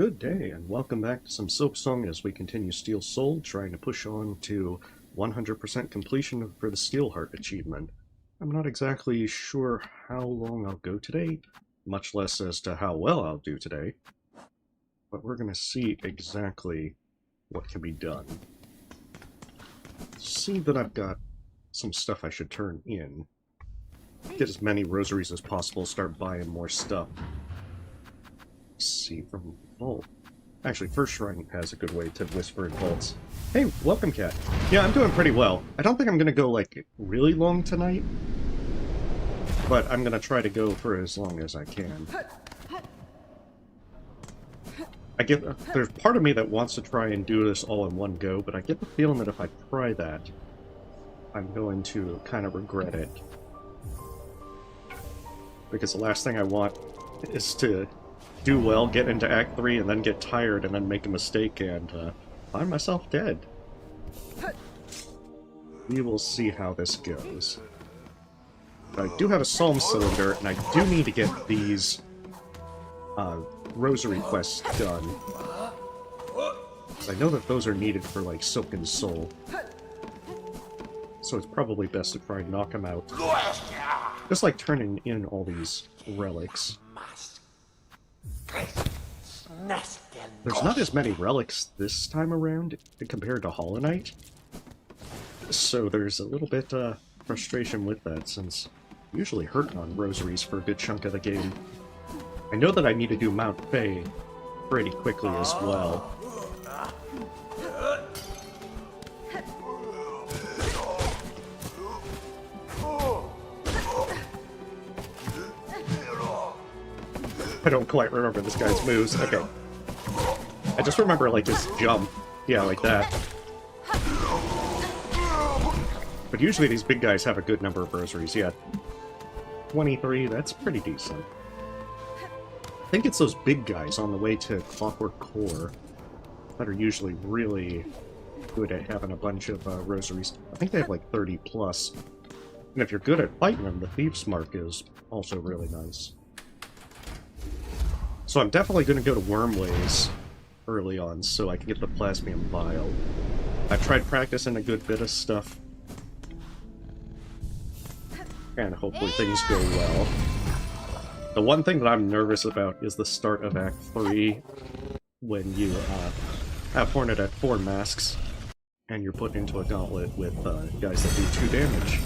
Good day, and welcome back to some Silksong as we continue Steel Soul, trying to push on to 100% completion for the Steelheart achievement. I'm not exactly sure how long I'll go today, much less as to how well I'll do today, but we're going to see exactly what can be done. See that I've got some stuff I should turn in. Get as many rosaries as possible, start buying more stuff. See from Vault. Actually, First Shrine has a good way to whisper in vaults. Hey, welcome, Cat. Yeah, I'm doing pretty well. I don't think I'm gonna go, like, really long tonight, but I'm gonna try to go for as long as I can. There's part of me that wants to try and do this all in one go, but I get the feeling that if I try that, I'm going to kind of regret it. Because the last thing I want is to do well, get into Act 3, and then get tired, and then make a mistake, and find myself dead. We will see how this goes. But I do have a Psalm Cylinder, and I do need to get these Rosary quests done. I know that those are needed for, like, Silken Soul. So it's probably best to try and knock them out. Just like turning in all these relics. There's not as many relics this time around compared to Hollow Knight, so there's a little bit frustration with that, since I'm usually hurting on rosaries for a good chunk of the game. I know that I need to do Mount Fae pretty quickly as well. I don't quite remember this guy's moves. Okay. I just remember, like, his jump. Yeah, like that. But usually these big guys have a good number of rosaries. Yeah. 23, that's pretty decent. I think it's those big guys on the way to Clockwork Core that are usually really good at having a bunch of rosaries. I think they have like 30 plus. And if you're good at fighting them, the Thief's Mark is also really nice. So I'm definitely going to go to Wormways early on, so I can get the Plasmium Vial. I've tried practicing a good bit of stuff, and hopefully things go well. The one thing that I'm nervous about is the start of Act 3, when you have Hornet at 4 masks, and you're put into a gauntlet with guys that do 2 damage.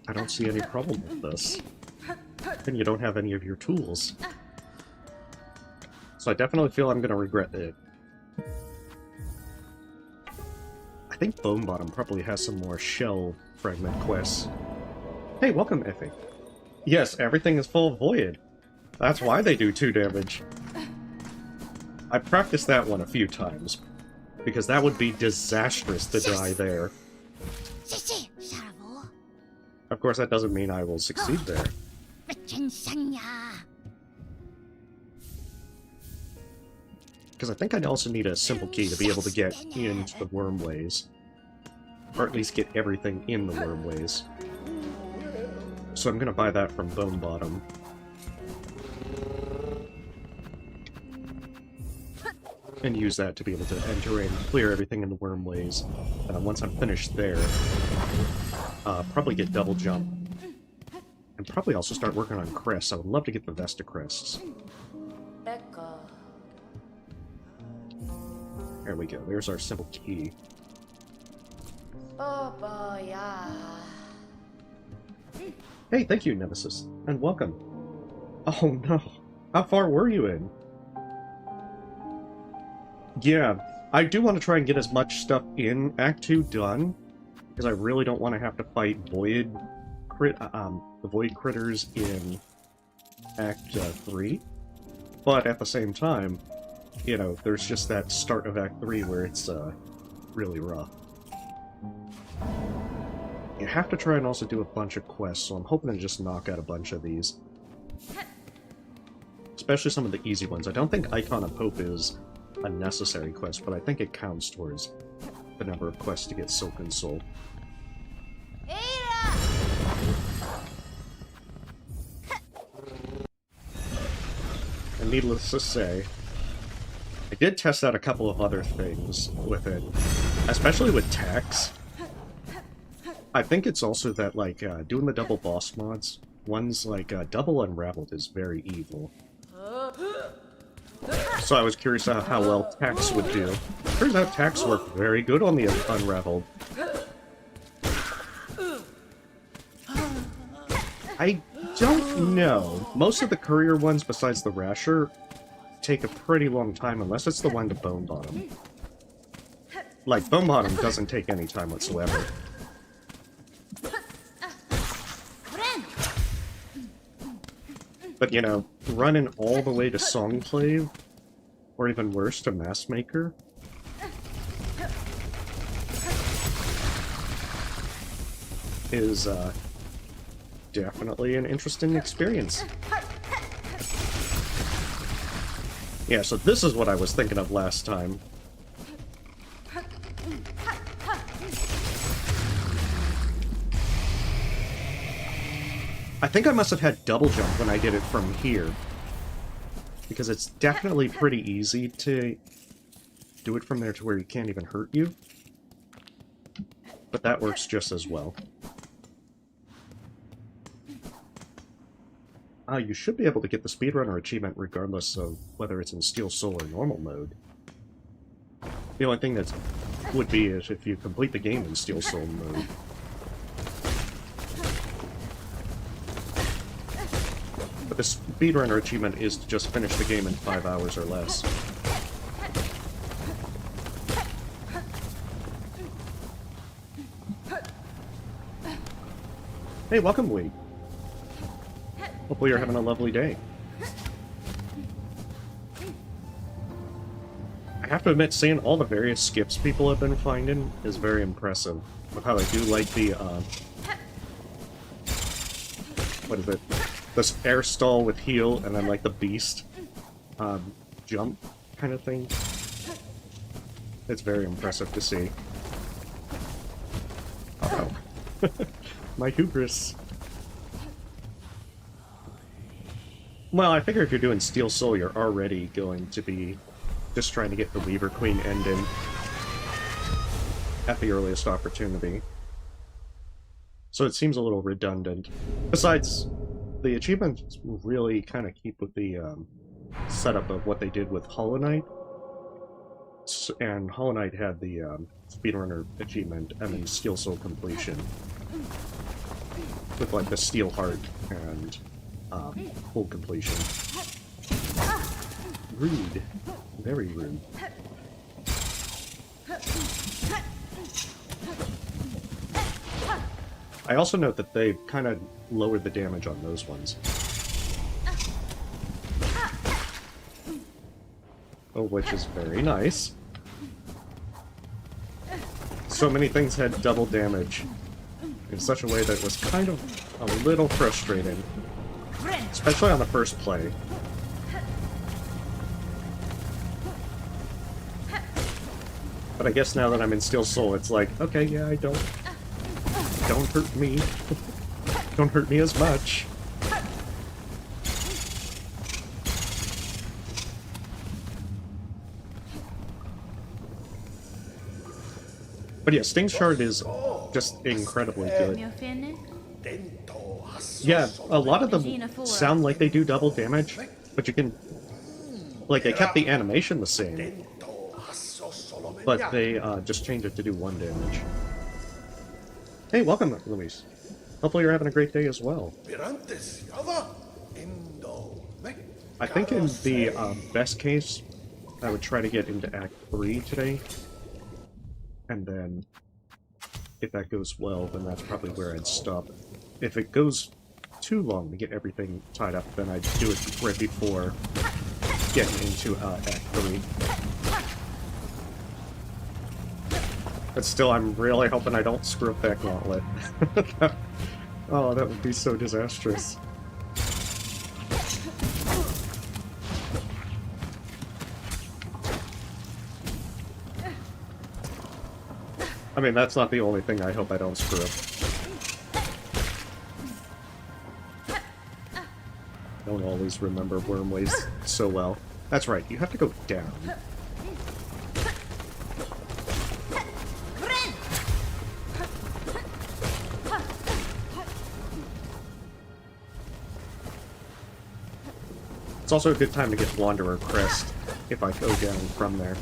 I don't see any problem with this. And you don't have any of your tools. So I definitely feel I'm going to regret it. I think Bone Bottom probably has some more shell fragment quests. Hey, welcome, Effie. Yes, everything is full of Void. That's why they do 2 damage. I practiced that one a few times, because that would be disastrous to die there. Of course, that doesn't mean I will succeed there. Because I think I'd also need a simple key to be able to get into the Wormways. Or at least get everything in the Wormways. So I'm gonna buy that from Bone Bottom. And use that to be able to enter and clear everything in the Wormways. Once I'm finished there, probably get Double Jump. And probably also start working on crests. I would love to get the Vesta crests. There we go. There's our simple key. Hey, thank you, Nemesis. And welcome. Oh no. How far were you in? Yeah, I do want to try and get as much stuff in Act 2 done, because I really don't want to have to fight the Void critters in Act 3. But at the same time, you know, there's just that start of Act 3 where it's really rough. You have to try and also do a bunch of quests, so I'm hoping to just knock out a bunch of these. Especially some of the easy ones. I don't think Icon of Hope is a necessary quest, but I think it counts towards the number of quests to get Silken Soul. And needless to say. I did test out a couple of other things with it, especially with tax. I think it's also that, like, doing the double boss mods, one's like, double unraveled is very evil. So I was curious how well tax would do. Turns out tax worked very good on the unraveled. I don't know. Most of the courier ones, besides the rasher, take a pretty long time unless it's the one to bone bottom. Like, bone bottom doesn't take any time whatsoever. But, you know, running all the way to Songclave, or even worse, to Massmaker, is, definitely an interesting experience. Yeah, so this is what I was thinking of last time. I think I must have had double jump when I did it from here. Because it's definitely pretty easy to do it from there to where you can't even hurt you. But that works just as well. You should be able to get the speedrunner achievement regardless of whether it's in Steel Soul or normal mode. The only thing that would be is if you complete the game in Steel Soul mode. But the speedrunner achievement is to just finish the game in 5 hours or less. Hey, welcome, Lee. Hopefully you're having a lovely day. I have to admit, seeing all the various skips people have been finding is very impressive. With how they do like the, what is it? This air stall with heal, and then like the beast, jump kind of thing. It's very impressive to see. Uh-oh. My hubris. Well, I figure if you're doing Steel Soul, you're already going to be just trying to get the Weaver Queen end in at the earliest opportunity. So it seems a little redundant. Besides, the achievements really kind of keep with the setup of what they did with Hollow Knight. And Hollow Knight had the speedrunner achievement and then Steel Soul completion. With like the Steel Heart and full completion. Rude. Very rude. I also note that they kind of lowered the damage on those ones. Oh, which is very nice. So many things had double damage in such a way that it was kind of a little frustrating. Especially on the first play. But I guess now that I'm in Steel Soul, it's like, okay, yeah, don't hurt me. Don't hurt me as much. But yeah, Sting Shard is just incredibly good. Yeah, a lot of them sound like they do double damage, but you can... Like, they kept the animation the same, but they just changed it to do 1 damage. Hey, welcome, Luis. Hopefully you're having a great day as well. I think in the best case, I would try to get into Act 3 today. And then, if that goes well, then that's probably where I'd stop. If it goes too long to get everything tied up, then I'd do it right before getting into Act 3. But still, I'm really hoping I don't screw up that gauntlet. Oh, that would be so disastrous. I mean, that's not the only thing I hope I don't screw up. don't always remember Wormways so well. That's right, you have to go down. It's also a good time to get Wanderer Crest if I go down from there.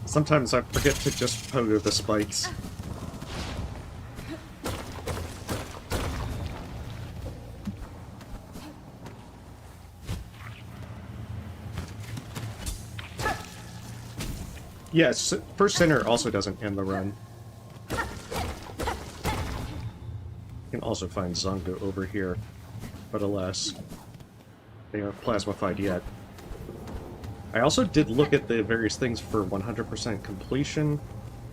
Sometimes I forget to just pogo the spikes. Yes, First Sinner also doesn't end the run. You can also find Zongo over here, but alas, they aren't plasmified yet. I also did look at the various things for 100% completion,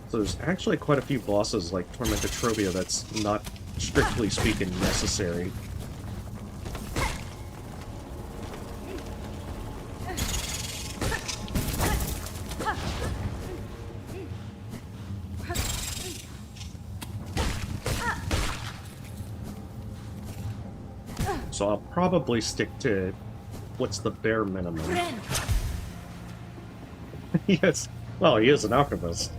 so there's actually quite a few bosses like Tormented Trobia that's not, strictly speaking, necessary. So I'll probably stick to what's the bare minimum. Yes, well, he is an alchemist.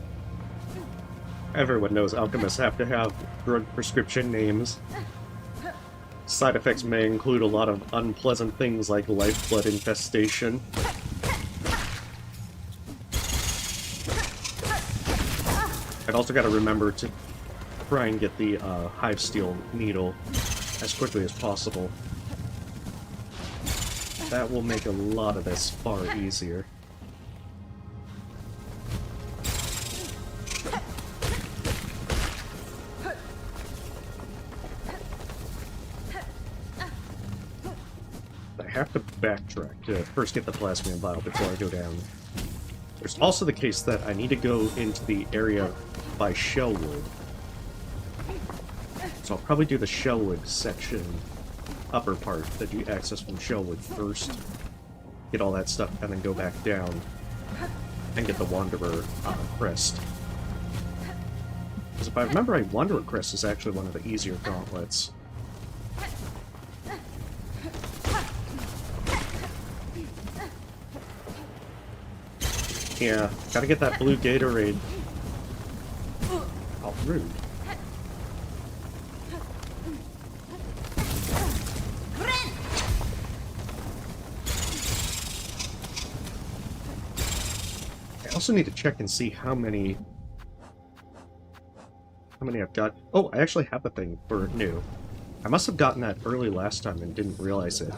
Everyone knows alchemists have to have drug prescription names. Side effects may include a lot of unpleasant things like lifeblood infestation. I've also got to remember to try and get the hive steel needle as quickly as possible. That will make a lot of this far easier. I have to backtrack to first get the Plasmium Vial before I go down. There's also the case that I need to go into the area by Shellwood. So I'll probably do the Shellwood section, upper part that you access from Shellwood first, get all that stuff, and then go back down and get the Wanderer Crest. Because if I remember right, Wanderer Crest is actually one of the easier gauntlets. Yeah, gotta get that blue Gatorade. Oh, rude. I also need to check and see how many I've got. Oh, I actually have the thing for new. I must have gotten that early last time and didn't realize it.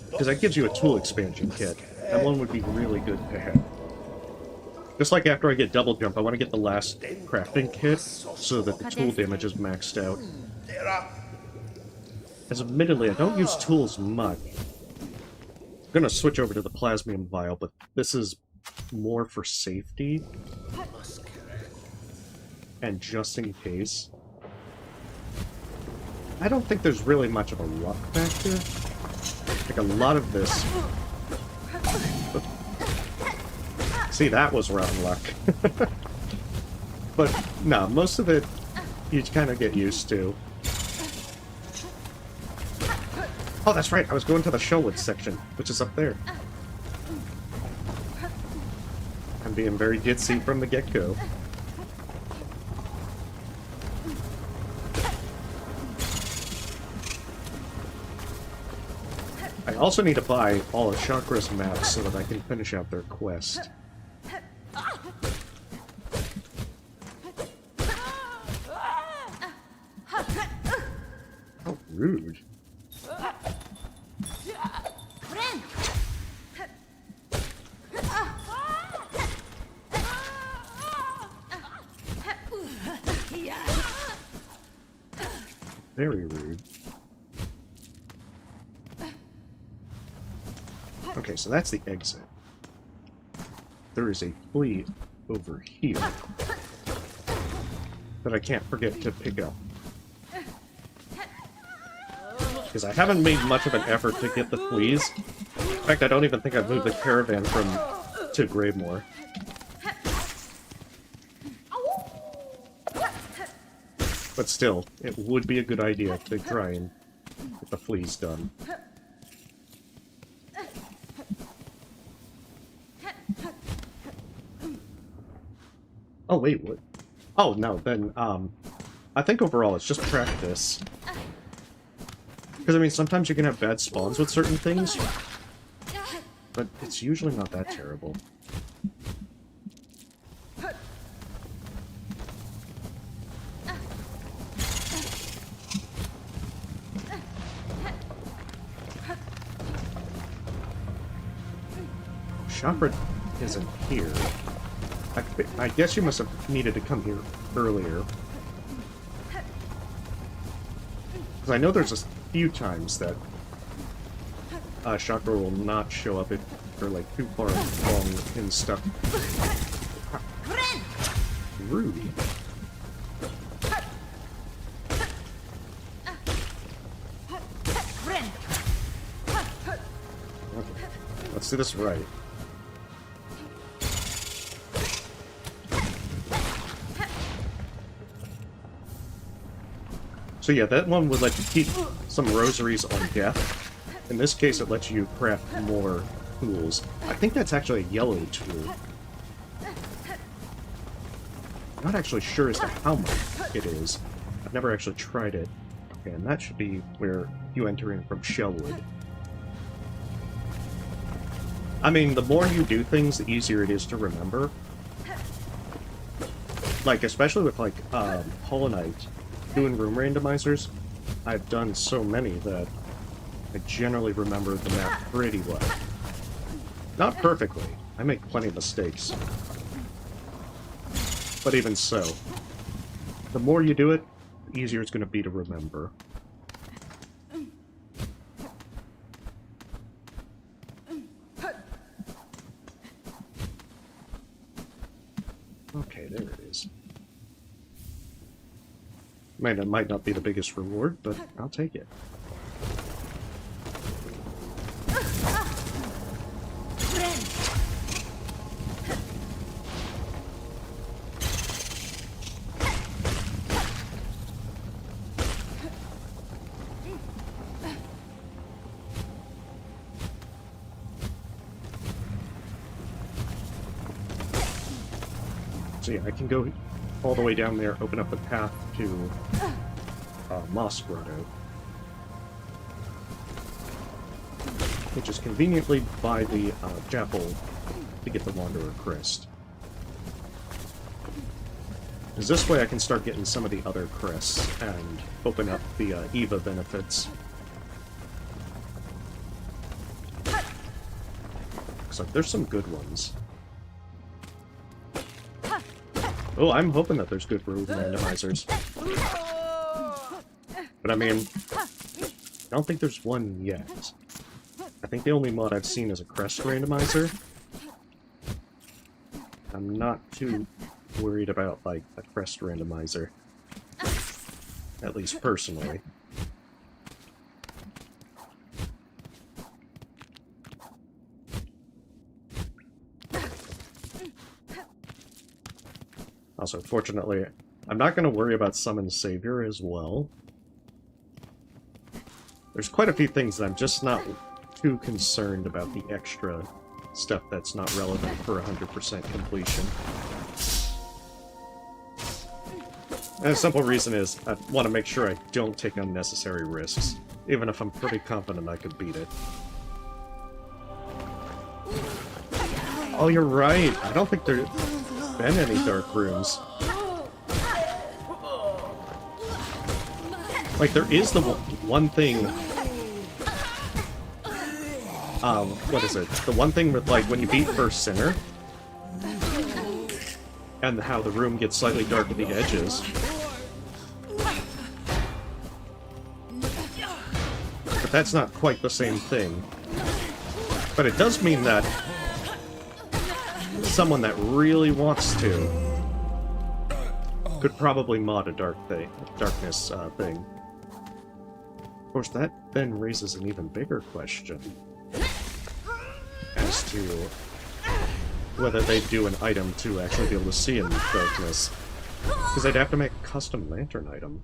Because that gives you a tool expansion kit. That one would be really good to have. Just like after I get double jump, I want to get the last crafting kit so that the tool damage is maxed out. As admittedly, I don't use tools much. I'm gonna switch over to the Plasmium Vial, but this is more for safety. And just in case. I don't think there's really much of a luck factor. Like, a lot of this... See, that was rotten luck. But, no, most of it you kind of get used to. Oh, that's right, I was going to the Shellwood section, which is up there. I'm being very ditzy from the get-go. I also need to buy all of Chakra's maps so that I can finish out their quest. How rude. Very rude. Okay, so that's the exit. There is a fleet over here that I can't forget to pick up. Because I haven't made much of an effort to get the fleas. In fact, I don't even think I've moved the caravan to Gravemoor. But still, it would be a good idea to try and get the fleas done. Oh, wait, what? Oh, no, then, I think overall it's just practice. Because, I mean, sometimes you can have bad spawns with certain things, but it's usually not that terrible. Chakra isn't here. I guess you must have needed to come here earlier. Because I know there's a few times that Chakra will not show up if they're like too far along in stuff. Rude. Okay. Let's do this right. So yeah, that one would let you keep some rosaries on death. In this case, it lets you craft more tools. I think that's actually a yellow tool. I'm not actually sure as to how much it is. I've never actually tried it. Okay, and that should be where you enter in from Shellwood. I mean, the more you do things, the easier it is to remember. Like, especially with, like, Hollow Knight. Doing room randomizers, I've done so many that I generally remember the map pretty well. Not perfectly. I make plenty of mistakes. But even so, the more you do it, the easier it's going to be to remember. Okay, there it is. Man, it might not be the biggest reward, but I'll take it. So yeah, I can go all the way down there, open up the path to Moss Grotto, which is conveniently by the chapel to get the Wanderer Crest. Because this way I can start getting some of the other crests and open up the Eva benefits. So there's some good ones. Oh, I'm hoping that there's good room randomizers. But I mean, I don't think there's one yet. I think the only mod I've seen is a crest randomizer. I'm not too worried about, like, a crest randomizer. At least personally. Also, fortunately, I'm not going to worry about Summon Savior as well. There's quite a few things that I'm just not too concerned about the extra stuff that's not relevant for 100% completion. And the simple reason is, I want to make sure I don't take unnecessary risks, even if I'm pretty confident I could beat it. Oh, you're right! I don't think there's been any dark rooms. Like, there is the one thing... what is it? The one thing with, like, when you beat First Sinner, and how the room gets slightly dark at the edges. But that's not quite the same thing. But it does mean that someone that really wants to could probably mod a darkness thing. Of course, that then raises an even bigger question as to whether they'd do an item to actually be able to see in darkness. Because they'd have to make a custom lantern item.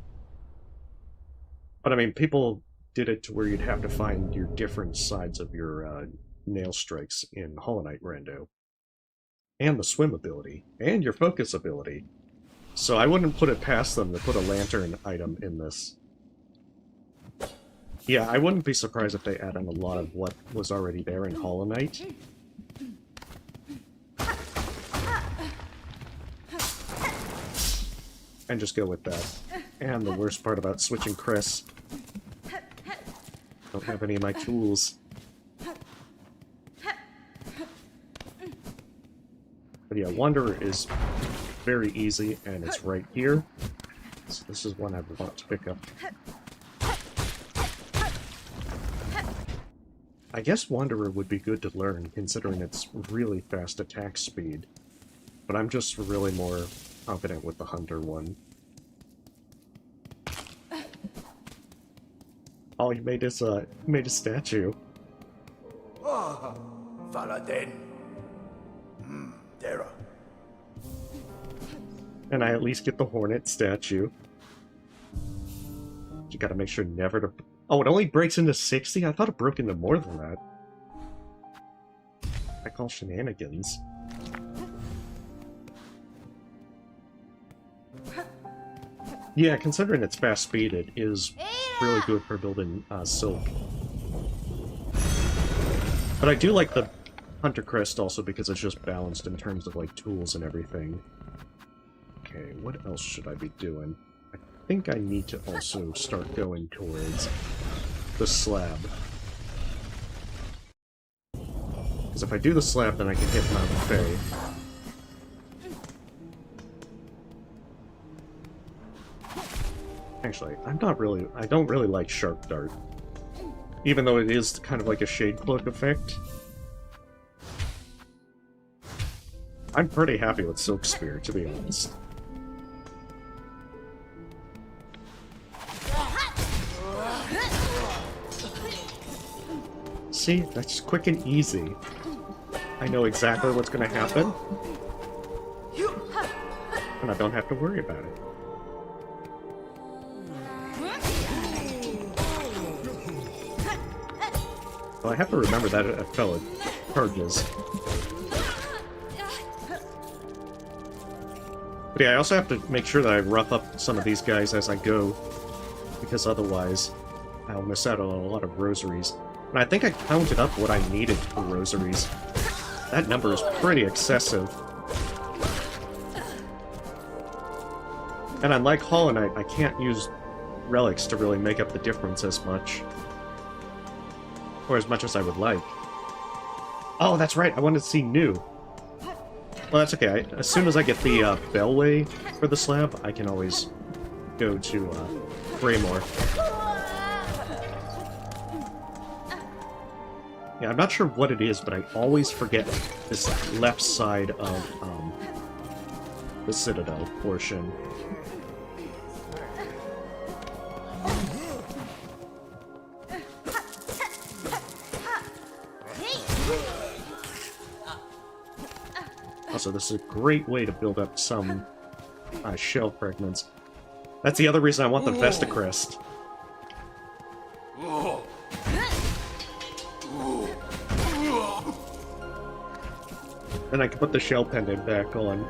But I mean, people did it to where you'd have to find your different sides of your nail strikes in Hollow Knight Rando. And the swim ability. And your focus ability. So I wouldn't put it past them to put a lantern item in this. Yeah, I wouldn't be surprised if they add in a lot of what was already there in Hollow Knight. And just go with that. And the worst part about switching Chris. Don't have any of my tools. But yeah, Wanderer is very easy, and it's right here. So this is one I would want to pick up. I guess Wanderer would be good to learn, considering its really fast attack speed. But I'm just really more confident with the Hunter one. Oh, he made his statue. Ah, Valaden. There. And I at least get the Hornet statue. You gotta make sure never to... Oh, it only breaks into 60? I thought it broke into more than that. I call shenanigans. Yeah, considering its fast speed, it is really good for building Silk. But I do like the Hunter Crest also because it's just balanced in terms of like tools and everything. Okay, what else should I be doing? I think I need to also start going towards the slab. Because if I do the slab, then I can hit Mount Faye. Actually, I don't really like Sharp Dart. Even though it is kind of like a Shade Cloak effect. I'm pretty happy with Silk Spear, to be honest. See? That's quick and easy. I know exactly what's gonna happen. And I don't have to worry about it. Well, I have to remember that at fellow charges. But yeah, I also have to make sure that I rough up some of these guys as I go, because otherwise I'll miss out on a lot of rosaries. And I think I counted up what I needed for rosaries. That number is pretty excessive. And unlike Hollow Knight, I can't use relics to really make up the difference as much. Or as much as I would like. Oh, that's right, I wanted to see New. Well, that's okay. As soon as I get the Bellway for the slab, I can always go to Greymore. Yeah, I'm not sure what it is, but I always forget this left side of the Citadel portion. Also, this is a great way to build up some shell fragments. That's the other reason I want the Vesta Crest. Then I can put the shell pendant back on.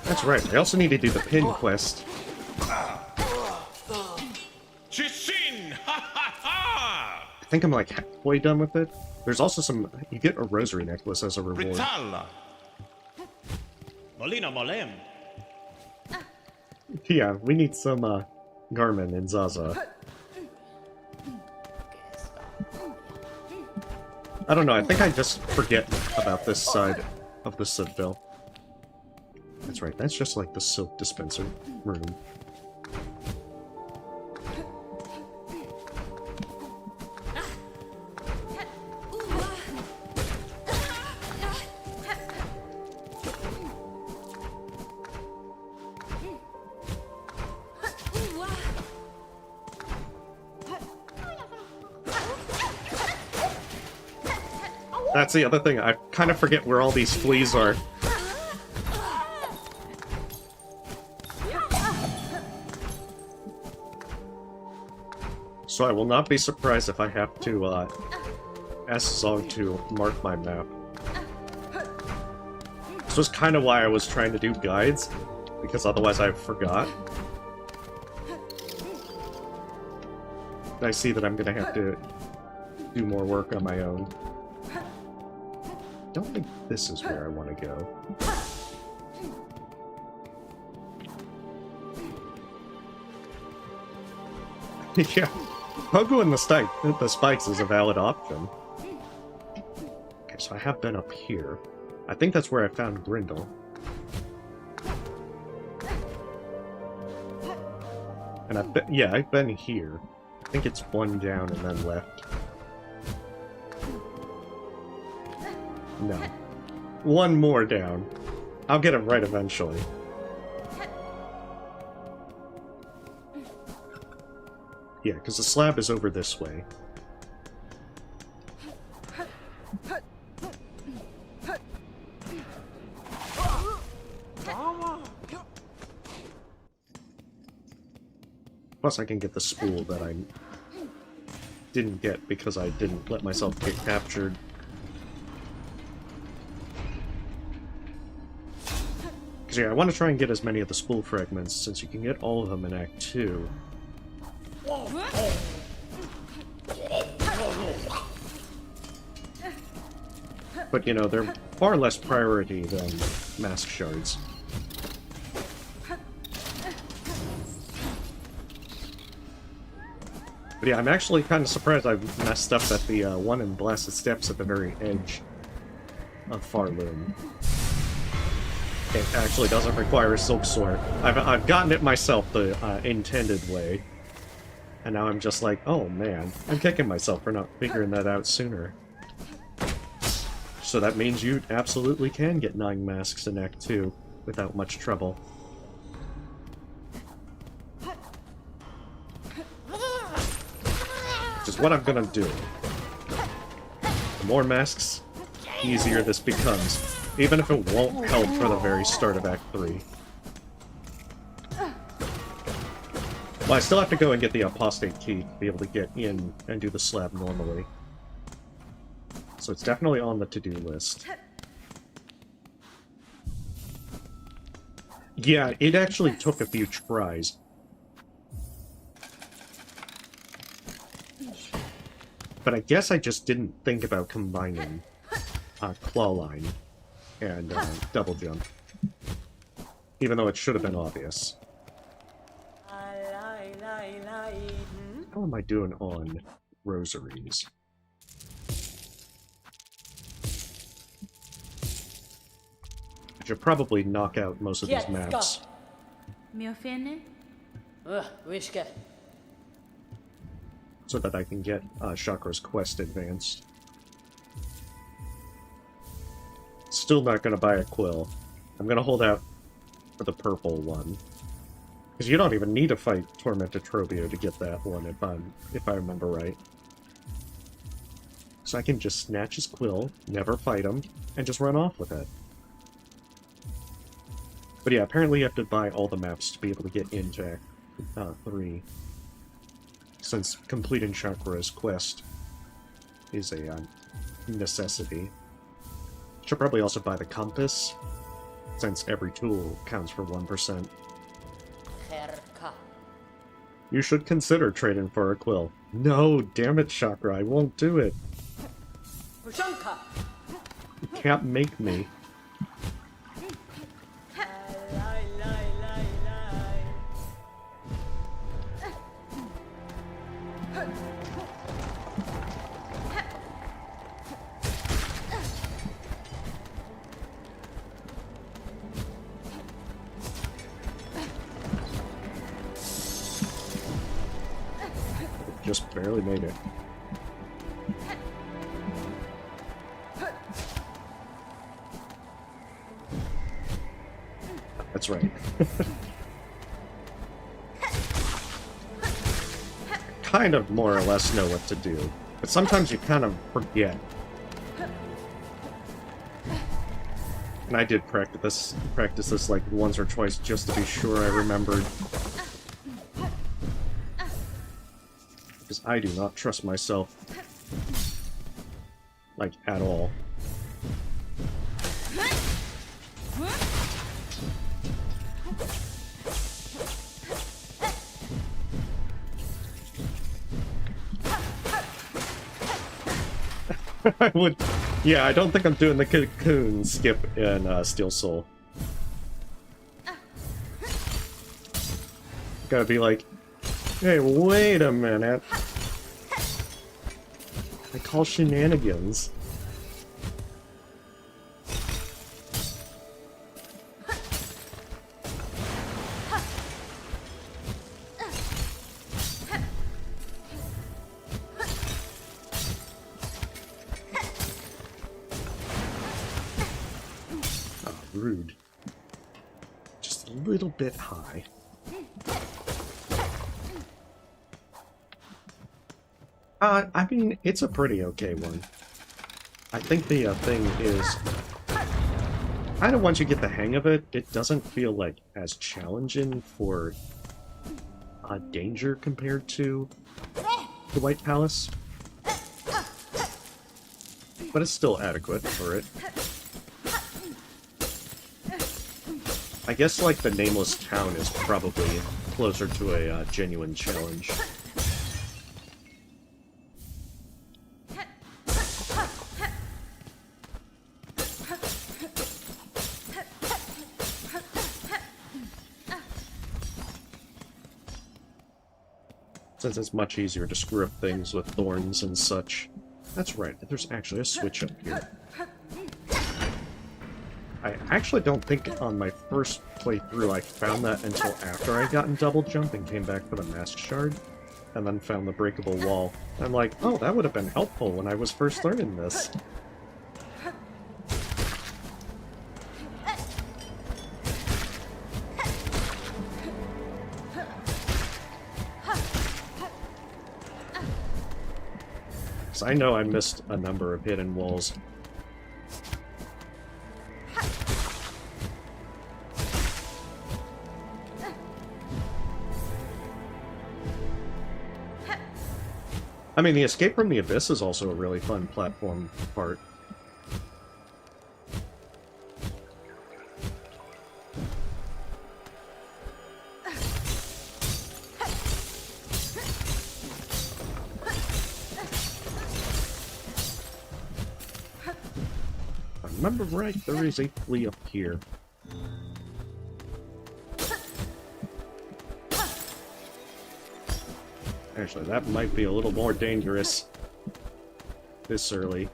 That's right, I also need to do the pin quest. I think I'm like halfway done with it. There's also some... You get a rosary necklace as a reward. Yeah, we need some Garmin and Zaza. I don't know, I think I just forget about this side of the Citadel. That's right, that's just like the silk dispenser room. That's the other thing, I kind of forget where all these fleas are. So I will not be surprised if I have to, ask Zog to mark my map. This was kind of why I was trying to do guides, because otherwise I forgot. And I see that I'm gonna have to do more work on my own. I don't think this is where I want to go. Yeah, pogoing the spikes is a valid option. Okay, so I have been up here. I think that's where I found Grindel. And I've been here. I think it's one down and then left. No. One more down. I'll get it right eventually. Yeah, because the slab is over this way. Plus I can get the spool that I didn't get because I didn't let myself get captured. Because yeah, I want to try and get as many of the spool fragments, since you can get all of them in Act 2. But, you know, they're far less priority than mask shards. But yeah, I'm actually kind of surprised I've messed up at the one in Blasted Steps at the very edge of Farloom. It actually doesn't require a Silksong. I've gotten it myself the intended way. And now I'm just like, oh man, I'm kicking myself for not figuring that out sooner. So that means you absolutely can get 9 masks in Act 2 without much trouble. Which is what I'm gonna do. The more masks, the easier this becomes. Even if it won't help for the very start of Act 3. Well, I still have to go and get the apostate key to be able to get in and do the slab normally. So it's definitely on the to-do list. Yeah, it actually took a few tries. But I guess I just didn't think about combining Clawline and double jump. Even though it should have been obvious. How am I doing on rosaries? I should probably knock out most of these maps. So that I can get Chakra's quest advanced. Still not gonna buy a quill. I'm gonna hold out for the purple one. Because you don't even need to fight Tormented Trobio to get that one, if I remember right. So I can just snatch his quill, never fight him, and just run off with it. But yeah, apparently you have to buy all the maps to be able to get into Act 3. Since completing Chakra's quest is a necessity. Should probably also buy the compass, since every tool counts for 1%. You should consider trading for a quill. No, damn it, Chakra, I won't do it. You can't make me. just barely made it. That's right. Kind of more or less know what to do, but sometimes you kind of forget. And I did practice this like once or twice just to be sure I remembered. Because I do not trust myself. Like, at all. I would... Yeah, I don't think I'm doing the cocoon skip in Steel Soul. Gotta be like, hey, wait a minute. I call shenanigans. Rude. Just a little bit high. I mean, it's a pretty okay one. I think the thing is, kind of once you get the hang of it, it doesn't feel like as challenging for danger compared to the White Palace. But it's still adequate for it. I guess, like, the Nameless Town is probably closer to a genuine challenge. Since it's much easier to screw up things with thorns and such. That's right, there's actually a switch up here. I actually don't think on my first playthrough I found that until after I got in double jump and came back for the Mask Shard, and then found the breakable wall. I'm like, oh, that would have been helpful when I was first learning this. So I know I missed a number of hidden walls. I mean, the Escape from the Abyss is also a really fun platform part. If I remember right, there is a flea up here. Actually, that might be a little more dangerous this early.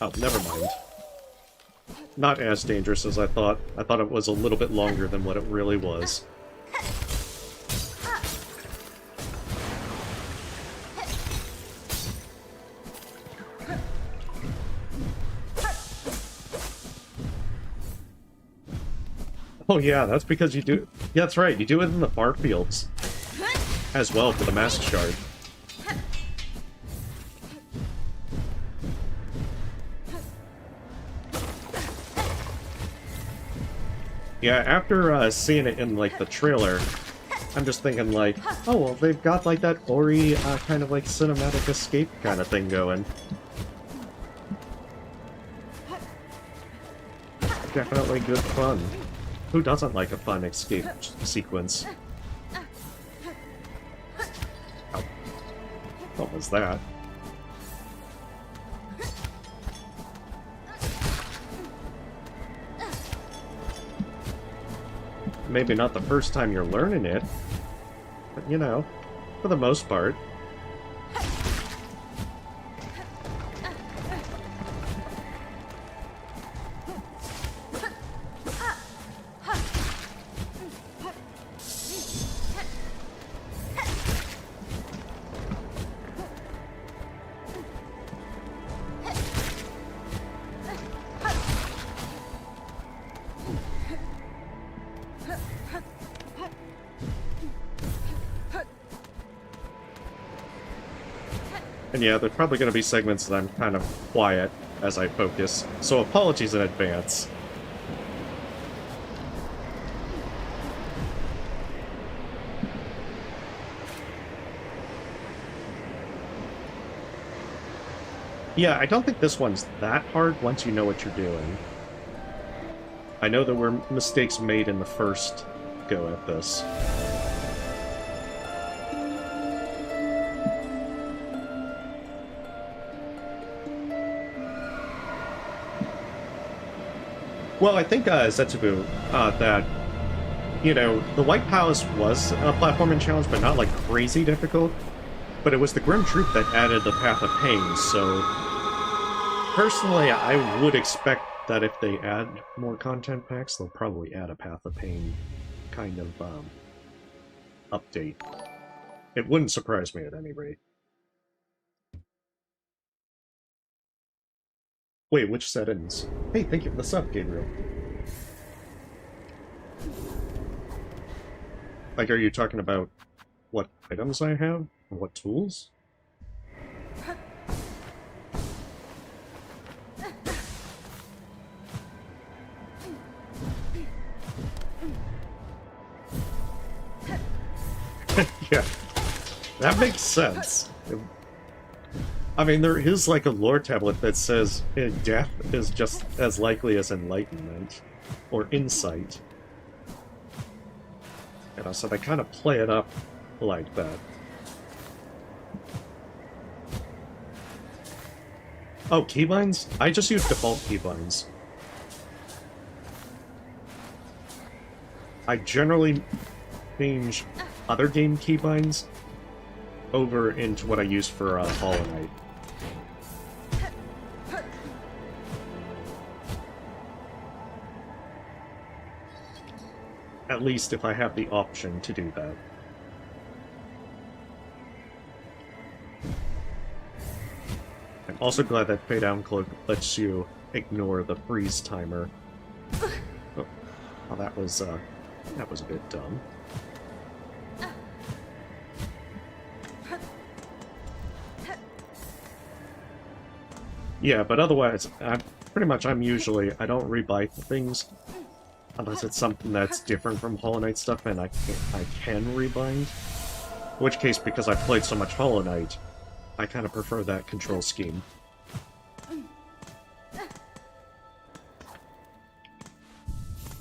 Oh, never mind. Not as dangerous as I thought. I thought it was a little bit longer than what it really was. Oh yeah, that's because you do... Yeah, that's right, you do it in the far fields. As well, for the Mask Shard. Yeah, after seeing it in, like, the trailer, I'm just thinking, like, oh, well, they've got, like, that Ori kind of, like, cinematic escape kind of thing going. Definitely good fun. Who doesn't like a fun escape sequence? Oh. What was that? Maybe not the first time you're learning it, but you know, for the most part. And yeah, there's probably going to be segments that I'm kind of quiet as I focus, so apologies in advance. Yeah, I don't think this one's that hard once you know what you're doing. I know there were mistakes made in the first go at this. Well, I think, Zetsubu, that, you know, the White Palace was a platforming challenge, but not, like, crazy difficult. But it was the Grim Troop that added the Path of Pain, so... Personally, I would expect that if they add more content packs, they'll probably add a Path of Pain kind of, update. It wouldn't surprise me at any rate. Wait, which settings? Hey, thank you for the sub, Gabriel. Like, are you talking about what items I have? Or what tools? Yeah, that makes sense. I mean, there is like a lore tablet that says death is just as likely as enlightenment, or insight. You know, so they kind of play it up like that. Oh, keybinds? I just use default keybinds. I generally change other game keybinds over into what I use for Hollow Knight. At least if I have the option to do that. I'm also glad that Fade Down Cloak lets you ignore the freeze timer. Oh, well, that was a bit dumb. Yeah, but otherwise, I'm usually, I don't rebuy things unless it's something that's different from Hollow Knight stuff and I can rebind. In which case, because I've played so much Hollow Knight, I kind of prefer that control scheme.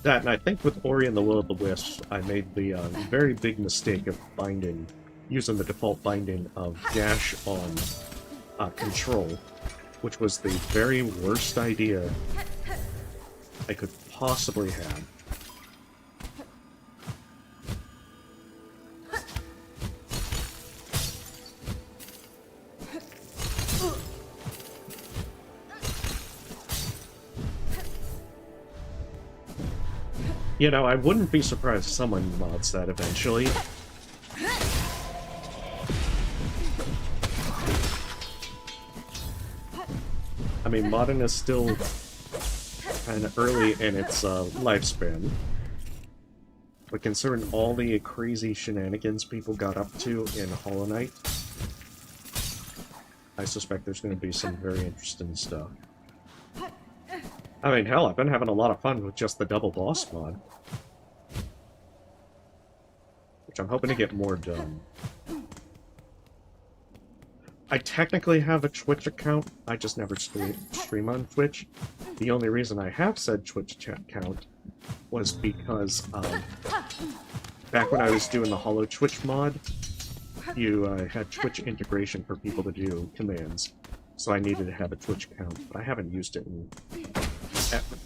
That, and I think with Ori and the Will of the Wisps, I made the very big mistake of using the default binding of dash on control, which was the very worst idea I could possibly have. You know, I wouldn't be surprised if someone mods that eventually. I mean, modding is still kind of early in its lifespan. But considering all the crazy shenanigans people got up to in Hollow Knight, I suspect there's going to be some very interesting stuff. I mean, hell, I've been having a lot of fun with just the double boss mod. Which I'm hoping to get more done. I technically have a Twitch account, I just never stream on Twitch. The only reason I have said Twitch account was because back when I was doing the Hollow Twitch mod, you had Twitch integration for people to do commands. So I needed to have a Twitch account, but I haven't used it in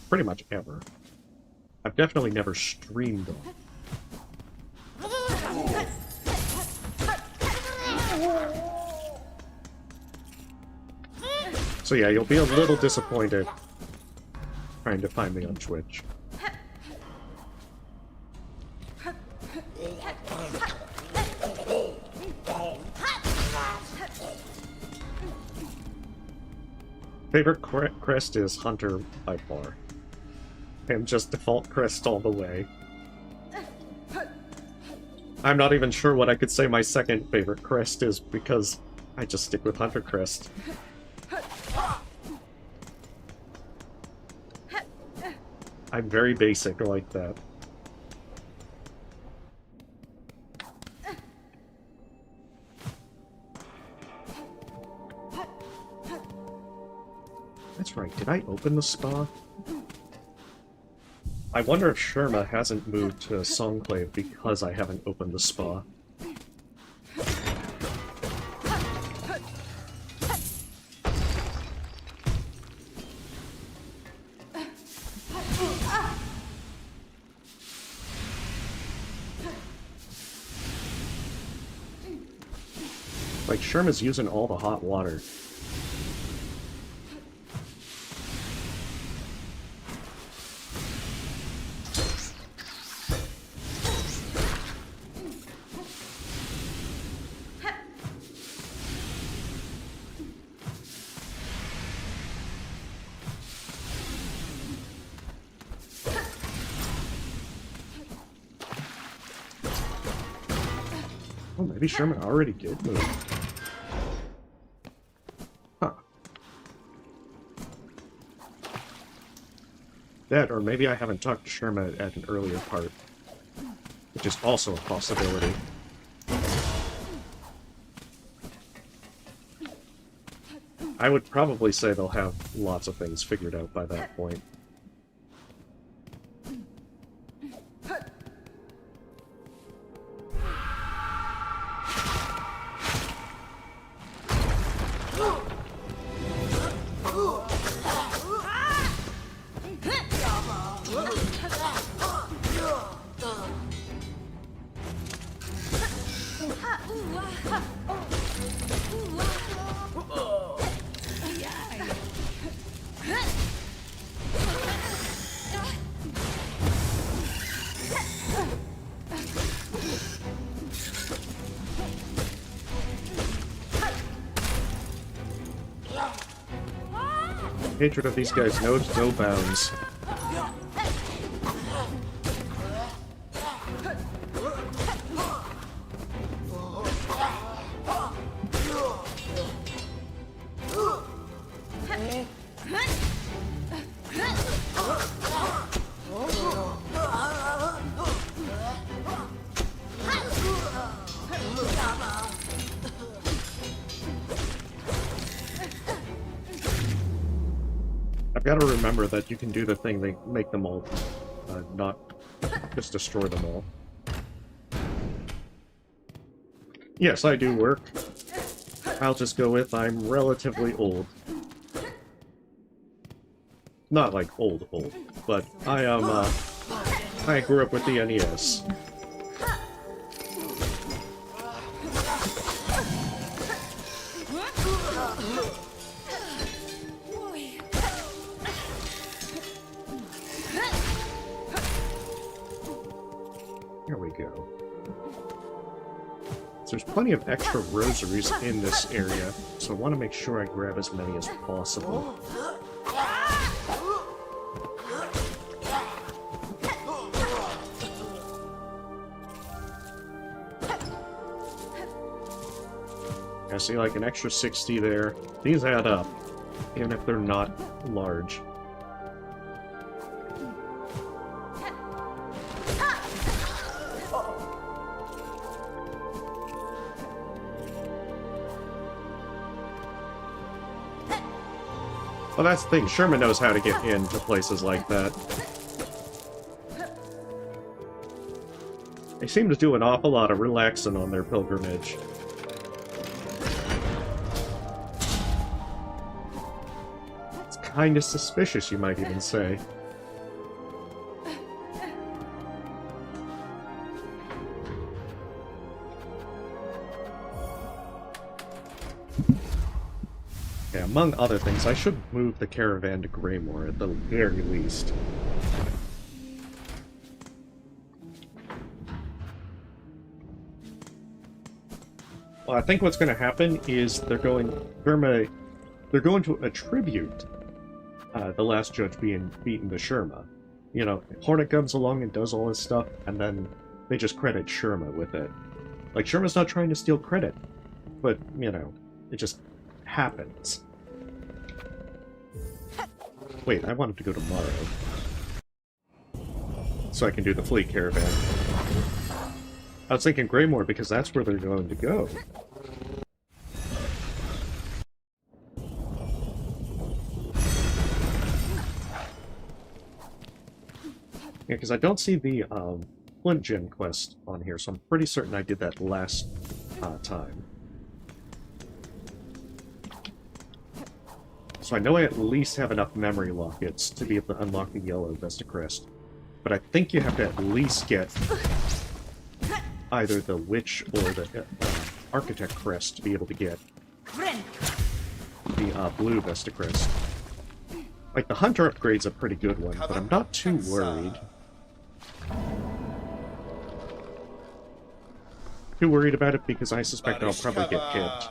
pretty much ever. I've definitely never streamed on. So yeah, you'll be a little disappointed trying to find me on Twitch. Favorite crest is Hunter by far. And just default crest all the way. I'm not even sure what I could say my second favorite crest is, because I just stick with Hunter Crest. I'm very basic like that. That's right, did I open the spa? I wonder if Sherma hasn't moved to Songclave because I haven't opened the spa. Like, Sherma's using all the hot water. Oh, maybe Sherman already did move. Huh. That, or maybe I haven't talked to Sherman at an earlier part, which is also a possibility. I would probably say they'll have lots of things figured out by that point. Hatred of these guys knows no bounds. I've got to remember that you can do the thing they make them all, not just destroy them all. Yes, I do work. I'll just go with I'm relatively old. Not like old, but I am, I grew up with the NES. Here we go. So there's plenty of extra rosaries in this area, so I want to make sure I grab as many as possible. I see like an extra 60 there. These add up, even if they're not large. Well, that's the thing. Sherman knows how to get into places like that. They seem to do an awful lot of relaxing on their pilgrimage. It's kind of suspicious, you might even say. Yeah, among other things, I should move the caravan to Greymore at the very least. Well, I think what's going to happen is they're going to attribute the last judge being beaten to Sherma. You know, Hornet comes along and does all his stuff, and then they just credit Sherma with it. Like, Sherma's not trying to steal credit, but, you know, It just happens. Wait, I wanted to go tomorrow. So I can do the fleet caravan. I was thinking Greymore because that's where they're going to go. Yeah, because I don't see the Flint Gem quest on here, so I'm pretty certain I did that last time. So I know I at least have enough memory lockets to be able to unlock the yellow Vesta Crest. But I think you have to at least get either the Witch or the Architect Crest to be able to get the blue Vesta Crest. Like, the Hunter upgrade's a pretty good one, but I'm not too worried. Too worried about it because I suspect I'll probably get pipped.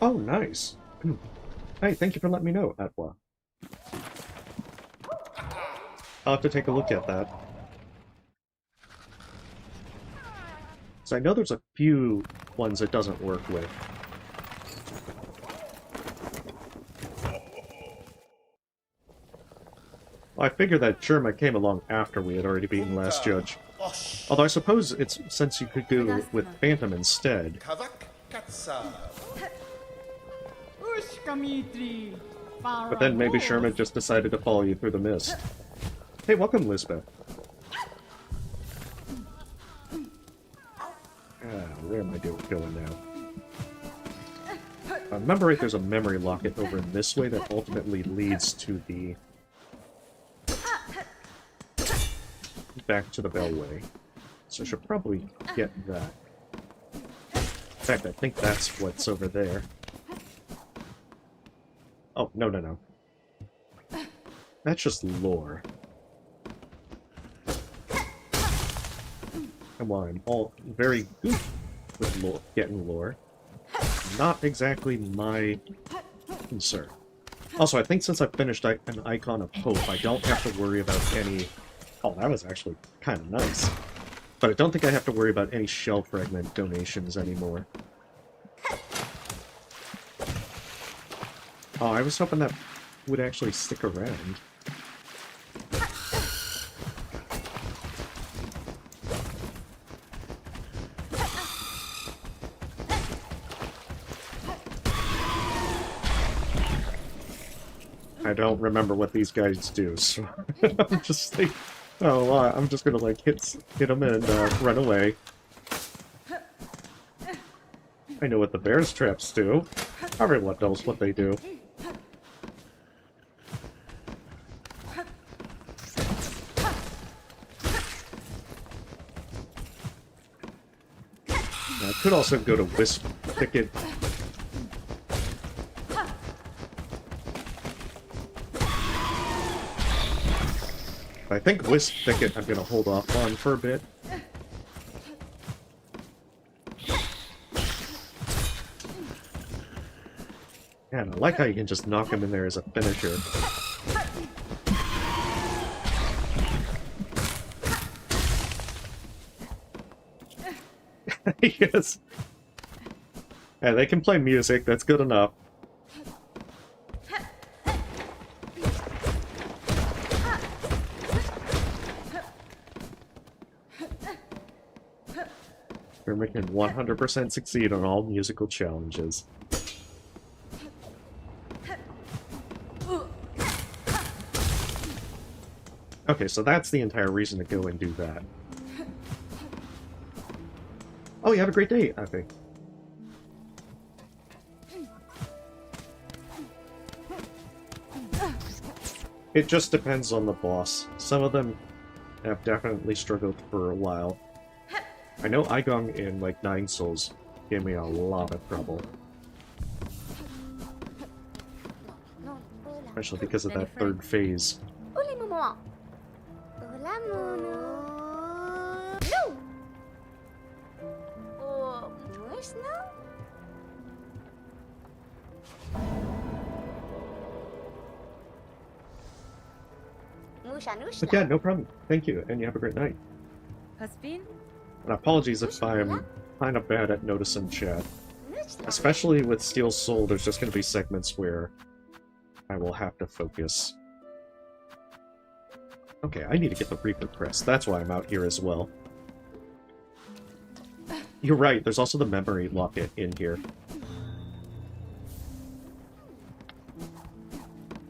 Oh, nice. Hey, thank you for letting me know, Atwa. I'll have to take a look at that. So I know there's a few ones it doesn't work with. Well, I figured that Sherma came along after we had already beaten Last Judge. Although I suppose it's since you could go with Phantom instead. But then maybe Sherman just decided to follow you through the mist. Hey, welcome, Lisbeth. Where am I going now? If I remember right, there's a memory locket over this way that ultimately leads to the... back to the Bellway. So I should probably get that. In fact, I think that's what's over there. Oh, no, no, no. That's just lore. And while I'm all very good with lore, getting lore, not exactly my concern. Also, I think since I finished an Icon of Hope, I don't have to worry about any... Oh, that was actually kind of nice. But I don't think I have to worry about any shell fragment donations anymore. Oh, I was hoping that would actually stick around. I don't remember what these guys do, so I'm just like, oh, I'm just gonna like hit them and run away. I know what the bear's traps do. Everyone knows what they do. I could also go to Wisp Thicket. I think Wisp Thicket I'm gonna hold off on for a bit. Man, I like how you can just knock him in there as a finisher. Yes. Yeah, they can play music, that's good enough. We're making 100% succeed on all musical challenges. Okay, so that's the entire reason to go and do that. Oh, you have a great day, I think. It just depends on the boss. Some of them have definitely struggled for a while. I know Igong in, like, 9 Souls gave me a lot of trouble. Especially because of that third phase. But yeah, no problem. Thank you, and you have a great night. And apologies if I'm kind of bad at noticing chat. Especially with Steel Soul, there's just going to be segments where I will have to focus. Okay, I need to get the Reaper Crest. That's why I'm out here as well. You're right, there's also the memory locket in here.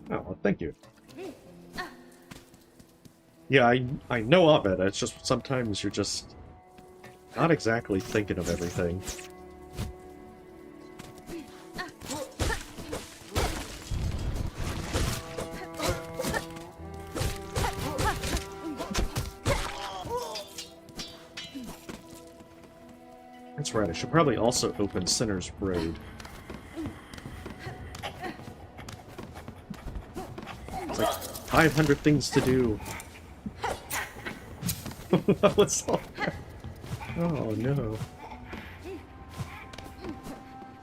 Oh, well, thank you. Yeah, I know of it, it's just sometimes you're just not exactly thinking of everything. That's right, I should probably also open Sinner's Road. It's like 500 things to do. What's all that? Oh no.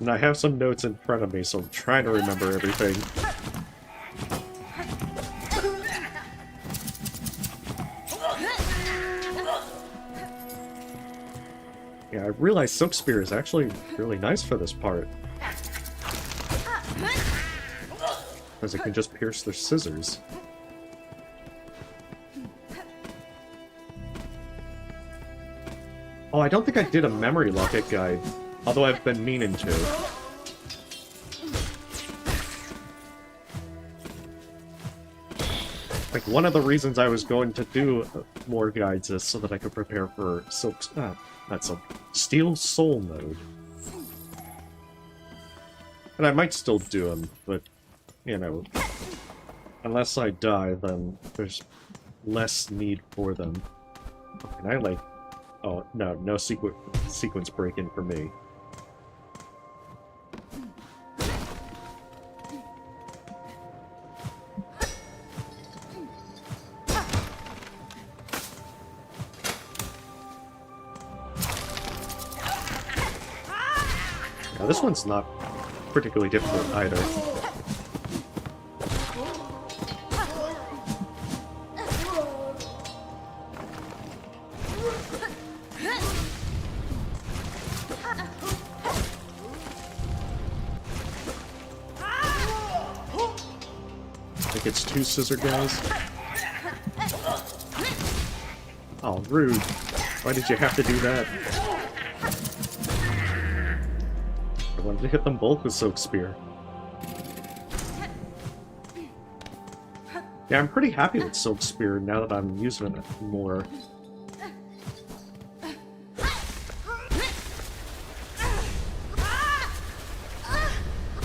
And I have some notes in front of me, so I'm trying to remember everything. Yeah, I realize Silk Spear is actually really nice for this part. Because it can just pierce their scissors. Oh, I don't think I did a memory locket guide, although I've been meaning to. Like, one of the reasons I was going to do more guides is so that I could prepare for Steel Soul mode. And I might still do them, but, you know, unless I die, then there's less need for them. Can I, like... Oh, no sequence break-in for me. Now, this one's not particularly difficult either. It's two scissor guys. Oh, rude. Why did you have to do that? I wanted to hit them both with Silk Spear. Yeah, I'm pretty happy with Silk Spear now that I'm using it more.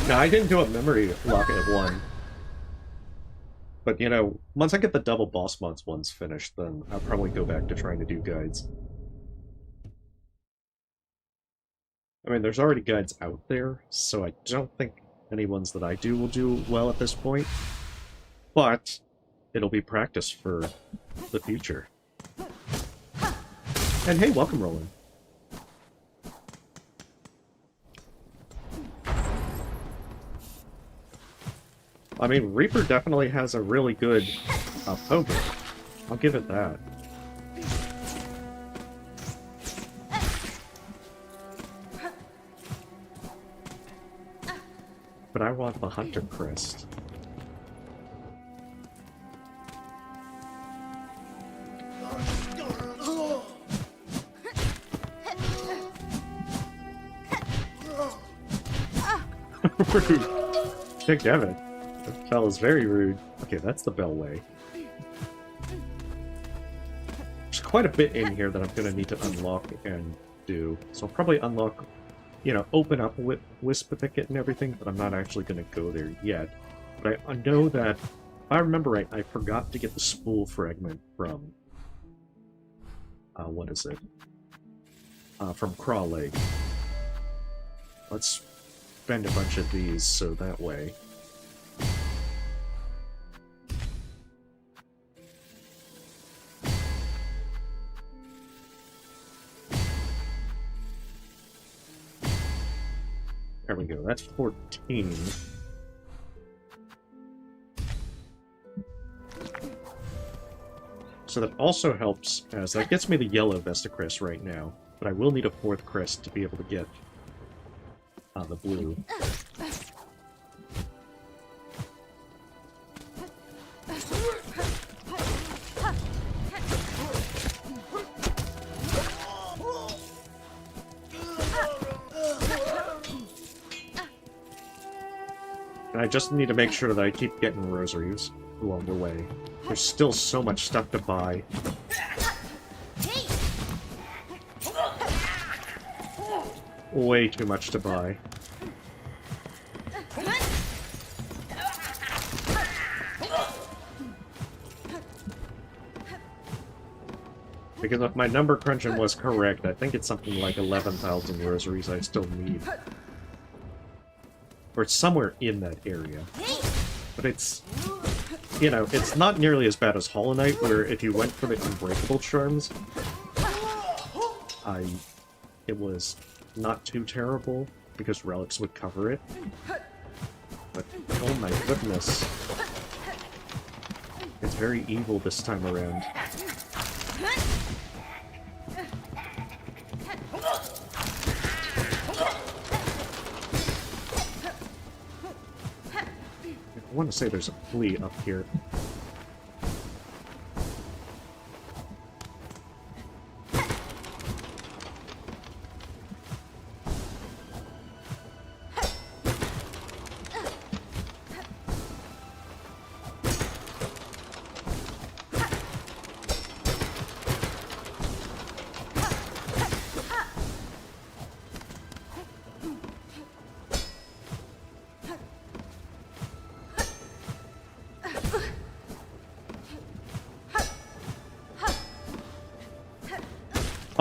Now, I didn't do a memory locket one. But, you know, once I get the double boss mods ones finished, then I'll probably go back to trying to do guides. I mean, there's already guides out there, so I don't think any ones that I do will do well at this point. But it'll be practice for the future. And hey, welcome, Roland. I mean, Reaper definitely has a really good poker. I'll give it that. But I want the Hunter Crest. Rude. Dick Devin. That fella's very rude. Okay, that's the Bellway. There's quite a bit in here that I'm going to need to unlock and do. So I'll probably unlock, you know, open up with Wisp Thicket and everything, but I'm not actually going to go there yet. But I know that, if I remember right, I forgot to get the spool fragment from... what is it? From Craw Lake. Let's spend a bunch of these so that way... There we go, that's 14. So that also helps, as that gets me the yellow Vesta crest right now. But I will need a 4th crest to be able to get the blue. And I just need to make sure that I keep getting rosaries along the way. There's still so much stuff to buy. Way too much to buy. Because if my number crunching was correct, I think it's something like 11,000 rosaries I still need. Or it's somewhere in that area. But it's, you know, it's not nearly as bad as Hollow Knight, where if you went for the Unbreakable Charms, it was not too terrible, because relics would cover it. But, oh my goodness. It's very evil this time around. I want to say there's a flea up here.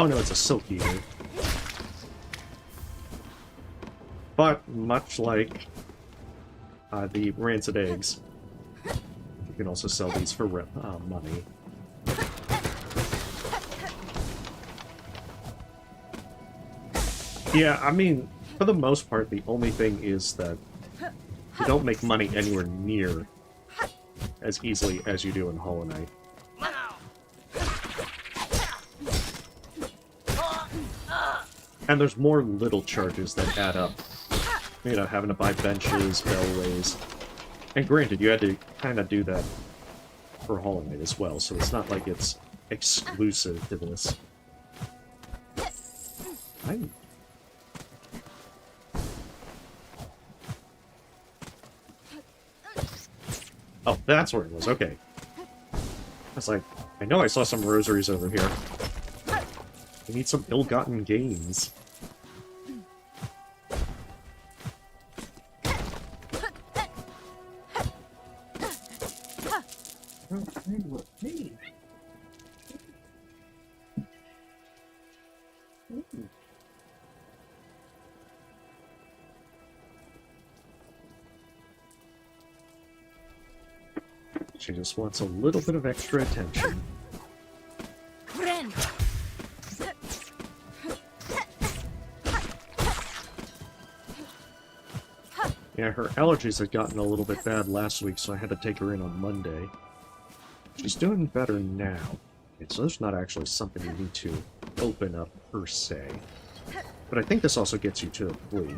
Oh no, it's a silk eater. But, much like the rancid eggs, you can also sell these for money. Yeah, I mean, for the most part, the only thing is that you don't make money anywhere near as easily as you do in Hollow Knight. And there's more little charges that add up. You know, having to buy benches, bellways. And granted, you had to kind of do that for Hollow Knight as well, so it's not like it's exclusive to this. Oh, that's where it was, okay. I was like, I know I saw some rosaries over here. I need some ill-gotten gains. She just wants a little bit of extra attention. Yeah, her allergies had gotten a little bit bad last week, so I had to take her in on Monday. She's doing better now. Okay, so there's not actually something you need to open up, per se. But I think this also gets you to a flea.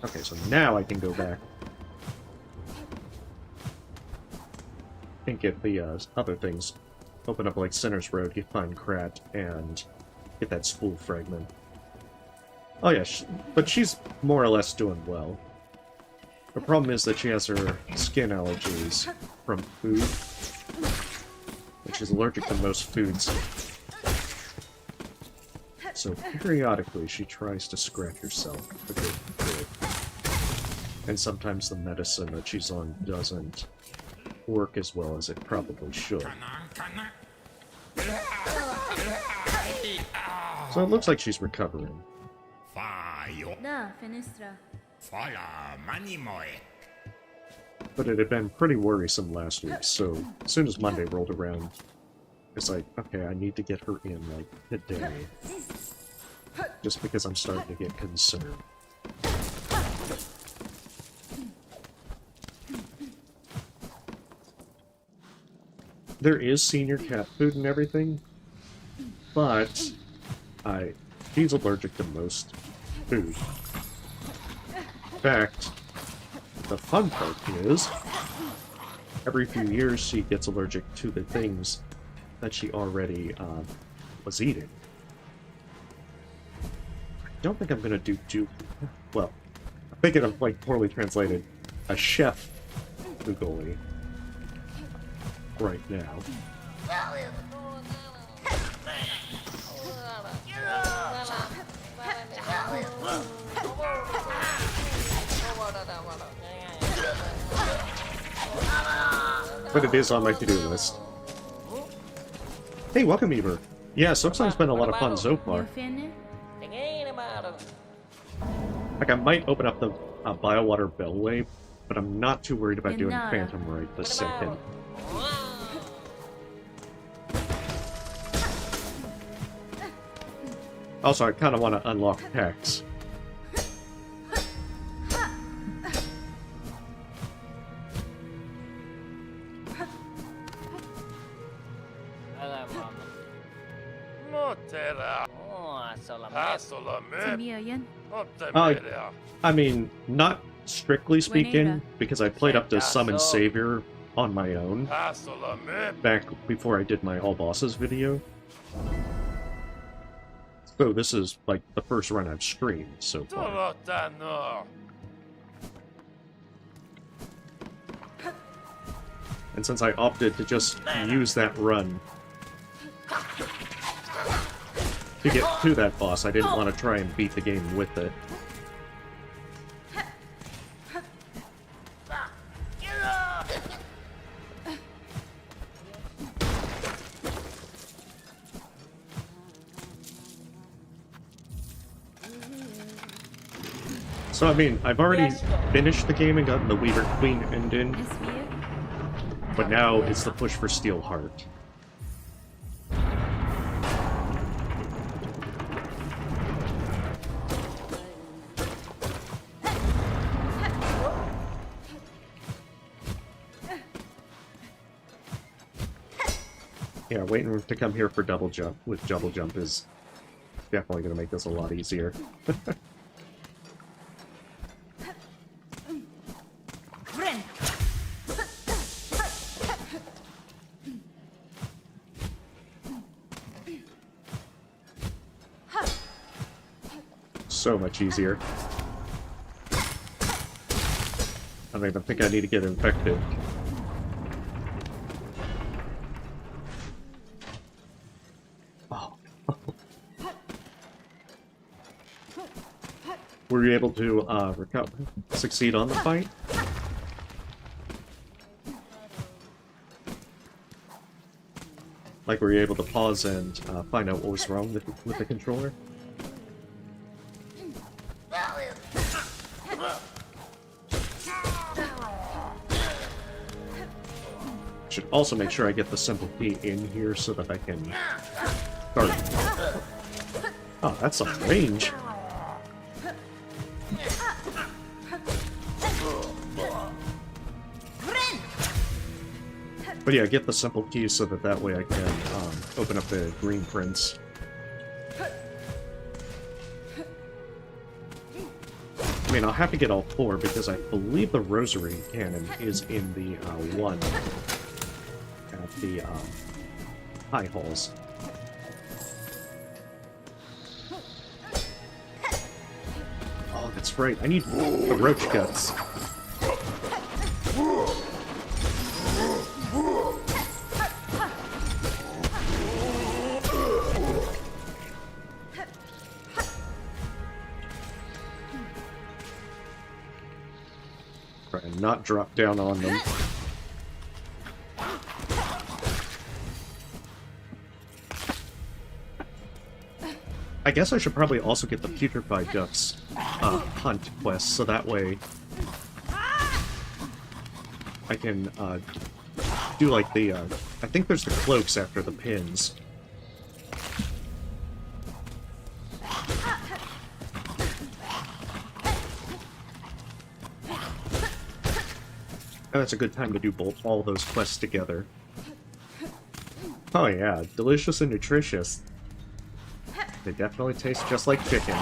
Okay, so now I can go back and get the other things. Open up like Sinner's Road, get Find Krat, and get that spool fragment. Oh yeah, but she's more or less doing well. The problem is that she has her skin allergies from food, and she's allergic to most foods. So periodically she tries to scratch herself a bit. And sometimes the medicine that she's on doesn't work as well as it probably should. So it looks like she's recovering. But it had been pretty worrisome last week, so as soon as Monday rolled around, It's like, okay, I need to get her in, like, today. Just because I'm starting to get concerned. There is senior cat food and everything, but she's allergic to most food. In fact, the fun part is, every few years she gets allergic to the things that she already was eating. I don't think I'm gonna do well, I'm thinking of, like, poorly translated, a chef Ugoli right now. But it is on my to-do list. Hey, welcome, Eber. Yeah, Silksong's been a lot of fun so far. Like, I might open up the Biowater Bellway, but I'm not too worried about doing Phantom right this second. Also, I kind of want to unlock Hex. I mean, not strictly speaking, because I played up to Summon Savior on my own back before I did my All Bosses video. So this is, like, the first run I've streamed so far. And since I opted to just use that run to get to that boss, I didn't want to try and beat the game with it. So, I mean, I've already finished the game and gotten the Weaver Queen ending, but now it's the push for Steel Heart. Yeah, waiting to come here for double jump with double jump is definitely going to make this a lot easier. So much easier. I don't even think I need to get infected. Oh. Were you able to succeed on the fight? Like, were you able to pause and find out what was wrong with the controller? Should also make sure I get the simple key in here so that I can start. Oh, that's some range. But yeah, get the simple key so that way I can open up the green prints. I mean, I'll have to get all four because I believe the Rosary Cannon is in the one at the High Halls. Oh, that's right. I need the Roach Guts. Try and not drop down on them. I guess I should probably also get the Putrefied Ducks hunt quest, so that way I can do like the I think there's the cloaks after the pins. And that's a good time to do all those quests together. Oh yeah, delicious and nutritious. They definitely taste just like chicken.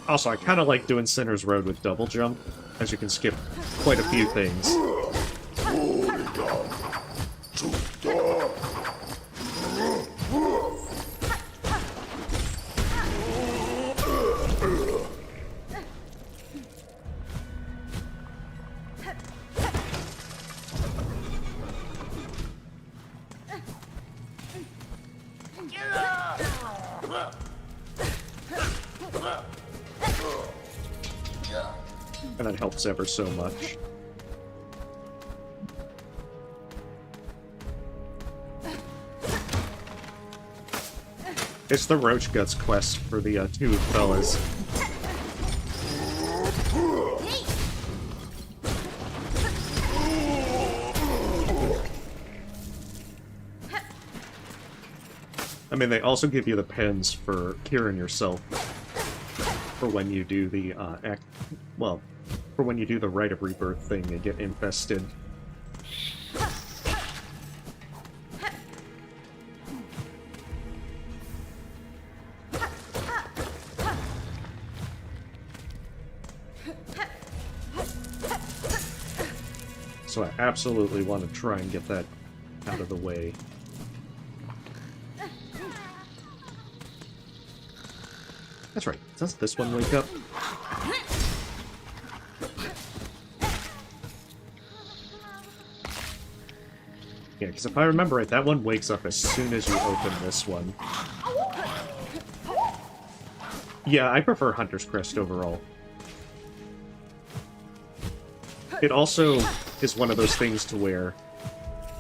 Also, I kind of like doing Sinner's Road with double jump, as you can skip quite a few things. And that helps ever so much. It's the Roach Guts quest for the two fellas. I mean, they also give you the pens for curing yourself for when you do the for when you do the Rite of Rebirth thing and get infested. So I absolutely want to try and get that out of the way. That's right. Does this one wake up? Yeah, because if I remember right, that one wakes up as soon as you open this one. Yeah, I prefer Hunter's Crest overall. It also is one of those things to where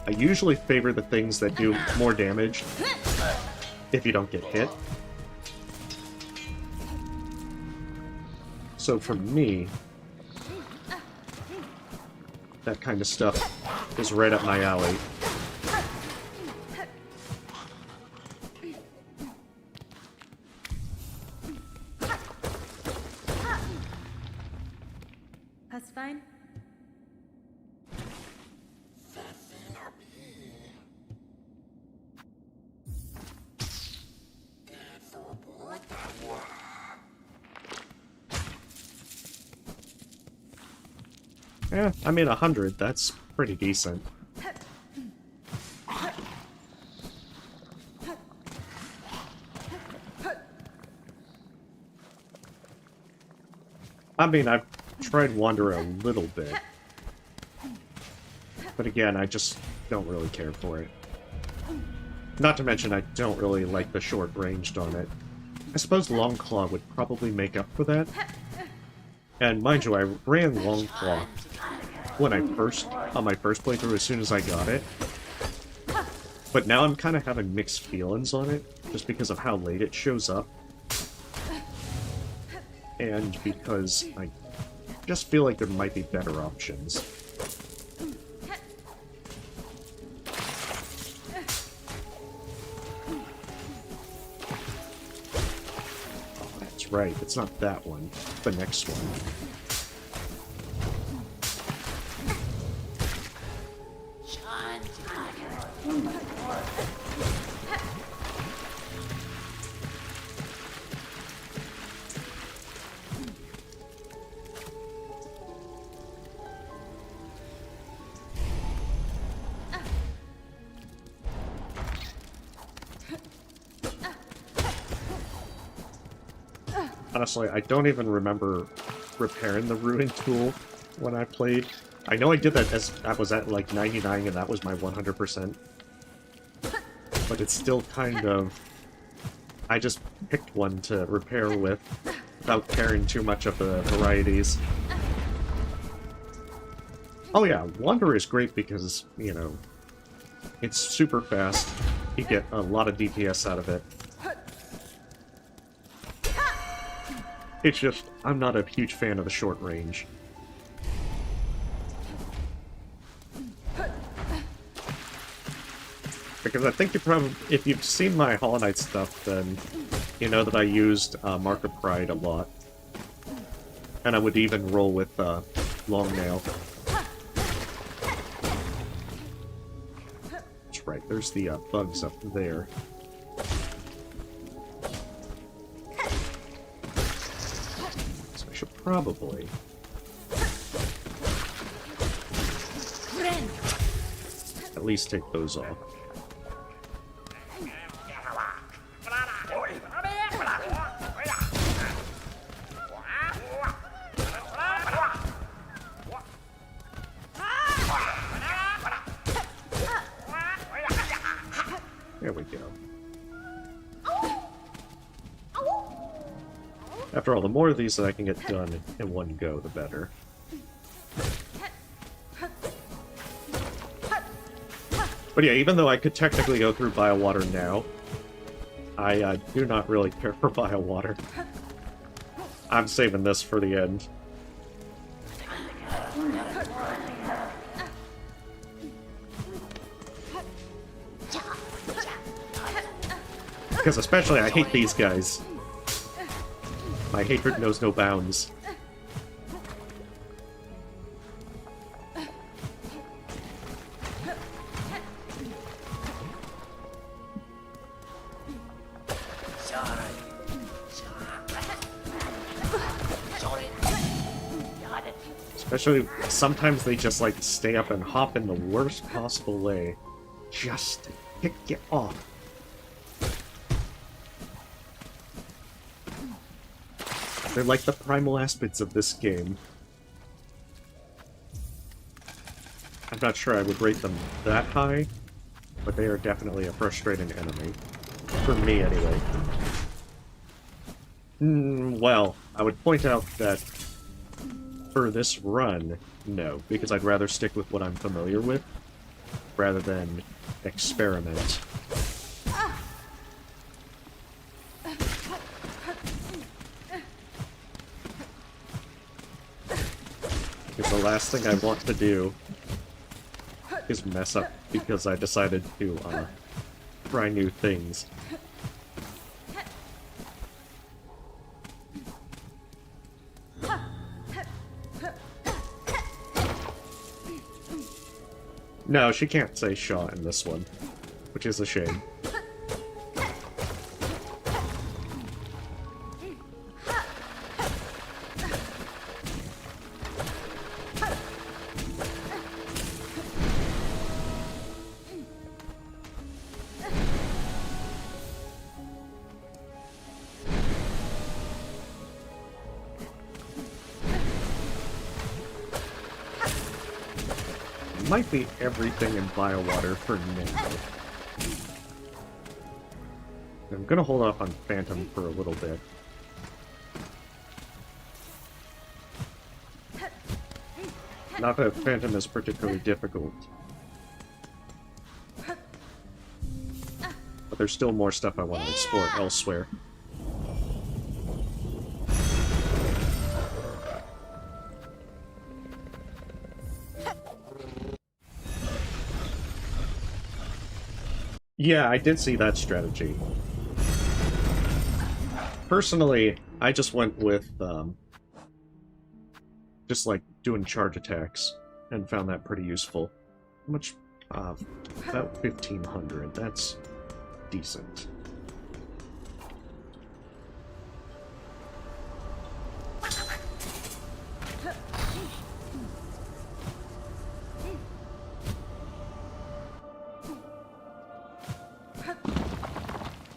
I usually favor the things that do more damage if you don't get hit. So for me, that kind of stuff is right up my alley. That's fine. Yeah, I mean 100, that's pretty decent. I mean, I've tried Wander a little bit. But again, I just don't really care for it. Not to mention, I don't really like the short ranged on it. I suppose Longclaw would probably make up for that. And mind you, I ran Longclaw when on my first playthrough as soon as I got it. But now I'm kind of having mixed feelings on it, just because of how late it shows up. And because I just feel like there might be better options. Oh, that's right, it's not that one, it's the next one. Honestly, I don't even remember repairing the Ruin tool when I played. I know I did that as I was at like 99 and that was my 100%. But it's still kind of... I just picked one to repair with without caring too much of the varieties. Oh yeah, Wanderer is great because, you know, it's super fast. You get a lot of DPS out of it. It's just, I'm not a huge fan of the short range. Because I think you probably, if you've seen my Hollow Knight stuff, then you know that I used Mark of Pride a lot. And I would even roll with Long Nail. That's right, there's the bugs up there. So I should probably... at least take those off. There we go. After all, the more of these that I can get done in one go, the better. But yeah, even though I could technically go through Biowater now, I do not really care for Biowater. I'm saving this for the end. Because especially I hate these guys. My hatred knows no bounds. Especially, sometimes they just like stay up and hop in the worst possible way. Just to kick you off. They're like the primal aspects of this game. I'm not sure I would rate them that high, but they are definitely a frustrating enemy. For me, anyway. Well, I would point out that for this run, no, because I'd rather stick with what I'm familiar with, rather than experiment. Because the last thing I want to do is mess up because I decided to try new things. No, she can't say Shaw in this one, which is a shame. Might be everything in Biowater for now. I'm gonna hold off on Phantom for a little bit. Not that Phantom is particularly difficult. But there's still more stuff I want to explore elsewhere. Yeah, I did see that strategy. Personally, I just went with, just like doing charge attacks, and found that pretty useful. How much? About 1,500. That's decent.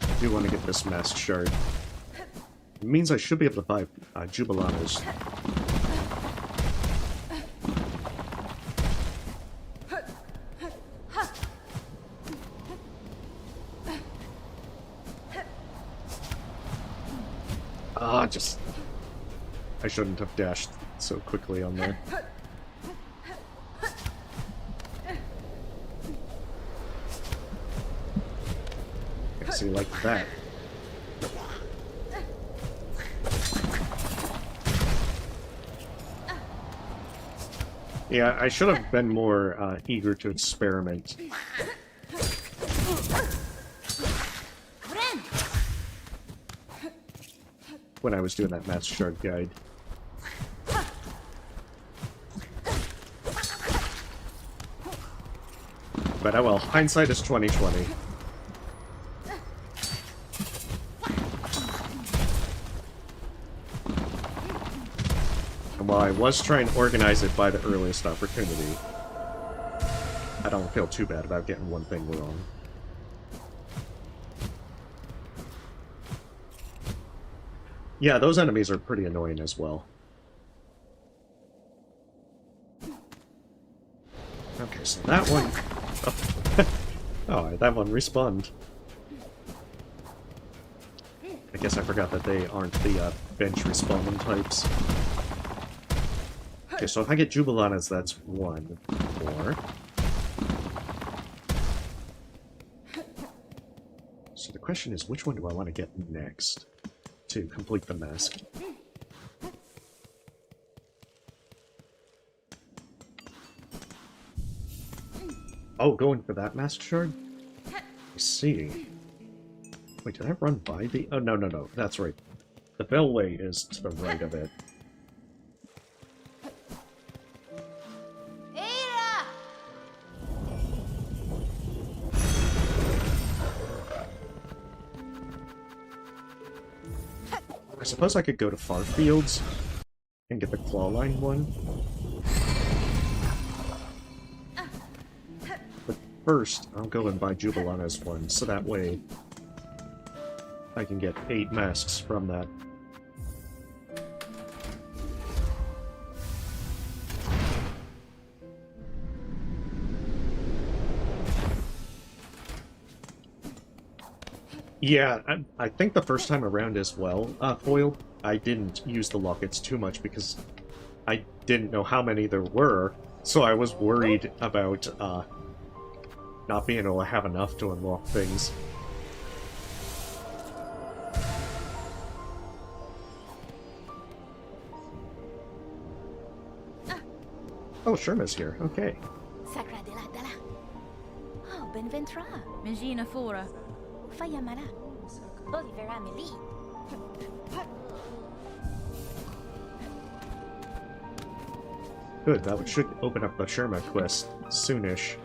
I do want to get this mask shard. It means I should be able to buy Jubilanos. I shouldn't have dashed so quickly on there. Okay, see, like that. Yeah, I should have been more eager to experiment. when I was doing that Master Shard guide. But oh well, hindsight is 20/20. And while I was trying to organize it by the earliest opportunity, I don't feel too bad about getting one thing wrong. Yeah, those enemies are pretty annoying as well. Okay, so that one... Oh, that one respawned. I guess I forgot that they aren't the bench respawning types. Okay, so if I get Jubilanas, that's 1 more. So the question is, which one do I want to get next to complete the mask? Oh, going for that Master Shard? I see. Wait, did I run by the... Oh, no, that's right. The Bellway is to the right of it. I suppose I could go to Farfields and get the Clawline one. But first, I'll go and buy Jubilana's one, so that way I can get 8 masks from that. Yeah, I think the first time around as well, Foil, I didn't use the lockets too much because I didn't know how many there were, so I was worried about not being able to have enough to unlock things. Oh, Sherma's here. Okay. Oh, Benventra. Megina Fora. Fayamara. Olivera Meli. Good, that should open up the Sherma quest soonish.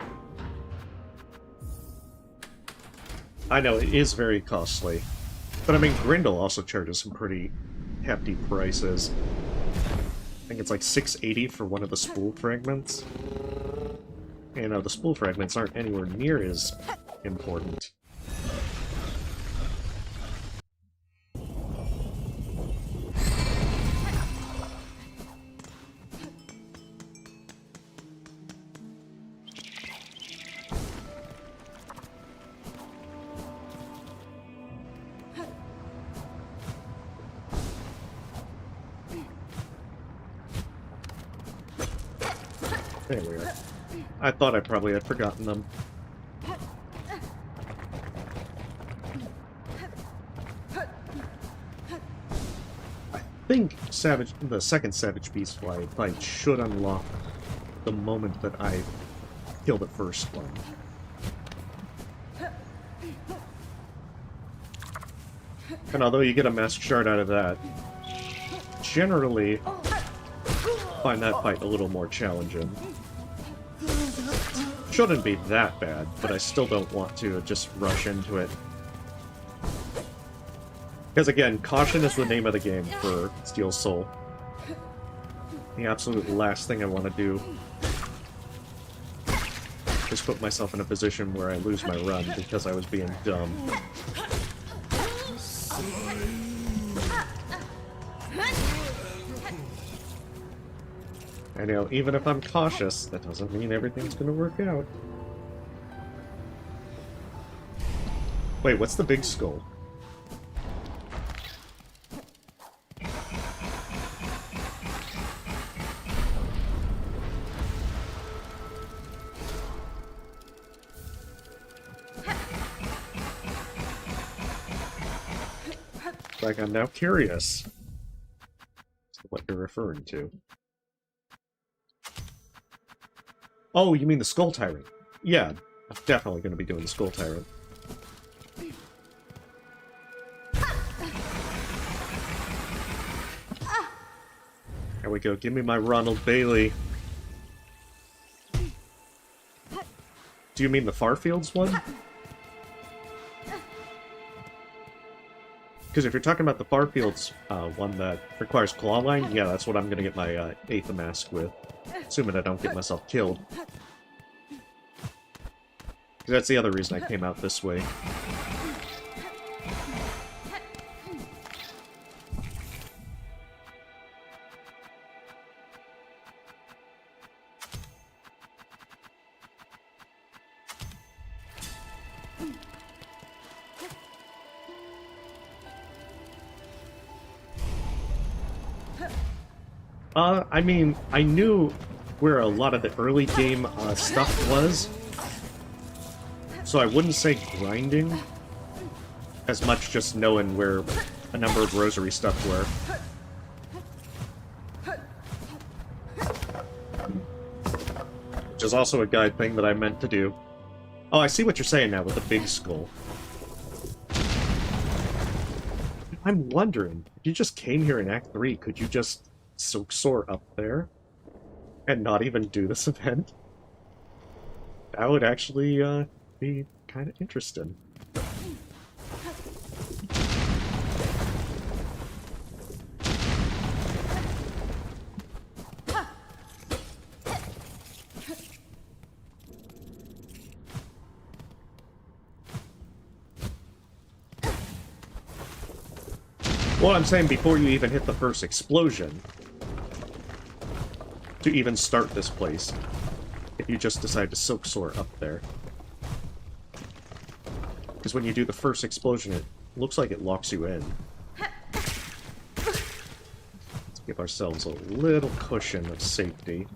I know, it is very costly. But I mean, Grindel also charges some pretty hefty prices. I think it's like 680 for one of the spool fragments. You know, the spool fragments aren't anywhere near as important. There we are. I thought I probably had forgotten them. I think the second Savage Beast fight should unlock the moment that I kill the first one. And although you get a Mask Shard out of that, generally find that fight a little more challenging. Shouldn't be that bad, but I still don't want to just rush into it. Because again, caution is the name of the game for Steel Soul. The absolute last thing I want to do is put myself in a position where I lose my run because I was being dumb. I know, even if I'm cautious, that doesn't mean everything's gonna work out. Wait, what's the big skull? Like, I'm now curious as to what you're referring to. Oh, you mean the Skull Tyrant? Yeah, I'm definitely going to be doing the Skull Tyrant. There we go. Give me my Ronald Bailey. Do you mean the Farfields one? Because if you're talking about the Farfields one that requires clawline, yeah, that's what I'm going to get my Aether Mask with. Assuming I don't get myself killed. That's the other reason I came out this way. I mean, I knew where a lot of the early game stuff was, so I wouldn't say grinding, as much just knowing where a number of rosary stuff were. Which is also a guide thing that I meant to do. Oh, I see what you're saying now with the big skull. I'm wondering, if you just came here in Act 3, could you just soar up there and not even do this event? That would actually be kind of interesting. Well, I'm saying before you even hit the first explosion, to even start this place, if you just decide to silk soar up there. Because when you do the first explosion, it looks like it locks you in. Let's give ourselves a little cushion of safety.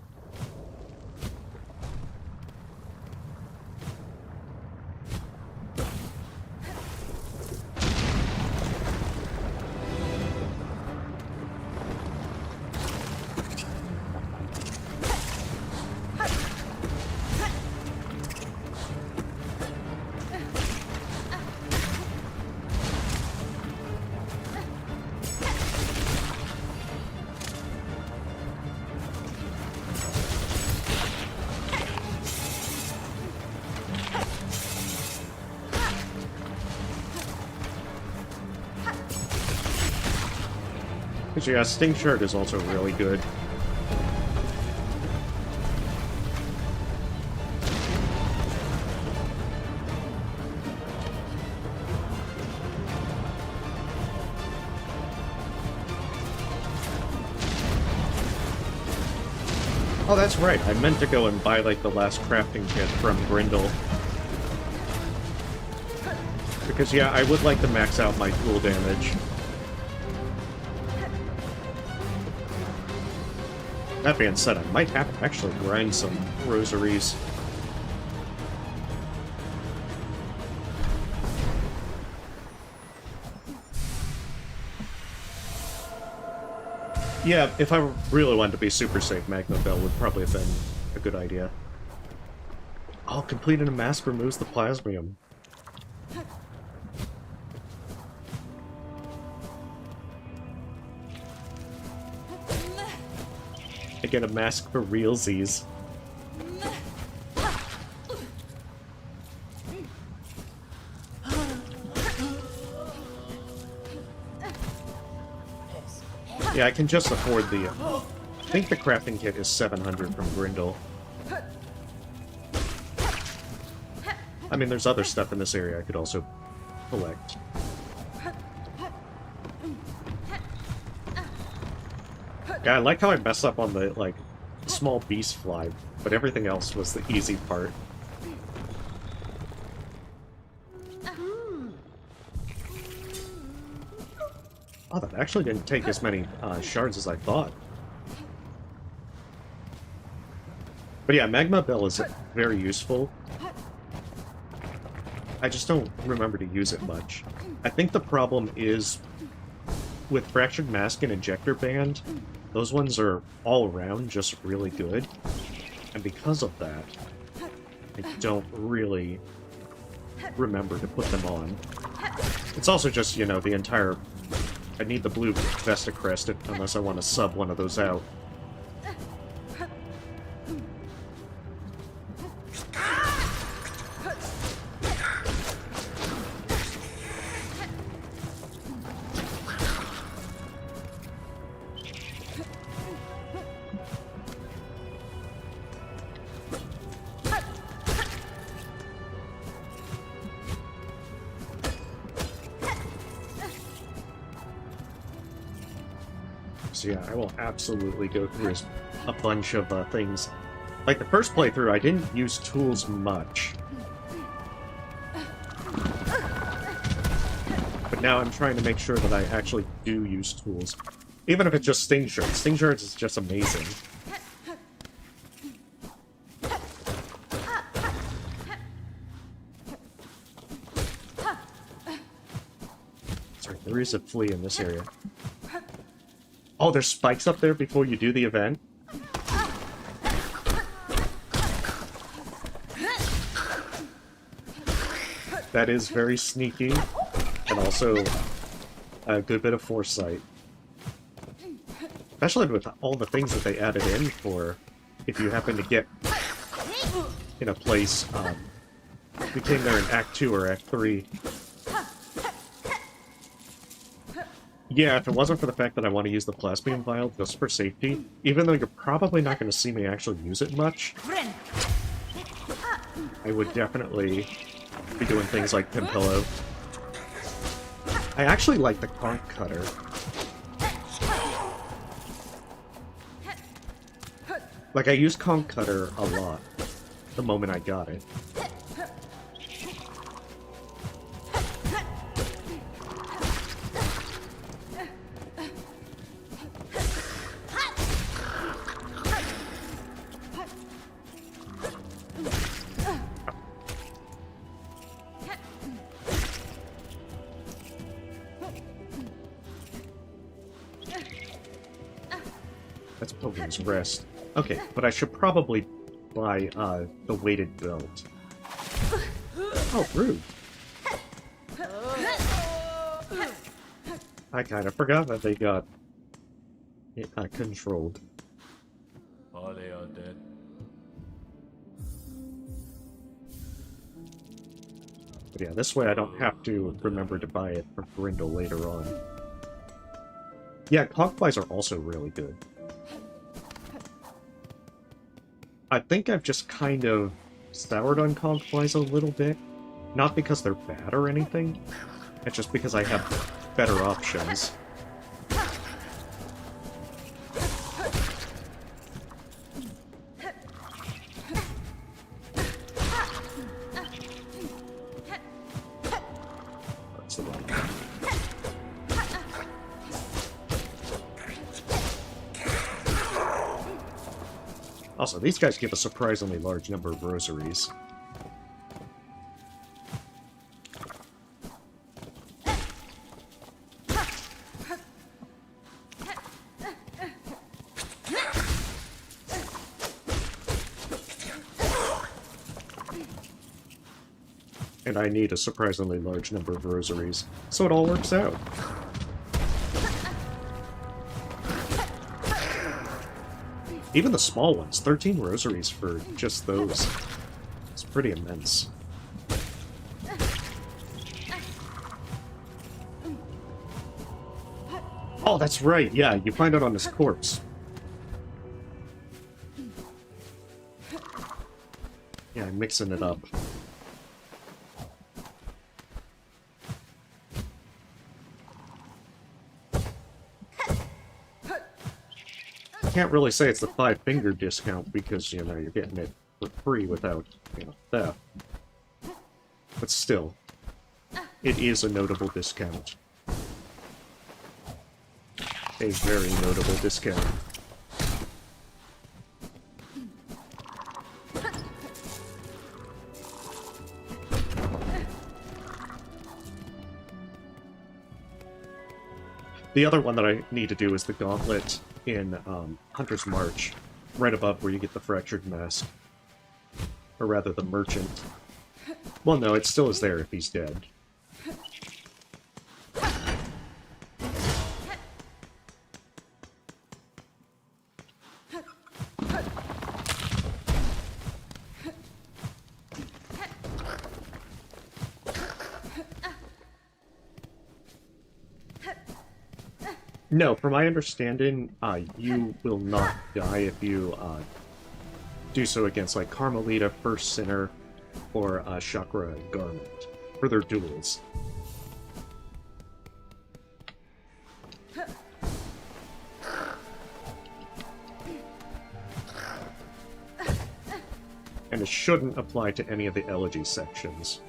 Yeah, Sting Shard is also really good. Oh, that's right. I meant to go and buy, like, the last crafting kit from Grindel. Because, yeah, I would like to max out my tool damage. That being said, I might have to actually grind some rosaries. Yeah, if I really wanted to be super safe, Magma Bell would probably have been a good idea. Oh, completing a mask removes the plasmium. I get a mask for realsies. Yeah, I can just afford the... I think the crafting kit is 700 from Grindel. I mean, there's other stuff in this area I could also collect. Yeah, I like how I messed up on the, like, small beast fly, but everything else was the easy part. Oh, that actually didn't take as many shards as I thought. But yeah, Magma Bell is very useful. I just don't remember to use it much. I think the problem is with Fractured Mask and Injector Band, those ones are all around just really good. And because of that, I don't really remember to put them on. It's also just, you know, the entire I need the blue Vesta Crest unless I want to sub one of those out. So yeah, I will absolutely go through a bunch of things. Like the first playthrough, I didn't use tools much. But now I'm trying to make sure that I actually do use tools. Even if it's just sting shards. Sting shards is just amazing. Sorry, there is a flea in this area. Oh, there's spikes up there before you do the event? That is very sneaky, and also a good bit of foresight. Especially with all the things that they added in for if you happen to get in a place, we came there in Act 2 or Act 3. Yeah, if it wasn't for the fact that I want to use the Plasmium Vial just for safety, even though you're probably not going to see me actually use it much, I would definitely be doing things like Pin Pillow. I actually like the Conch Cutter. Like, I used Conch Cutter a lot the moment I got it. That's Pokemon's Rest. Okay, but I should probably buy the weighted belt. Oh, rude. I kind of forgot that they got it controlled. All they are dead. But yeah, this way I don't have to remember to buy it from Grindel later on. Yeah, Conchflies are also really good. I think I've just kind of soured on Conchflies a little bit. Not because they're bad or anything, it's just because I have better options. That's the one. Also, these guys give a surprisingly large number of rosaries. And I need a surprisingly large number of rosaries, so it all works out. Even the small ones, 13 rosaries for just those. It's pretty immense. Oh, that's right, yeah, you find it on his corpse. Yeah, I'm mixing it up. Can't really say it's the 5-finger discount because, you know, you're getting it for free without, you know, theft. But still, it is a notable discount. A very notable discount. The other one that I need to do is the Gauntlet in Hunter's March, right above where you get the Fractured Mask. Or rather, the Merchant. Well, no, it still is there if he's dead. No, from my understanding, you will not die if you do so against like Carmelita, First Sinner, or Chakra Garment for their duels. And it shouldn't apply to any of the elegy sections.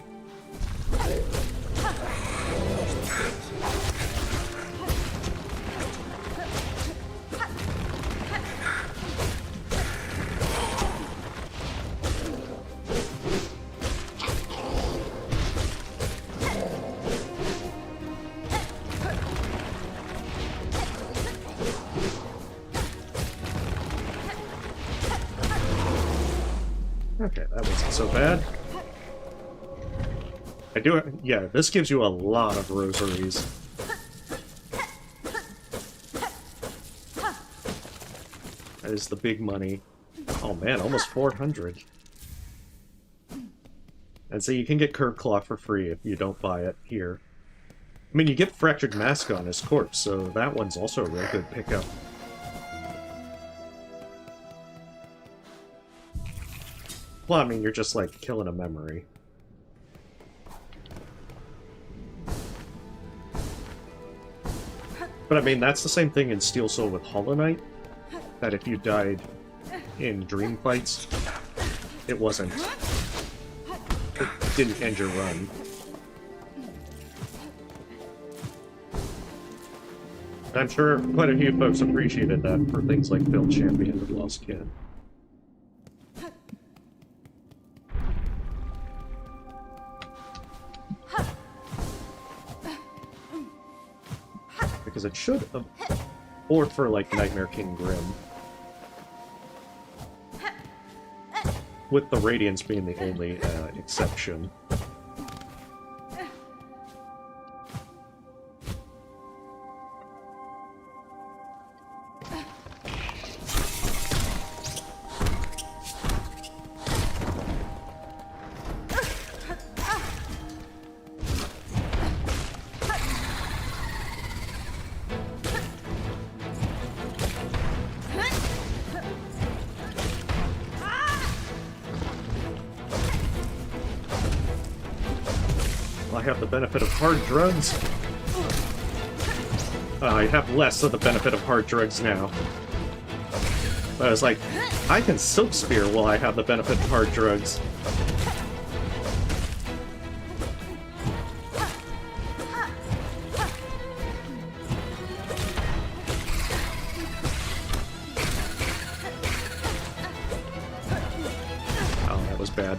Okay, that wasn't so bad. Yeah, this gives you a lot of rosaries. That is the big money. Oh man, almost 400. And so you can get Curved Claw for free if you don't buy it here. I mean, you get Fractured Mask on his corpse, so that one's also a real good pickup. Well, I mean, you're just, like, killing a memory. But, I mean, that's the same thing in Steel Soul with Hollow Knight. That if you died in Dream Fights, it wasn't... It didn't end your run. I'm sure quite a few folks appreciated that for things like Build Champion of Lost Kin. Because it should have... Or for, like, Nightmare King Grim. With the Radiance being the only exception. I have the benefit of hard drugs. I have less of the benefit of hard drugs now. But I was like, I can Silk Spear while I have the benefit of hard drugs. Oh, that was bad.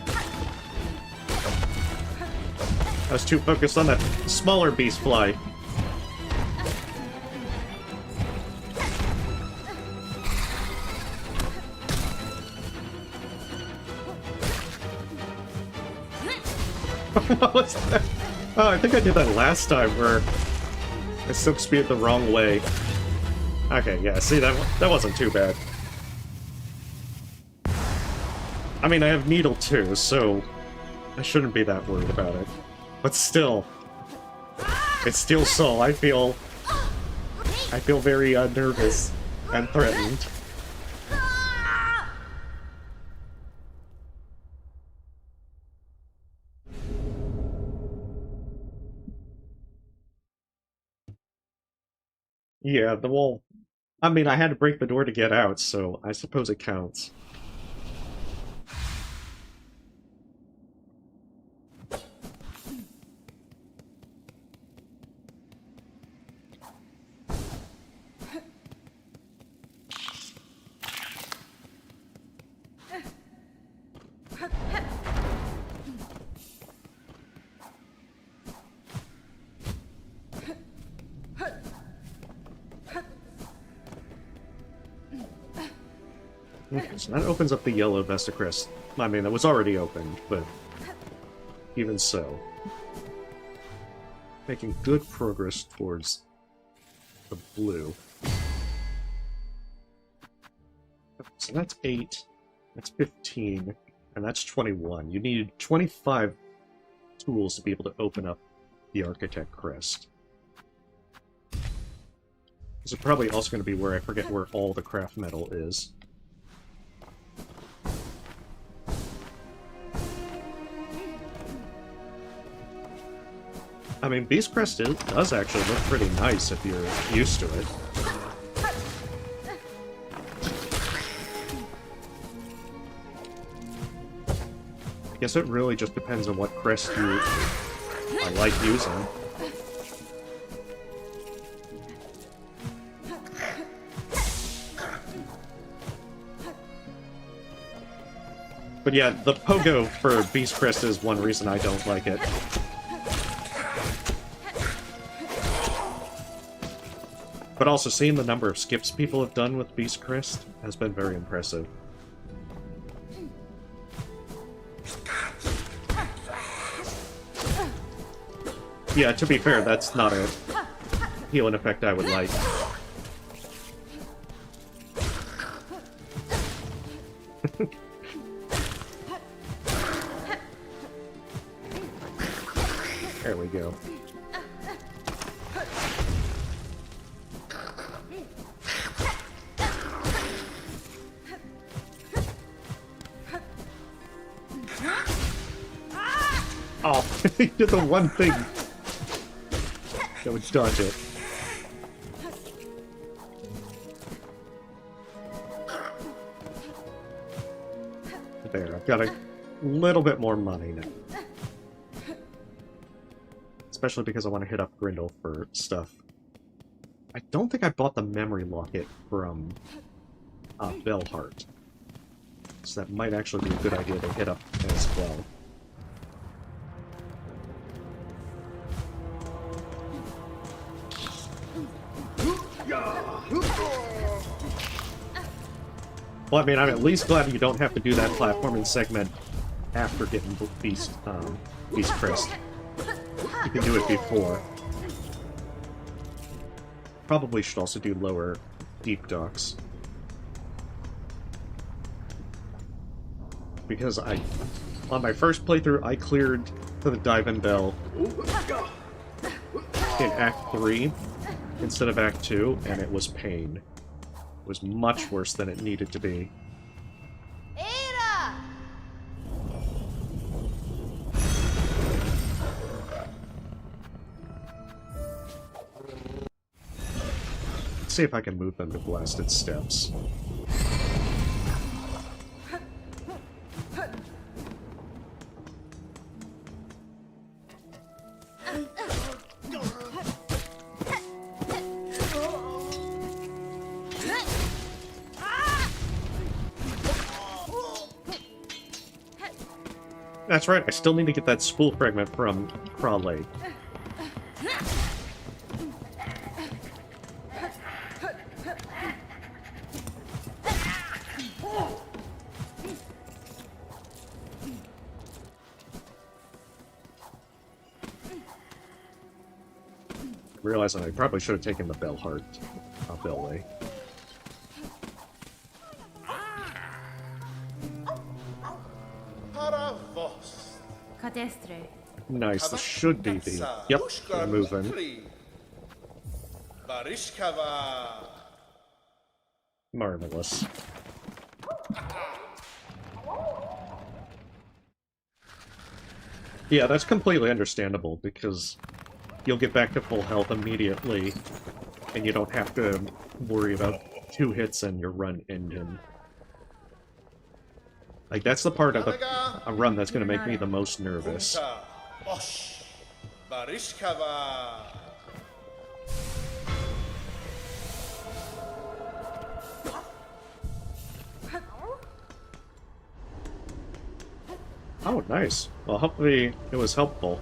I was too focused on that smaller beast fly. What was that? Oh, I think I did that last time where I Silk Speared the wrong way. Okay, yeah, see, that wasn't too bad. I mean, I have Needle too, so I shouldn't be that worried about it. But still, it's Steel Soul. I feel very nervous and threatened. Yeah, the wall. I mean, I had to break the door to get out, so I suppose it counts. Okay, so that opens up the yellow Vestacrest. I mean, it was already opened, but even so. Making good progress towards the blue. So that's 8, that's 15, and that's 21. You need 25 tools to be able to open up the Architect Crest. This is probably also going to be where I forget where all the craft metal is. I mean, Beast Crest does actually look pretty nice if you're used to it. I guess it really just depends on what crest you like using. But yeah, the pogo for Beast Crest is one reason I don't like it. But also, seeing the number of skips people have done with Beast Crest has been very impressive. Yeah, to be fair, that's not a healing effect I would like. There we go. Oh, he did the one thing that would dodge it. There, I've got a little bit more money now. Especially because I want to hit up Grindel for stuff. I don't think I bought the memory locket from Bellheart. So that might actually be a good idea to hit up as well. Well, I mean, I'm at least glad you don't have to do that platforming segment after getting Beast Crest. You can do it before. Probably should also do lower deep docks. Because on my first playthrough, I cleared to the Dive-In Bell in Act 3 instead of Act 2, and it was pain. It was much worse than it needed to be. Let's see if I can move them to blasted steps. That's right, I still need to get that spool fragment from Crawley. Realizing I probably should have taken the Bellheart Bellway. Nice, this should be the... Yep, we're moving. Marvelous. Yeah, that's completely understandable, because you'll get back to full health immediately, and you don't have to worry about 2 hits and your run engine. Like, that's the part of a run that's going to make me the most nervous. Oh, nice. Well, hopefully it was helpful.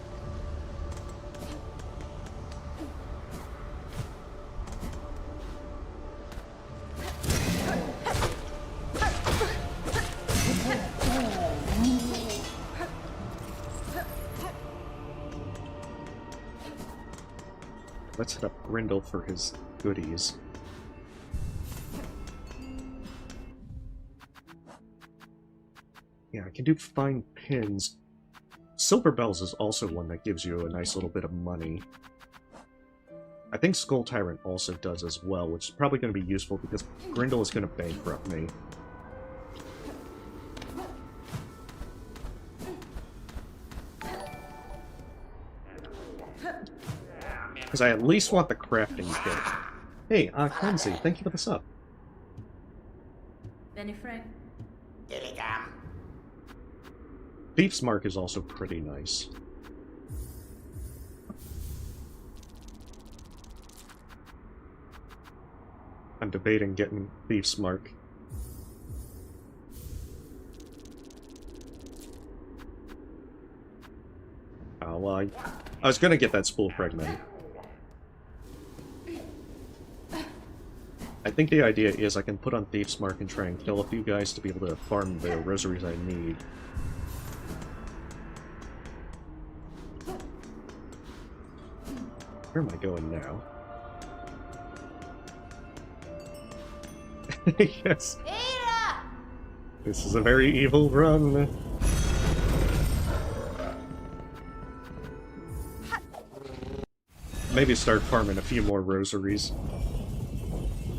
Let's hit up Grindel for his goodies. Yeah, I can do fine pins. Silver Bells is also one that gives you a nice little bit of money. I think Skull Tyrant also does as well, which is probably going to be useful because Grindel is going to bankrupt me. Because I at least want the crafting kit. Hey, Cleansy, thank you for the sub. Benny Frank. Thief's Mark is also pretty nice. I'm debating getting Thief's Mark. Oh, well, I was gonna get that Spool Fragment. I think the idea is I can put on Thief's Mark and try and kill a few guys to be able to farm the rosaries I need. Where am I going now? Yes. This is a very evil run. Maybe start farming a few more rosaries.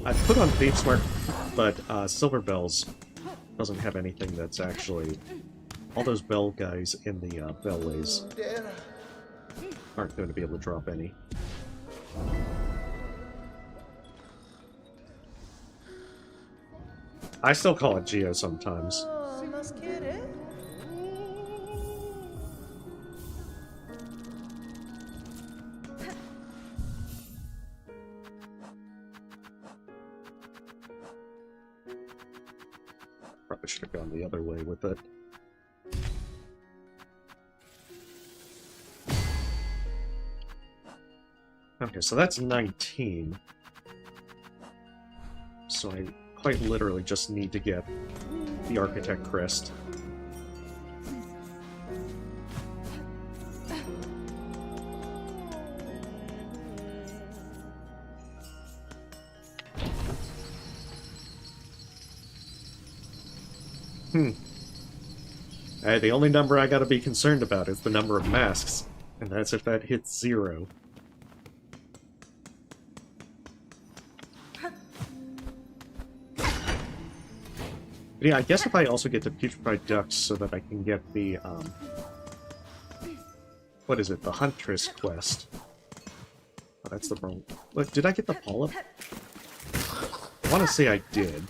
I put on Thief's Mark, but Silver Bells doesn't have anything that's actually... All those bell guys in the bellways aren't going to be able to drop any. I still call it Geo sometimes. Probably should have gone the other way with it. Okay, so that's 19. So I quite literally just need to get the Architect Crest. The only number I gotta be concerned about is the number of masks, and that's if that hits 0. But yeah, I guess if I also get the Putrefied Ducks so that I can get the, what is it, the Huntress quest. Oh, that's the wrong... Look, did I get the Polyp? I want to say I did.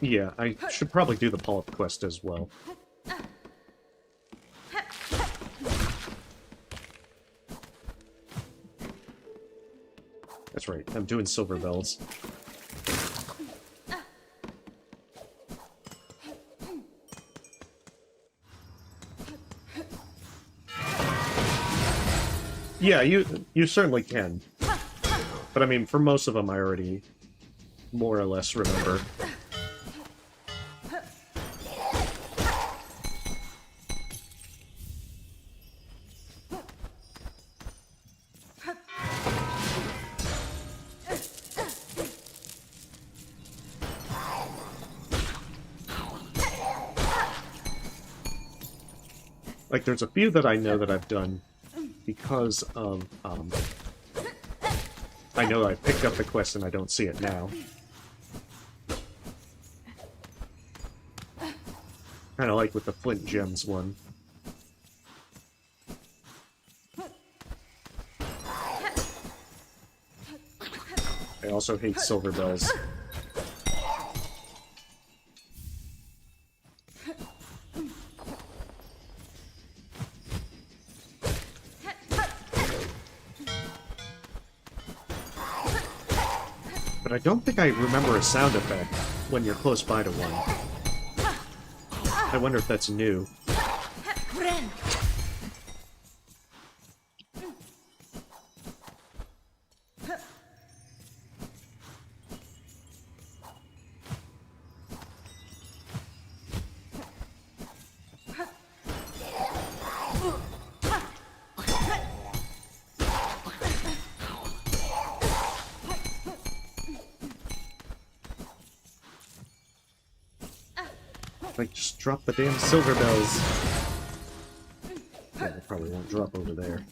Yeah, I should probably do the Polyp quest as well. That's right, I'm doing Silver Bells. Yeah, you certainly can. But I mean, for most of them I already more or less remember. Like, there's a few that I know that I've done because of, I know I picked up the quest and I don't see it now. Kinda like with the Flint Gems one. I also hate Silver Bells. But I don't think I remember a sound effect when you're close by to one. I wonder if that's new. Like, just drop the damn silver bells. Yeah, they probably won't drop over there.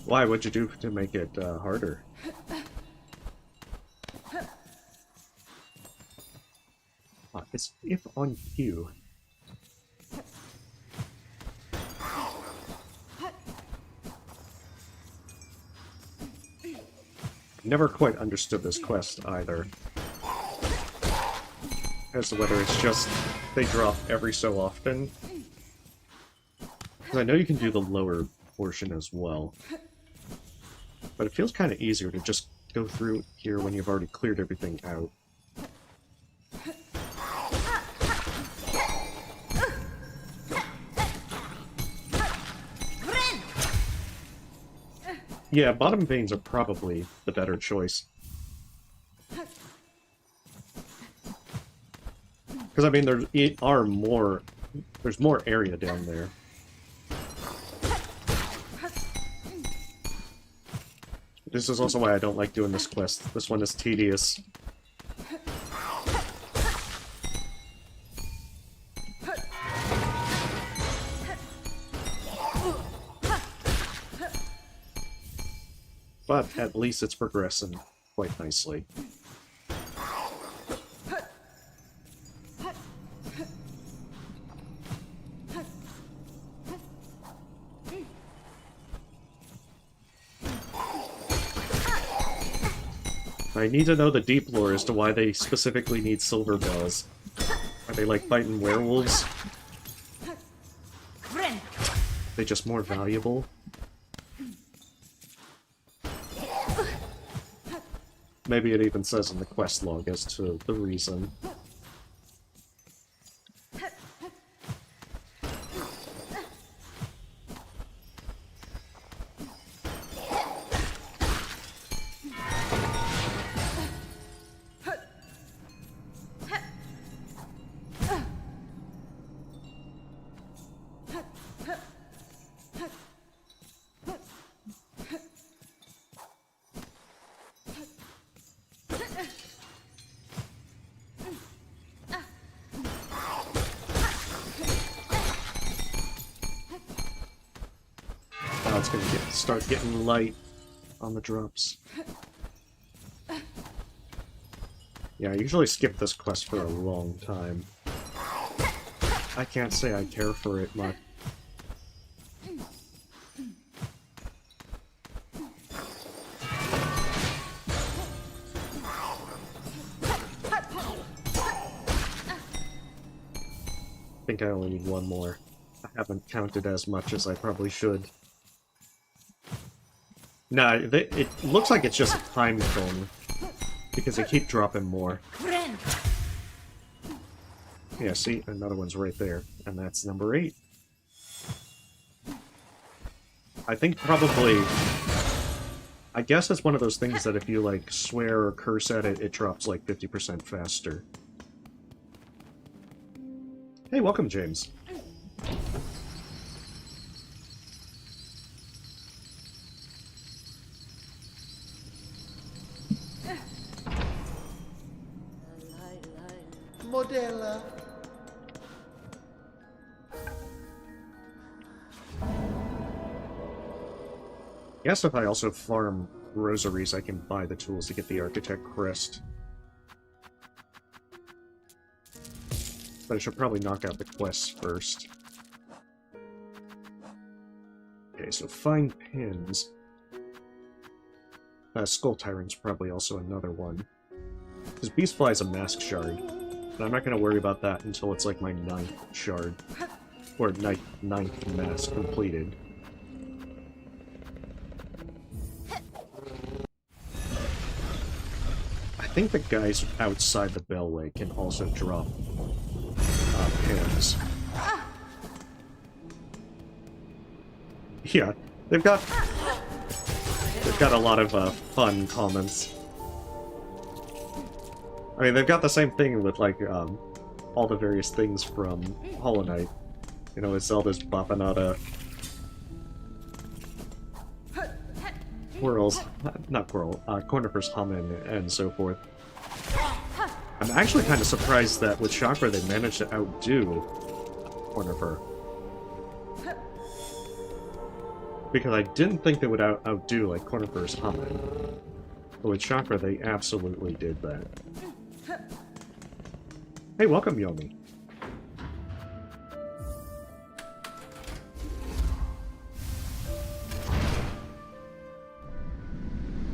Why? What'd you do to make it harder? It's if on cue. Never quite understood this quest either. As to whether it's just they drop every so often. Because I know you can do the lower portion as well. But it feels kind of easier to just go through here when you've already cleared everything out. Yeah, bottom veins are probably the better choice. Because, I mean, there's more area down there. This is also why I don't like doing this quest. This one is tedious. But at least it's progressing quite nicely. I need to know the deep lore as to why they specifically need silver bells. Are they like fighting werewolves? Are they just more valuable? Maybe it even says in the quest log as to the reason. It's gonna start getting light on the drops. Yeah, I usually skip this quest for a long time. I can't say I care for it much. I think I only need one more. I haven't counted as much as I probably should. Nah, it looks like it's just a time thing, because they keep dropping more. Yeah, see? Another one's right there, and that's number 8. I think probably... I guess it's one of those things that if you, like, swear or curse at it, it drops, like, 50% faster. Hey, welcome, James. Modella. Guess if I also farm rosaries, I can buy the tools to get the Architect Crest. But I should probably knock out the quests first. Okay, so find pins. Skull Tyrant's probably also another one. Because Beastfly is a mask shard. And I'm not going to worry about that until it's like my 9th shard. Or 9th mask completed. I think the guys outside the Bellway can also drop pins. Yeah, they've got a lot of fun comments. I mean, they've got the same thing with, like, all the various things from Hollow Knight. You know, with Zelda's Bapanada. Squirrels, not squirrel, Cornifer's humming and so forth. I'm actually kind of surprised that with Chakra they managed to outdo Cornifer. Because I didn't think they would outdo, like, Cornifer's humming. But with Chakra they absolutely did that. Hey, welcome, Yomi.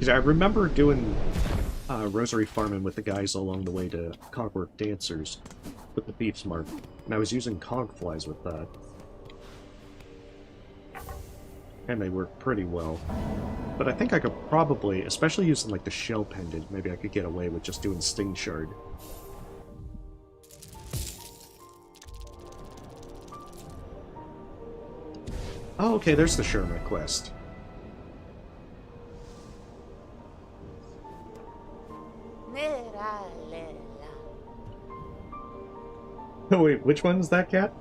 I remember doing rosary farming with the guys along the way to Cogwork Dancers with the Thief's Mark, and I was using Cogflies with that. And they work pretty well. But I think I could probably, especially using like the Shell Pendant, maybe I could get away with just doing Sting Shard. Oh, okay, there's the Sherma quest. Oh wait, which one is that cat?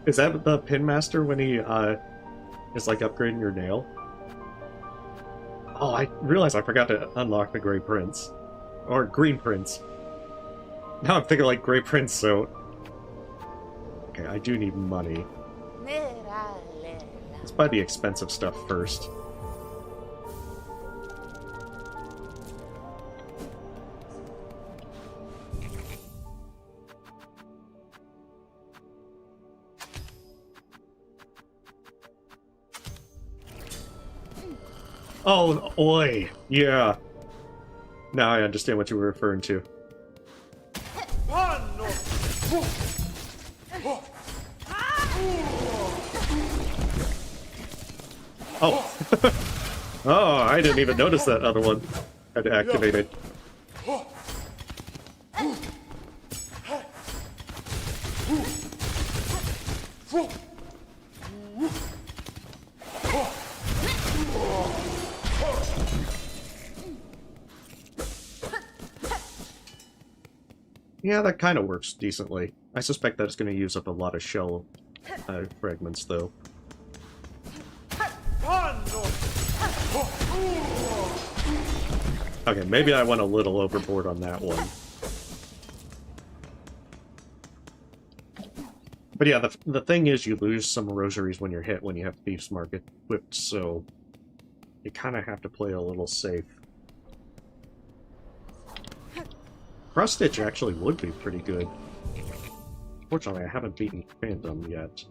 Is that the Pin Master when he is like upgrading your nail? Oh, I realized I forgot to unlock the Grey Prince. Or Green Prince. Now I'm thinking like Grey Prince, so... Okay, I do need money. Let's buy the expensive stuff first. Oh, oi! Yeah. Now I understand what you were referring to. Oh! Oh, I didn't even notice that other one had activated. Yeah, that kind of works decently. I suspect that it's going to use up a lot of shell fragments, though. Okay, maybe I went a little overboard on that one. But yeah, the thing is you lose some rosaries when you're hit when you have Thief's Mark equipped, so you kind of have to play a little safe. Cross Stitch actually would be pretty good. Fortunately, I haven't beaten Phantom yet.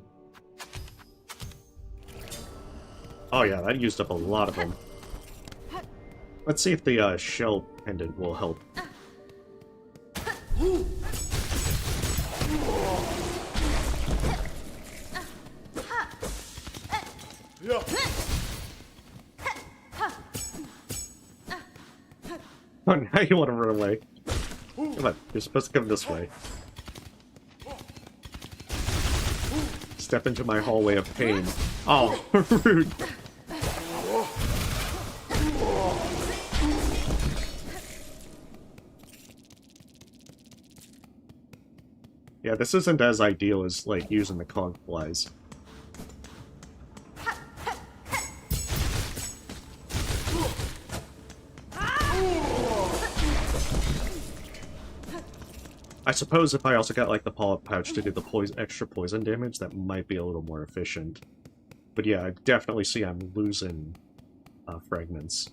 Oh yeah, that used up a lot of them. Let's see if the Shell Pendant will help. Oh, now you want to run away. Come on, you're supposed to come this way. Step into my hallway of pain. Oh, rude. Yeah, this isn't as ideal as, like, using the Cogflies. I suppose if I also got, like, the Polyp Pouch to do the extra poison damage, that might be a little more efficient. But yeah, I definitely see I'm losing fragments.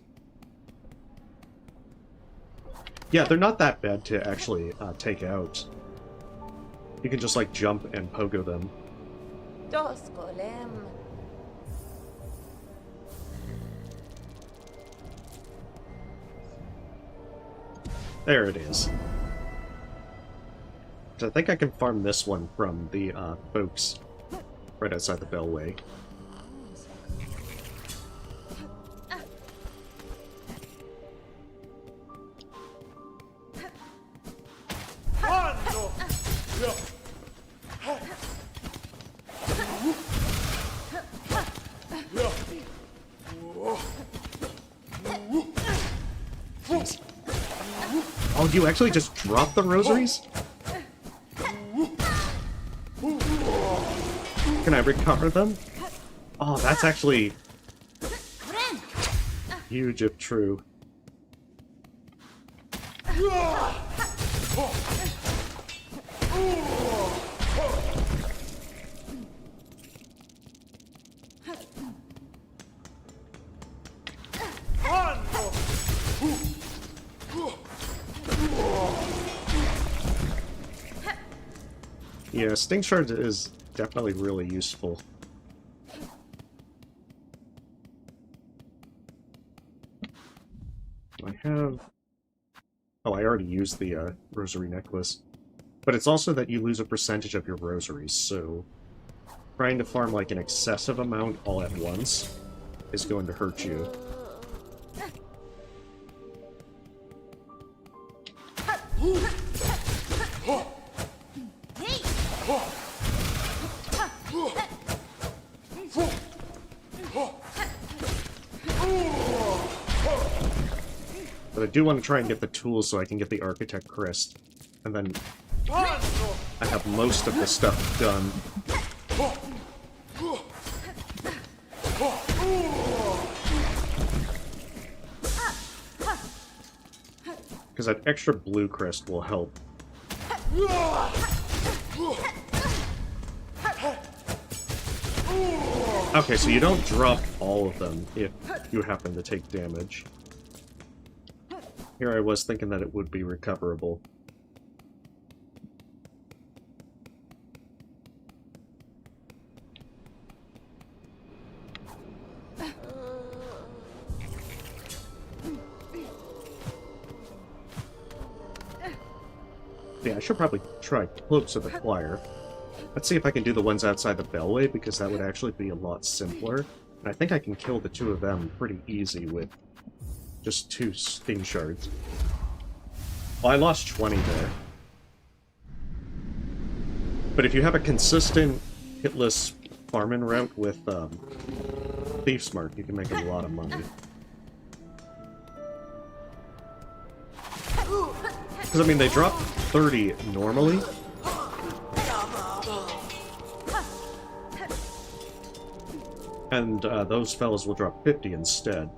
Yeah, they're not that bad to actually take out. You can just, like, jump and pogo them. There it is. So I think I can farm this one from the folks right outside the Bellway. Jeez. Oh, you actually just dropped the rosaries? Can I recover them? Oh, that's actually... Huge if true. Yeah, Sting Shard is definitely really useful. I have... Oh, I already used the rosary necklace. But it's also that you lose a percentage of your rosaries, so trying to farm like an excessive amount all at once is going to hurt you. But I do want to try and get the tools so I can get the Architect Crest. And then I have most of the stuff done. Because that extra blue crest will help. Okay, so you don't drop all of them if you happen to take damage. Here I was thinking that it would be recoverable. Yeah, I should probably try Cloaks of the Choir. Let's see if I can do the ones outside the Bellway, because that would actually be a lot simpler. And I think I can kill the two of them pretty easy with just 2 Sting Shards. Well, I lost 20 there. But if you have a consistent hitless farming route with Thief's Mark, you can make a lot of money. Because, I mean, they drop 30 normally. And those fellas will drop 50 instead.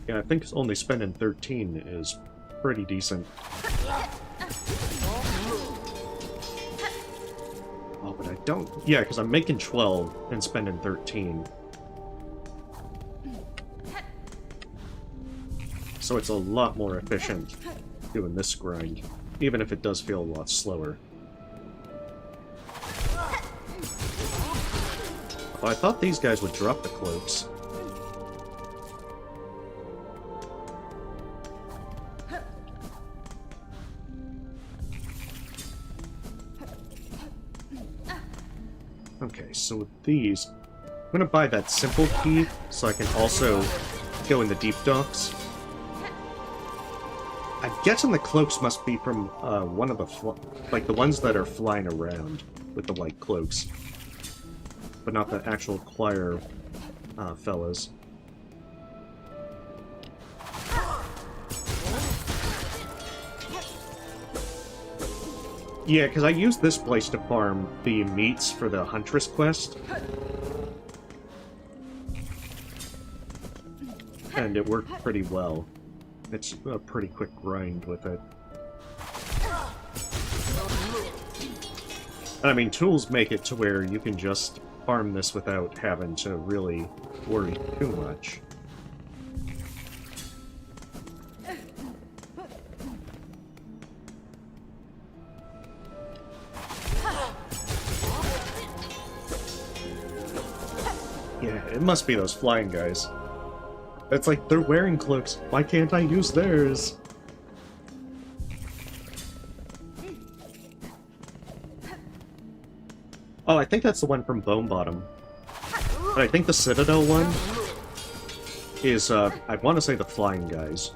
Yeah, I think only spending 13 is pretty decent. Oh, but I don't... Yeah, because I'm making 12 and spending 13. So it's a lot more efficient doing this grind, even if it does feel a lot slower. Well, I thought these guys would drop the cloaks. Okay, so with these, I'm gonna buy that simple key so I can also go in the deep docks. I'm guessing the cloaks must be from one of the like the ones that are flying around with the white cloaks, but not the actual choir fellas. Yeah, because I used this place to farm the meats for the Huntress quest. And it worked pretty well. It's a pretty quick grind with it. And I mean, tools make it to where you can just farm this without having to really worry too much. Yeah, it must be those flying guys. It's like, they're wearing cloaks. Why can't I use theirs? Oh, I think that's the one from Bone Bottom. But I think the Citadel one is, I want to say the flying guys.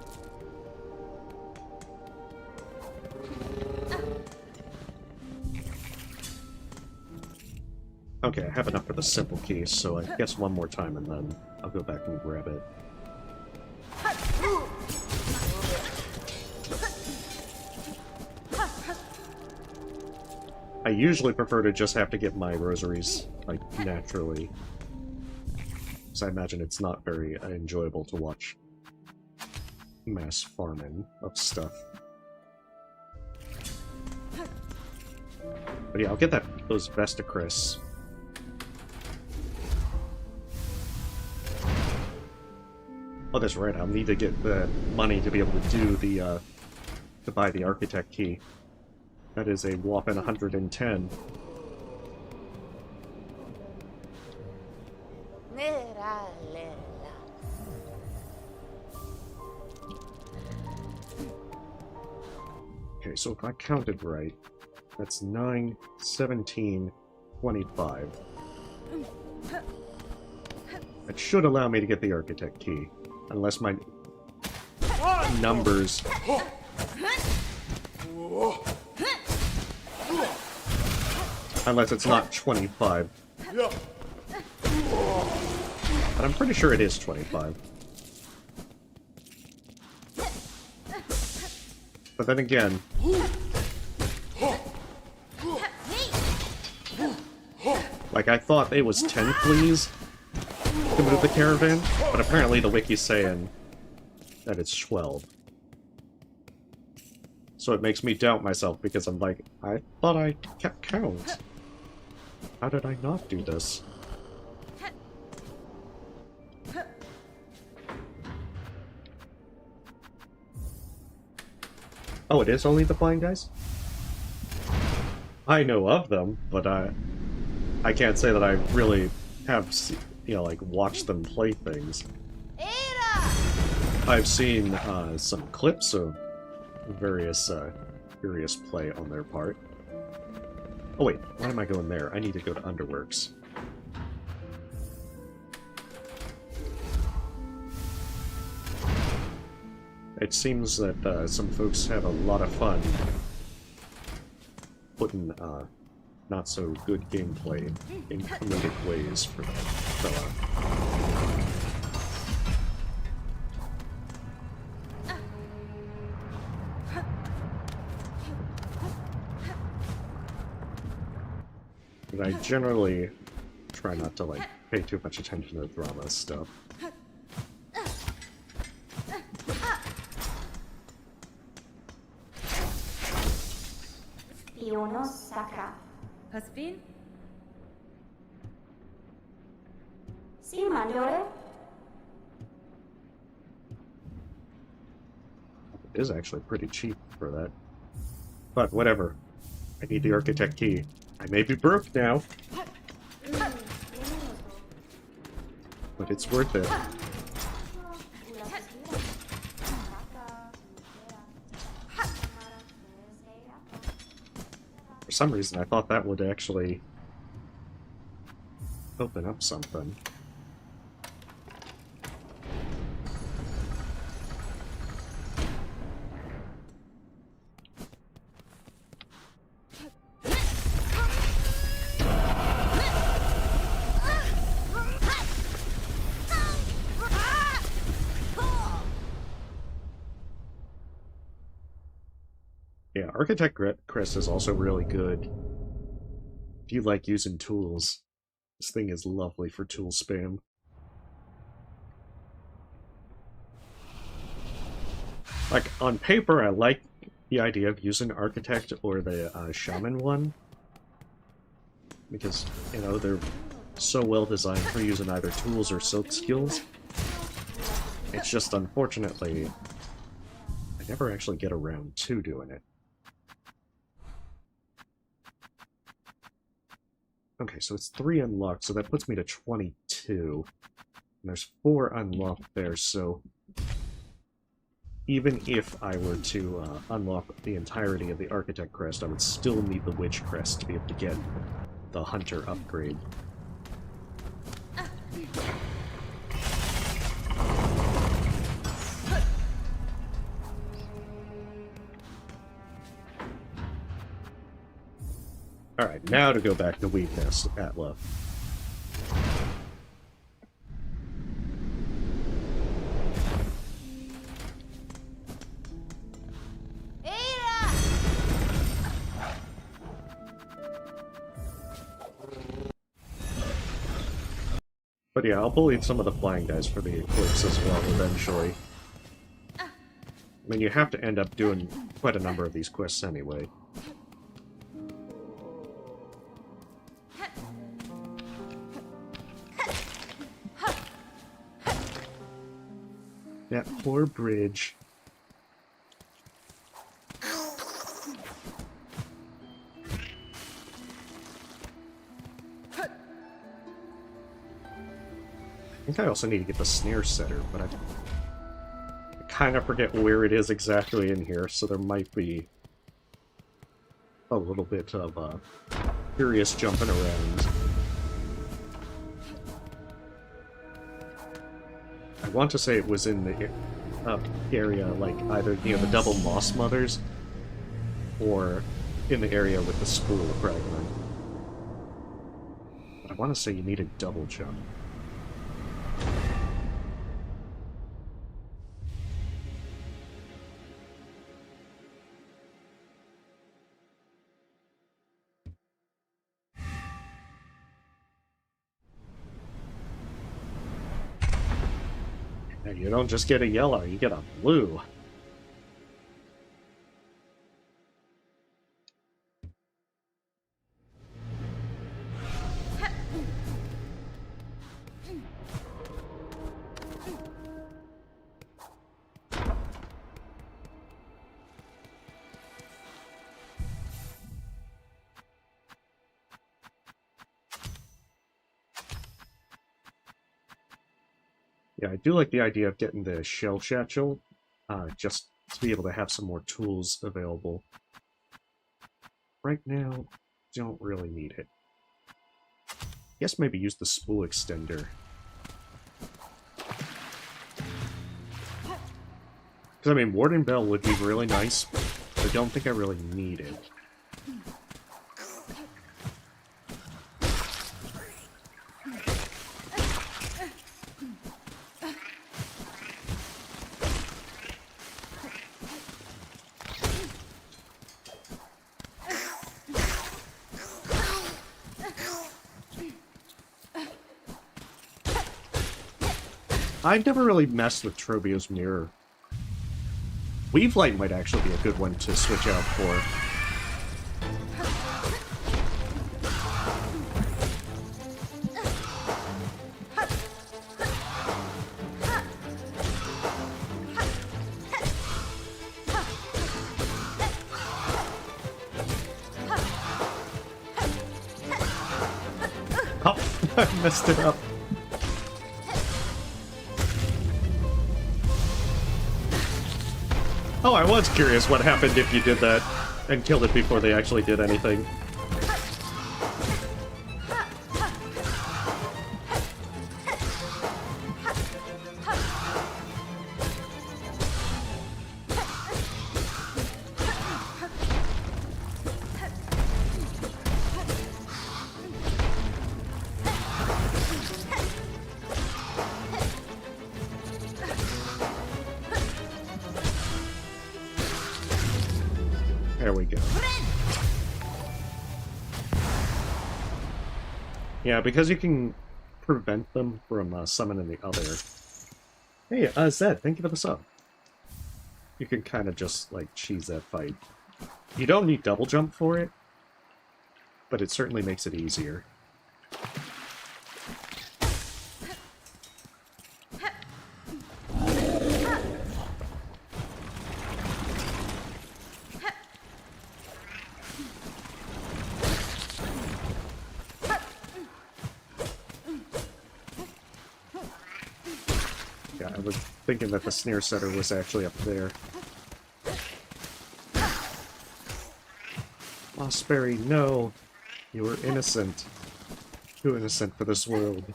Okay, I have enough for the simple key, so I guess one more time and then I'll go back and grab it. I usually prefer to just have to get my rosaries, like, naturally. Because I imagine it's not very enjoyable to watch mass farming of stuff. But yeah, I'll get those Vesticris. Oh, that's right, I'll need to get the money to be able to do the, to buy the Architect Key. That is a whopping 110. Okay, so if I counted right, that's 9, 17, 25. That should allow me to get the Architect Key. Unless my numbers... Unless it's not 25. But I'm pretty sure it is 25. But then again... Like, I thought it was 10 fleas to move the caravan, but apparently the wiki's saying that it's 12. So it makes me doubt myself, because I'm like, I thought I kept count. How did I not do this? Oh, it is only the blind guys? I know of them, but I can't say that I really have, you know, like, watched them play things. I've seen some clips of various play on their part. Oh wait, why am I going there? I need to go to Underworks. It seems that some folks have a lot of fun putting not so good gameplay in comedic ways for that fella. But I generally try not to, like, pay too much attention to drama stuff. Haspin? Sí, Mandore. It is actually pretty cheap for that. But whatever. I need the Architect Key. I may be broke now, but it's worth it. For some reason, I thought that would actually open up something. Yeah, Architect Chris is also really good if you like using tools. This thing is lovely for tool spam. Like, on paper, I like the idea of using Architect or the Shaman one, because, you know, they're so well designed for using either tools or silk skills. It's just, unfortunately, I never actually get around to doing it. Okay, so it's 3 unlocked, so that puts me to 22. And there's 4 unlocked there, so even if I were to unlock the entirety of the Architect Crest, I would still need the Witch Crest to be able to get the Hunter upgrade. Alright, now to go back to weakness, Atla. But yeah, I'll bully some of the flying guys for the Eclipse as well eventually. I mean, you have to end up doing quite a number of these quests anyway. That poor bridge. I think I also need to get the snare setter, but I kind of forget where it is exactly in here, so there might be a little bit of curious jumping around. I want to say it was in the area, like, either near the double moss mothers, or in the area with the spool fragment. But I want to say you need a double jump. And you don't just get a yellow, you get a blue. Yeah, I do like the idea of getting the shell satchel, just to be able to have some more tools available. Right now, don't really need it. Guess maybe use the spool extender. Because, I mean, Warden Bell would be really nice, but I don't think I really need it. I've never really messed with Trobio's Mirror. Weave Light might actually be a good one to switch out for. Oh, I messed it up. Oh, I was curious what happened if you did that and killed it before they actually did anything. There we go. Yeah, because you can prevent them from summoning the other. Hey, Zed, thank you for the sub. You can kind of just, like, cheese that fight. You don't need double jump for it, but it certainly makes it easier. Yeah, I was thinking that the snare setter was actually up there. Mossberry, no! You were innocent. Too innocent for this world.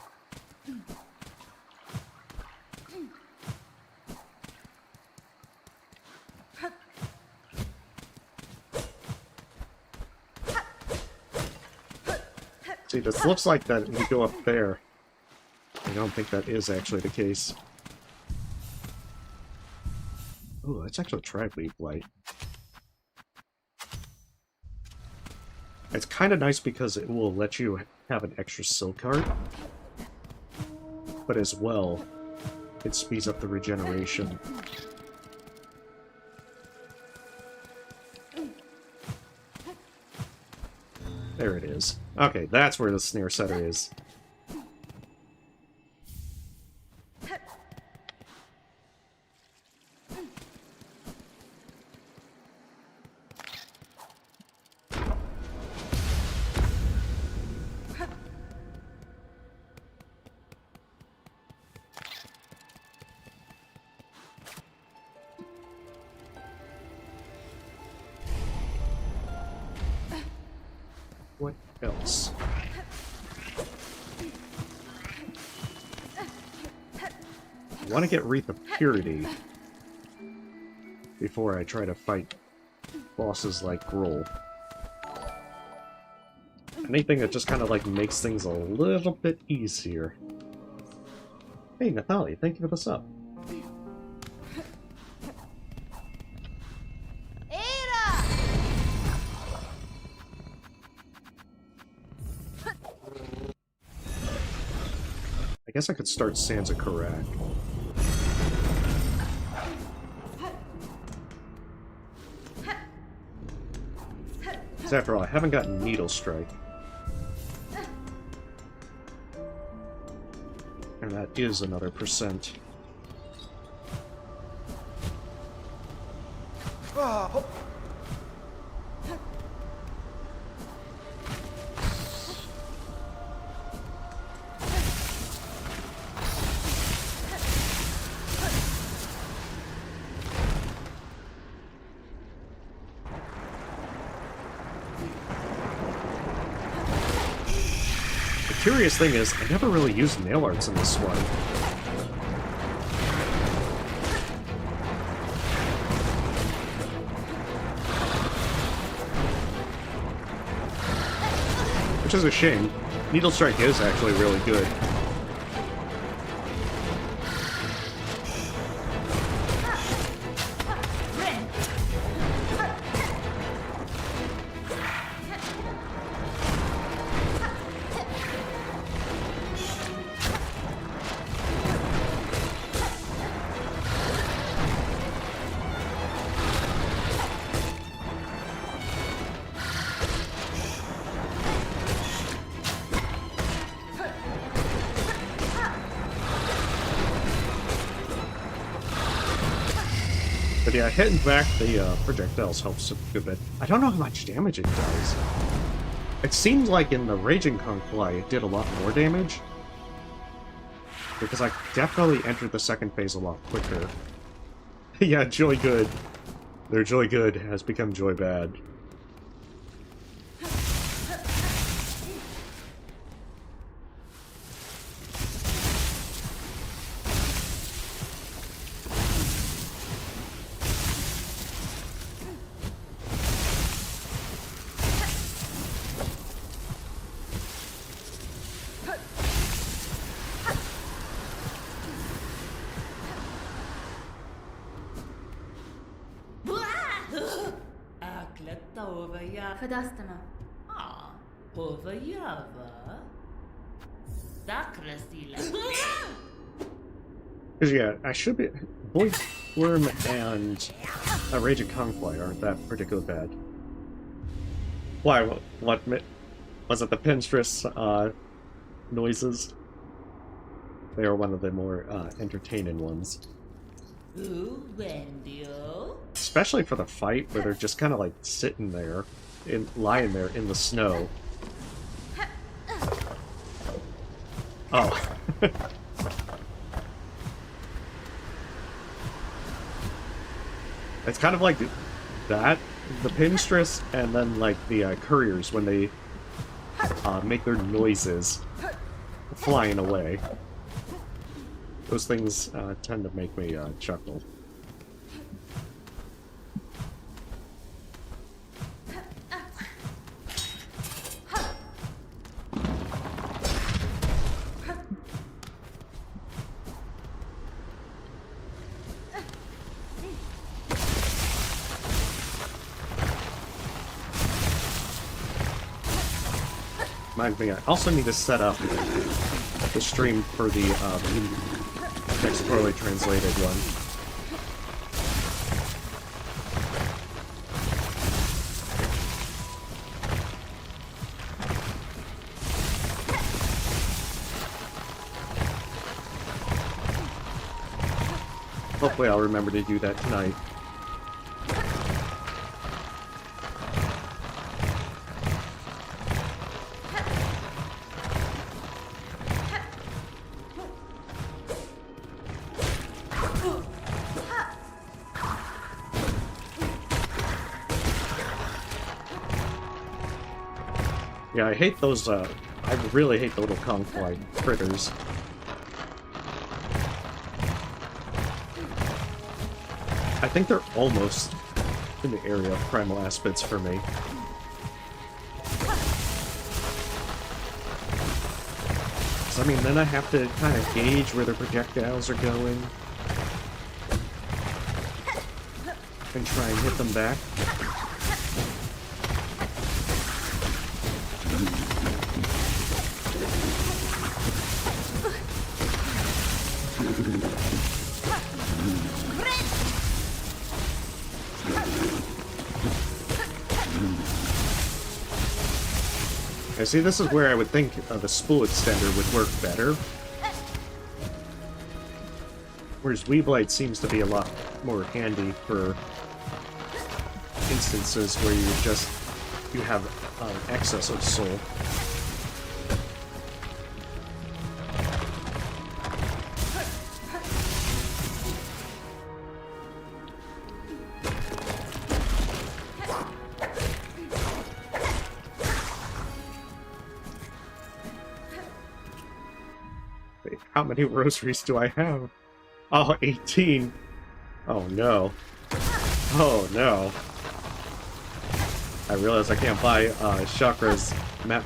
See, this looks like that we go up there. I don't think that is actually the case. Oh, let's actually try Weave Light. It's kind of nice because it will let you have an extra silk heart. but as well, it speeds up the regeneration. There it is. Okay, that's where the snare setter is. What else? I want to get Wreath of Purity before I try to fight bosses like Grohl. Anything that just kind of like makes things a little bit easier. Hey, Nathalie, thank you for the sub. I guess I could start Sansa Karak. So after all, I haven't gotten Needle Strike. And that is another %. The curious thing is, I never really used nail arts in this one. Which is a shame. Needle Strike is actually really good. But yeah, hitting back the projectiles helps a good bit. I don't know how much damage it does. It seemed like in the Raging Conchfly it did a lot more damage. Because I definitely entered the second phase a lot quicker. Yeah, Joy Good. Their Joy Good has become Joy Bad. Fedastama. Because yeah, I should be... Void Worm and Raging Conchfly aren't that particularly bad. Why? What was it? The Pinstress noises? They are one of the more entertaining ones. Especially for the fight, where they're just kind of like sitting there, lying there in the snow. Oh. It's kind of like that, the Pinstress, and then like the couriers when they make their noises flying away. Those things tend to make me chuckle. Reminds me, I also need to set up the stream for the next poorly translated one. Hopefully I'll remember to do that tonight. Yeah, I hate those, I really hate the little conch-like critters. I think they're almost in the area of primal aspects for me. So, I mean, then I have to kind of gauge where the projectiles are going. And try and hit them back. I see, this is where I would think the spool extender would work better. Whereas Weeblade seems to be a lot more handy for instances where you have excess of soul. Wait, how many rosaries do I have? Oh, 18. Oh no. Oh no. I realize I can't buy Chakra's map.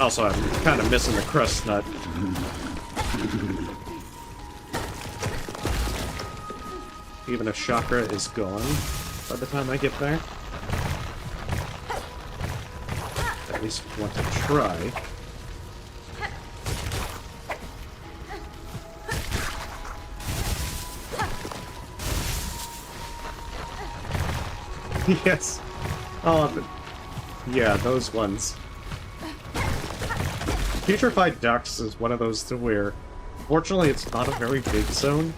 Also, I'm kind of missing the crust nut. Even if Chakra is gone by the time I get back. At least want to try. Yes. Oh, yeah, those ones. Putrefied Ducks is one of those to where, fortunately, it's not a very big zone,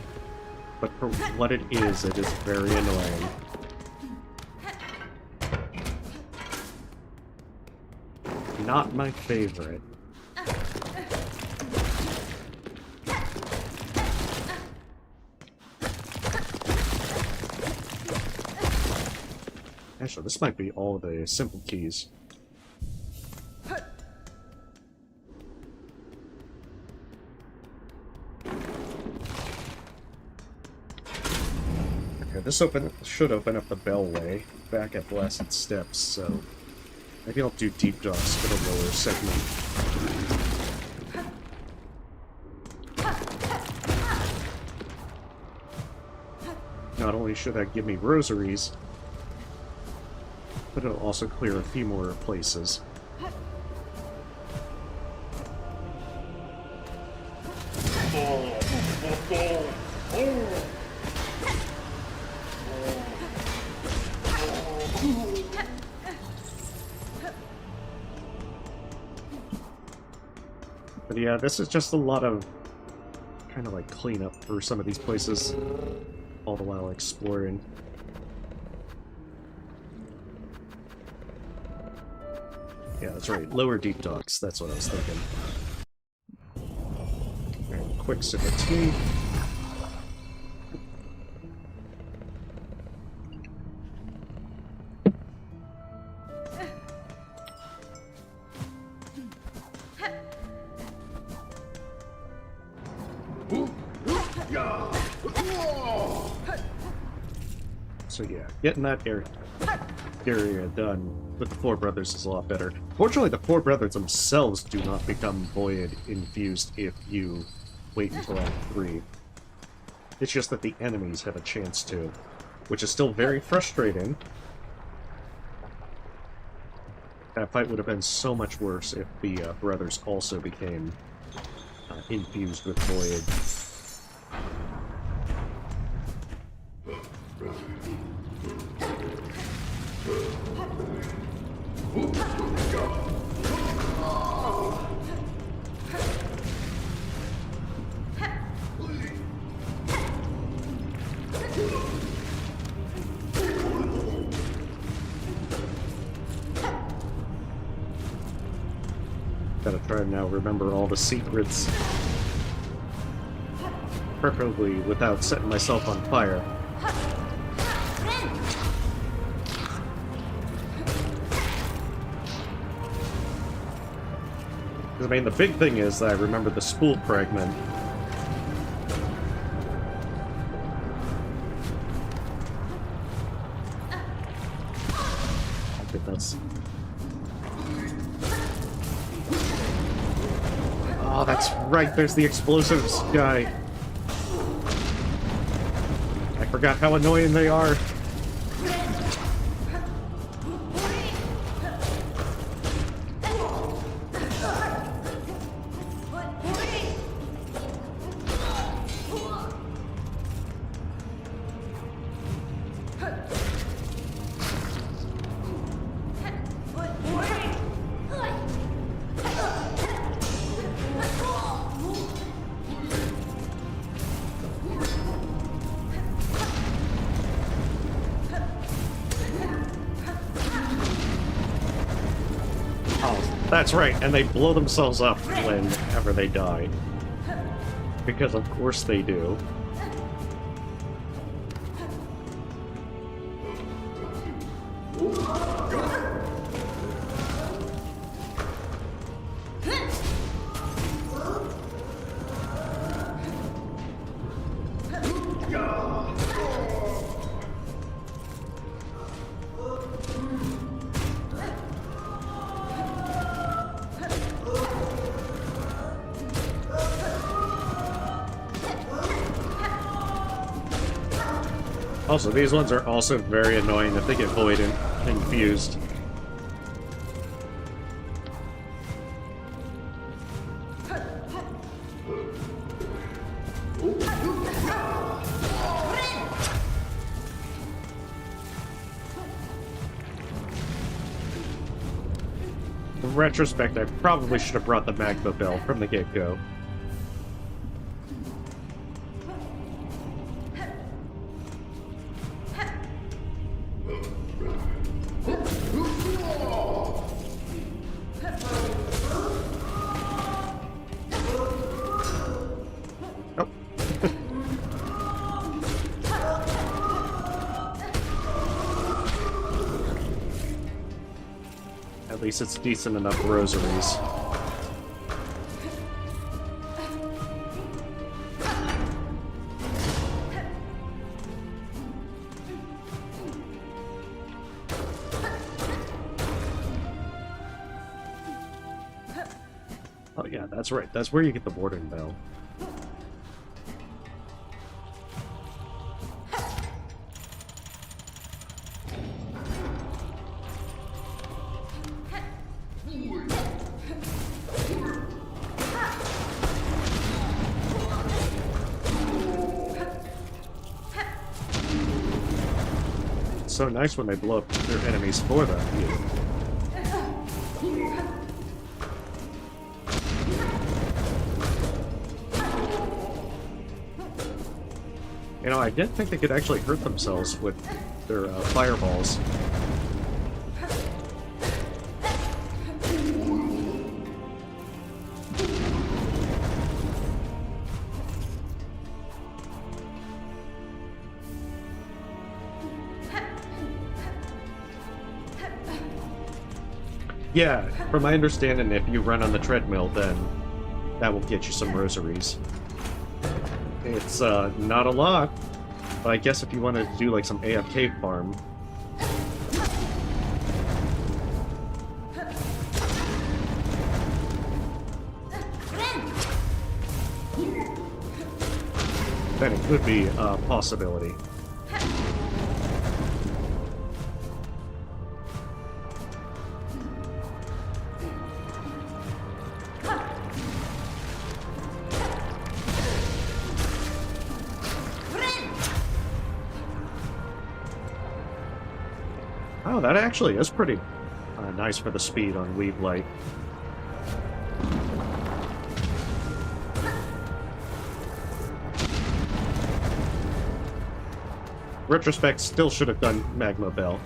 but for what it is very annoying. Not my favorite. Actually, this might be all the simple keys. This should open up the bellway back at Blessed Steps, so maybe I'll do deep docks for the lower segment. Not only should that give me rosaries, but it'll also clear a few more places. But yeah, this is just a lot of kind of like cleanup for some of these places, all the while exploring. Yeah, that's right, lower deep docks, that's what I was thinking. And quick sip of tea. So yeah, getting that area done with the Four Brothers is a lot better. Fortunately, the Four Brothers themselves do not become Void infused if you wait until Act 3. It's just that the enemies have a chance to, which is still very frustrating. That fight would have been so much worse if the brothers also became infused with Void. Gotta try and now remember all the secrets. Preferably without setting myself on fire. I mean, the big thing is that I remember the spool fragment. I think that's... Oh, that's right, there's the explosives guy. I forgot how annoying they are. That's right, and they blow themselves up whenever they die. Because of course they do. Also, these ones are also very annoying if they get void infused. In retrospect, I probably should have brought the magma bell from the get-go. At least it's decent enough rosaries. Oh yeah, that's right. That's where you get the Warden Bell. So nice when they blow up their enemies for that. You know, I didn't think they could actually hurt themselves with their fireballs. Yeah, from my understanding, if you run on the treadmill, then that will get you some rosaries. It's not a lot, But I guess if you wanted to do like some AFK farm, then it could be a possibility. Oh, that actually is pretty nice for the speed on Weave Light. Retrospect still should have done Magma Bell.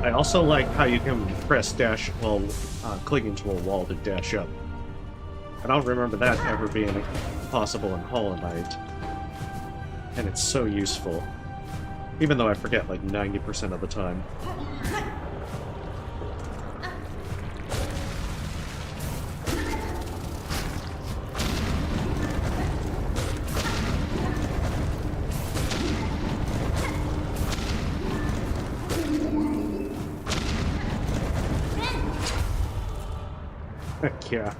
I also like how you can press dash while clicking to a wall to dash up. I don't remember that ever being possible in Hollow Knight. And it's so useful. Even though I forget like 90% of the time. Heck yeah.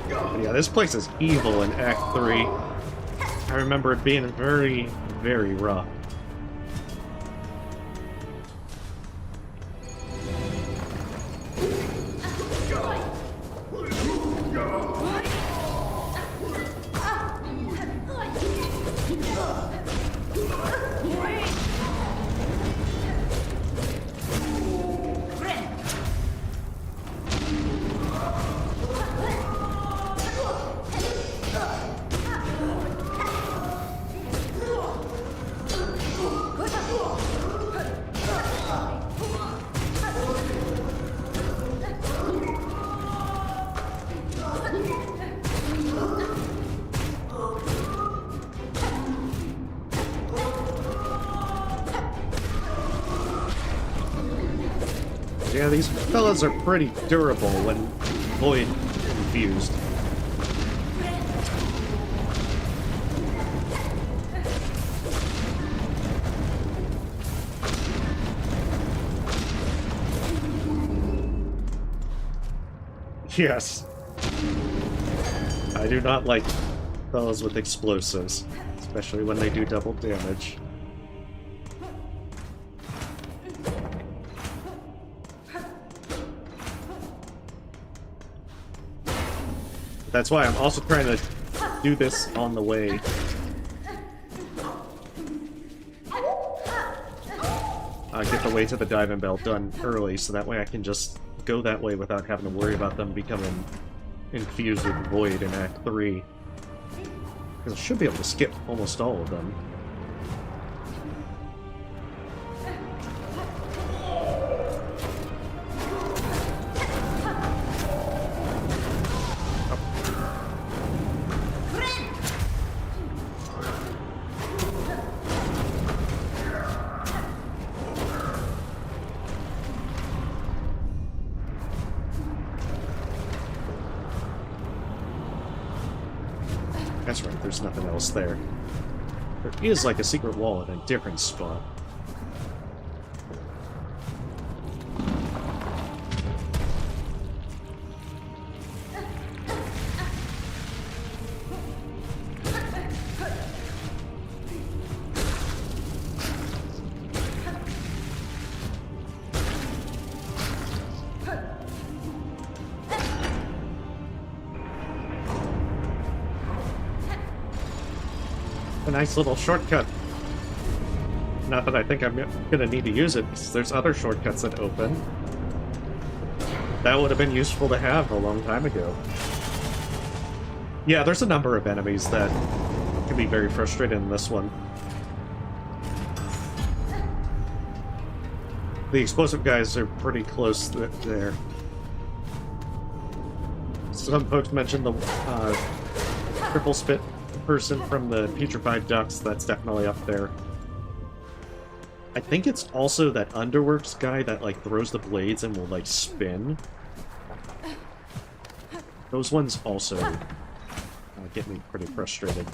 But yeah, this place is evil in Act 3. I remember it being very, very rough. Yeah, these fellas are pretty durable when void infused. Yes. I do not like fellas with explosives, especially when they do double damage. That's why I'm also trying to do this on the way. Get the way to the Diving Bell done early, so that way I can just go that way without having to worry about them becoming infused with Void in Act 3. Because I should be able to skip almost all of them. That's right, there's nothing else there. There is like a secret wall in a different spot. nice little shortcut. Not that I think I'm gonna need to use it, because there's other shortcuts that open. That would have been useful to have a long time ago. Yeah, there's a number of enemies that can be very frustrating in this one. The explosive guys are pretty close there. Some folks mentioned the triple spit person from the putrefied ducks. That's definitely up there. I think it's also that Underworks guy that like throws the blades and will like spin. Those ones also get me pretty frustrated.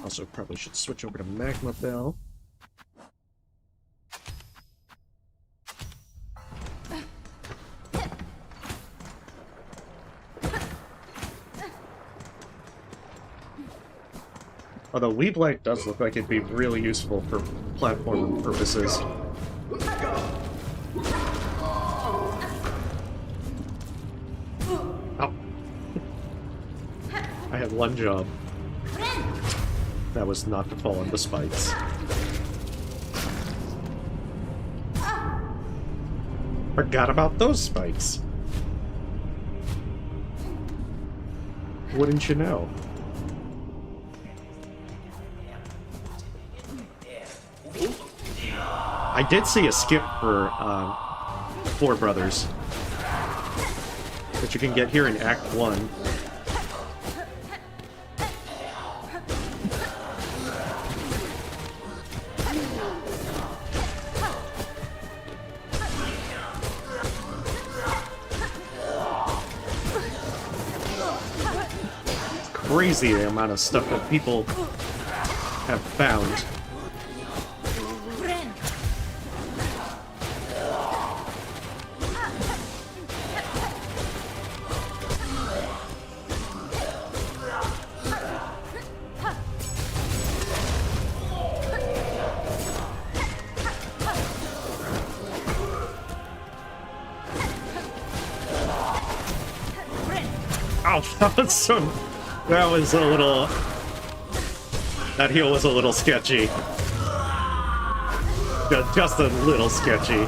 Also probably should switch over to Magma Bell. Although Weave Light does look like it'd be really useful for platform purposes. Ow. I had one job. That was not to fall into spikes. Forgot about those spikes. Wouldn't you know? I did see a skip for Four Brothers that you can get here in Act 1. It's crazy the amount of stuff that people have found. That was a little... That heal was a little sketchy. Just a little sketchy.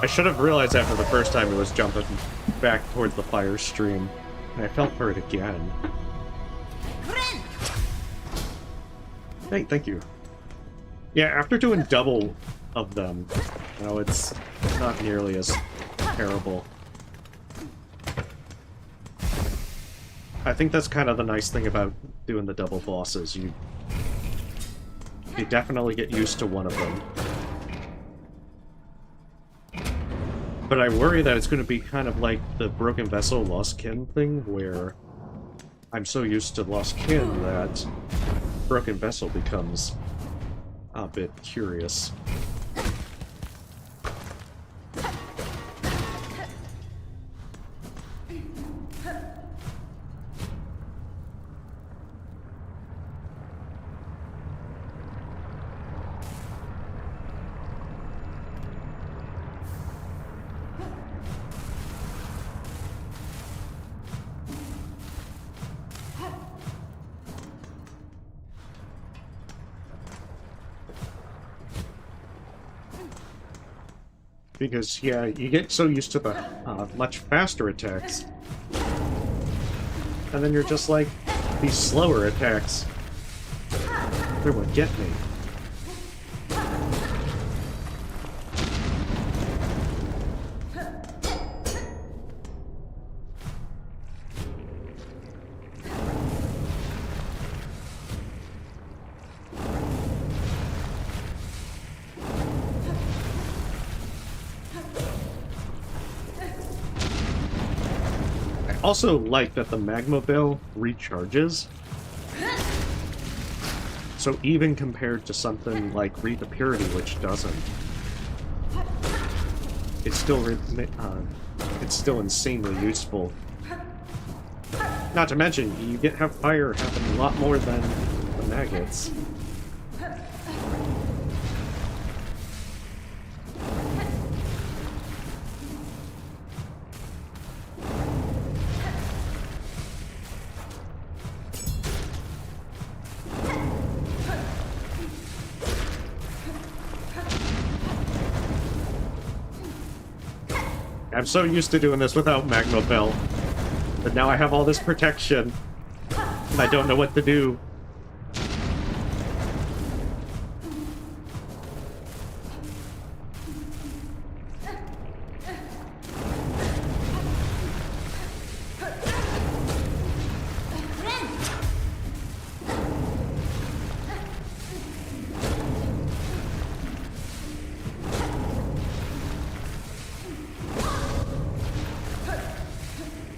I should have realized after the first time it was jumping back towards the fire stream, and I fell for it again. Hey, thank you. Yeah, after doing double of them, you know, it's not nearly as terrible. I think that's kind of the nice thing about doing the double bosses. You definitely get used to one of them. But I worry that it's going to be kind of like the Broken Vessel Lost Kin thing, where I'm so used to Lost Kin that Broken Vessel becomes a bit curious. Because, yeah, you get so used to the much faster attacks. And then you're just like, these slower attacks, they're what get me. also like that the magma bill recharges. So even compared to something like Read the Purity, which doesn't, it's still insanely useful. Not to mention, you have fire happen a lot more than the maggots. I'm so used to doing this without Magma Bell, but now I have all this protection, and I don't know what to do.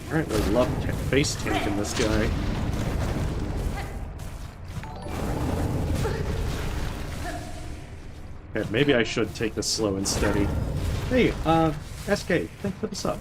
Apparently love face tanking this guy. Okay, maybe I should take this slow and steady. Hey, SK, thanks for the sub.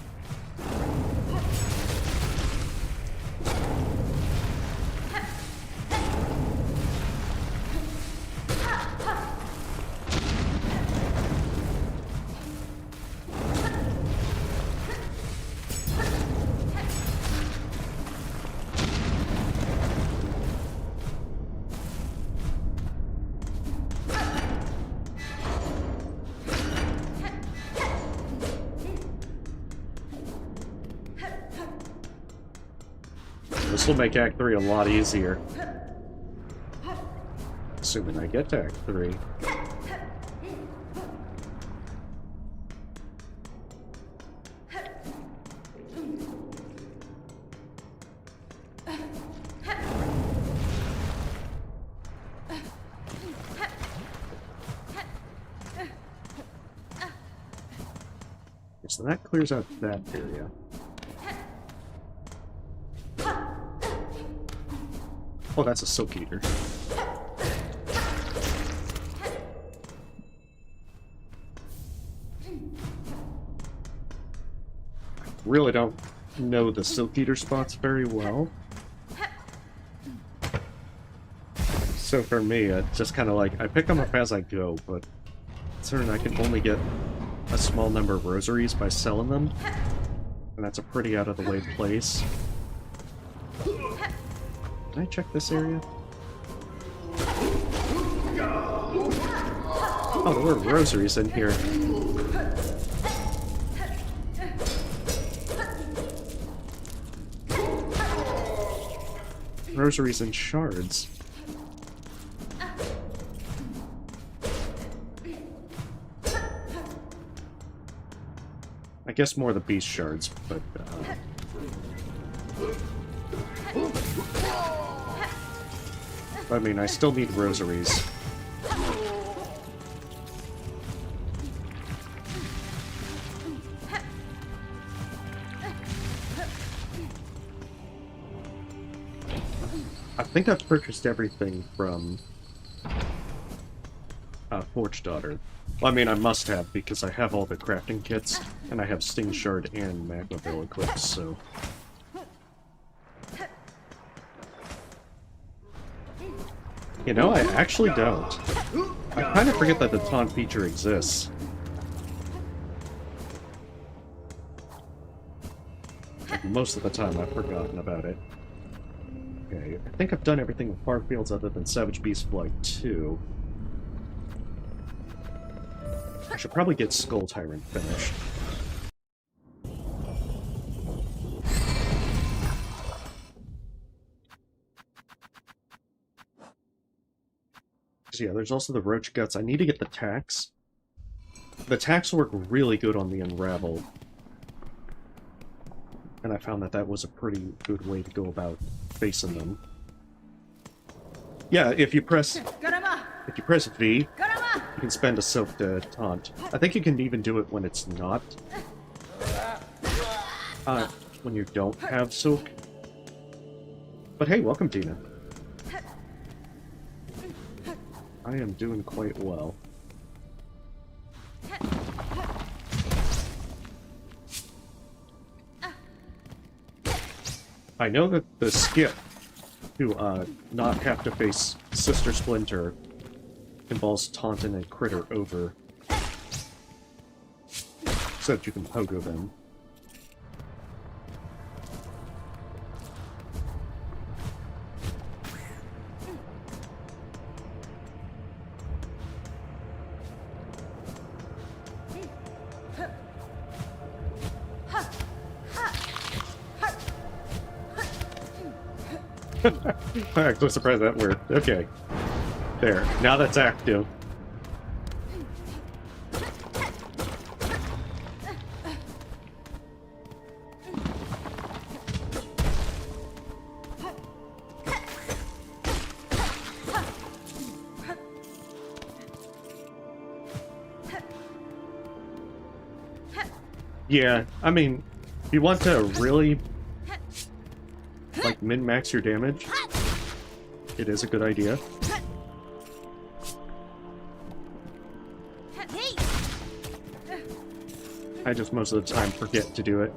This will make Act 3 a lot easier. Assuming I get to Act 3. So that clears out that area. Oh, that's a Silk Eater. I really don't know the Silk Eater spots very well. So for me, it's just kind of like, I pick them up as I go, but considering I can only get a small number of rosaries by selling them, and that's a pretty out-of-the-way place. Can I check this area? Oh, there were rosaries in here. Rosaries and shards. I guess more the beast shards, but I mean, I still need rosaries. I think I've purchased everything from Forge Daughter. Well, I mean, I must have, because I have all the crafting kits, and I have Sting Shard and Magma Bill equipped, so... You know, I actually don't. I kind of forget that the taunt feature exists. Like, most of the time I've forgotten about it. Okay, I think I've done everything with Farmfields other than Savage Beast Flight 2. I should probably get Skull Tyrant finished. So yeah, there's also the Roach Guts. I need to get the Tax. The Tax work really good on the Unravel. And I found that that was a pretty good way to go about facing them. Yeah, if you press V, you can spend a Silk to taunt. I think you can even do it when it's not. when you don't have silk. But hey, welcome, Tina. I am doing quite well. I know that the skip to not have to face Sister Splinter involves taunting a critter over so that you can pogo them. I'm actually surprised that worked. Okay. There. Now that's active. Yeah, I mean, if you want to really, like, min-max your damage, it is a good idea. I just most of the time forget to do it.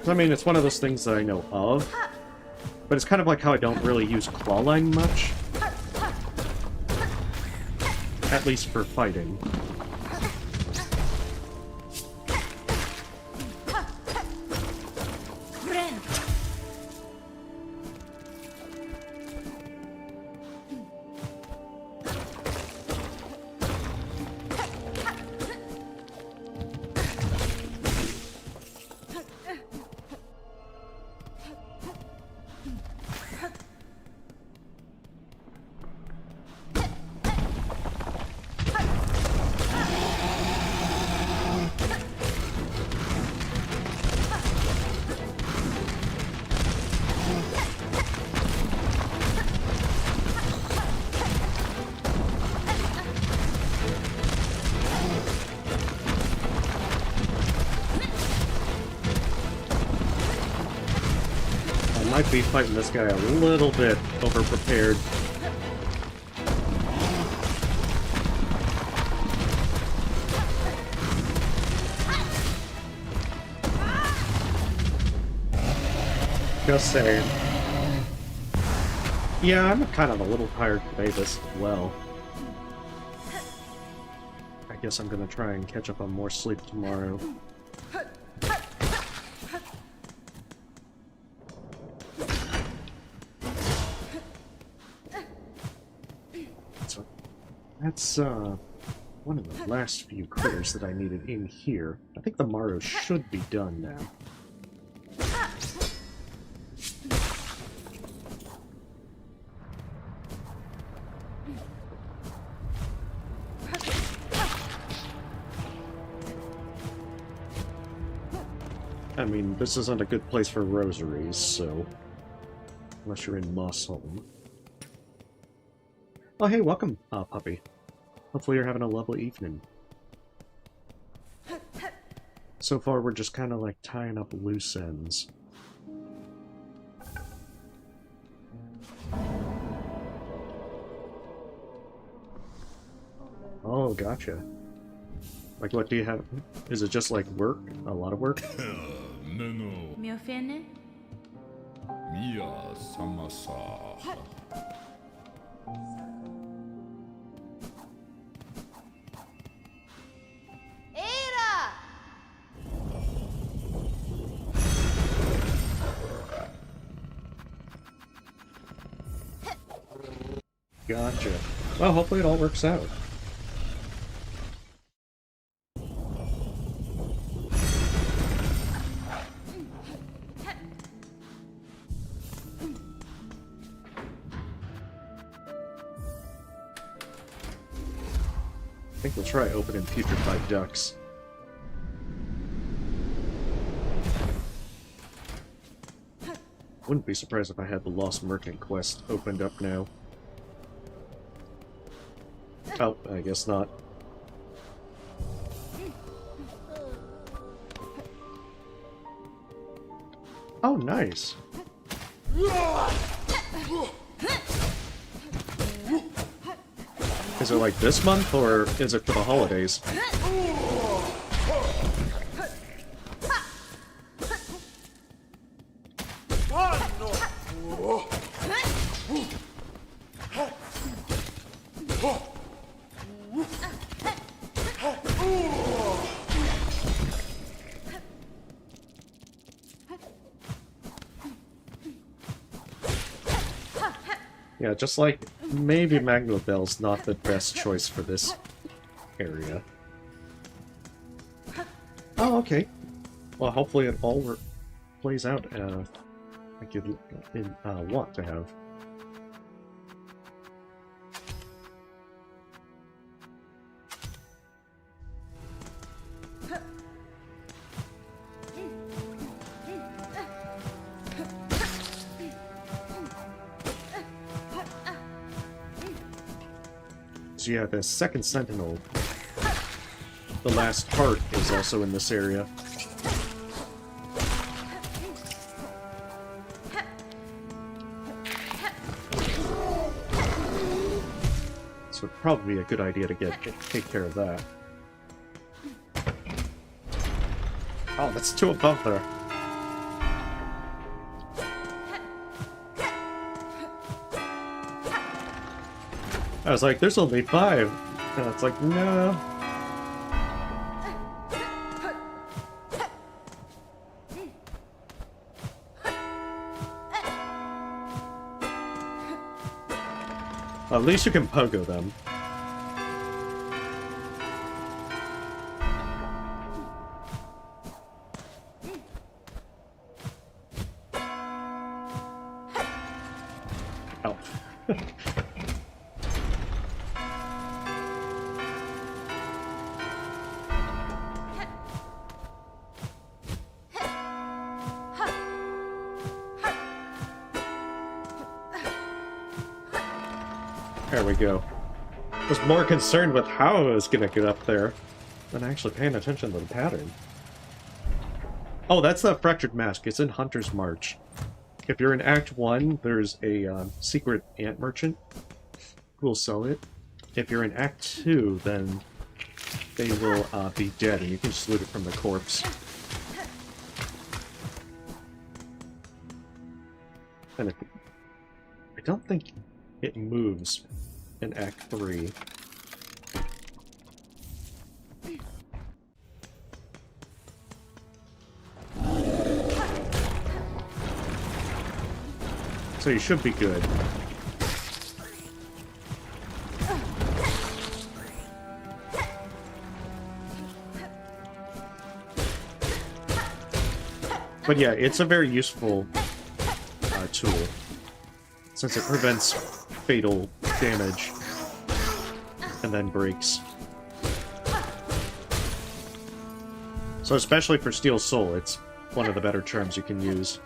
I mean, it's one of those things that I know of, but it's kind of like how I don't really use clawline much. At least for fighting. Might be fighting this guy a little bit over-prepared. Just saying. Yeah, I'm kind of a little tired today as well. I guess I'm gonna try and catch up on more sleep tomorrow. That's, one of the last few critters that I needed in here. I think the Maru should be done now. I mean, this isn't a good place for rosaries, so... Unless you're in Moss Home. Oh, hey, welcome, puppy. Hopefully you're having a lovely evening. So far, we're just kind of like tying up loose ends. Oh, gotcha. Like, what do you have? Is it just like work? A lot of work? Mio fene? Mia samasa. Gotcha. Well, hopefully it all works out. I think we'll try opening putrefied ducks. Wouldn't be surprised if I had the Lost Merchant quest opened up now. Oh, I guess not. Oh, nice. Is it like this month, or is it for the holidays? Yeah, just like maybe Magma Bell's not the best choice for this area. Oh, okay. Well, hopefully it all plays out like you want to have. So yeah, the second Sentinel, the last part, is also in this area. So it'd probably be a good idea to take care of that. Oh, that's two above there. I was like, there's only 5. And it's like, no. At least you can pogo them. Oh. There we go. I was more concerned with how I was gonna get up there than actually paying attention to the pattern. Oh, that's the Fractured Mask. It's in Hunter's March. If you're in Act 1, there's a secret ant merchant who will sell it. If you're in Act 2, then they will be dead, and you can just loot it from the corpse. And I don't think it moves in Act 3. So you should be good. But yeah, it's a very useful tool, since it prevents fatal damage and then breaks. So especially for Steel Soul, it's one of the better charms you can use.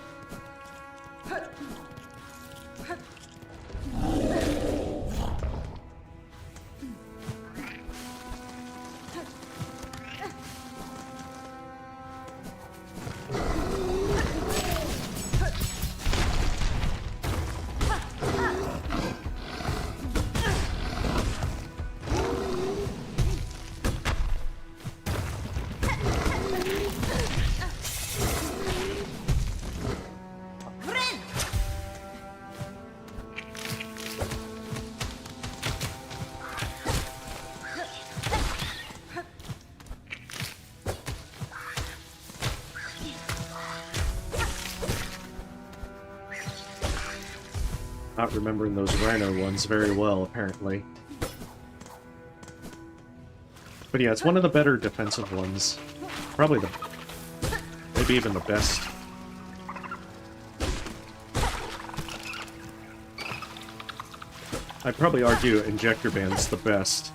Not remembering those Rhino ones very well, apparently. But yeah, it's one of the better defensive ones. Probably maybe even the best. I'd probably argue Injector Band's the best.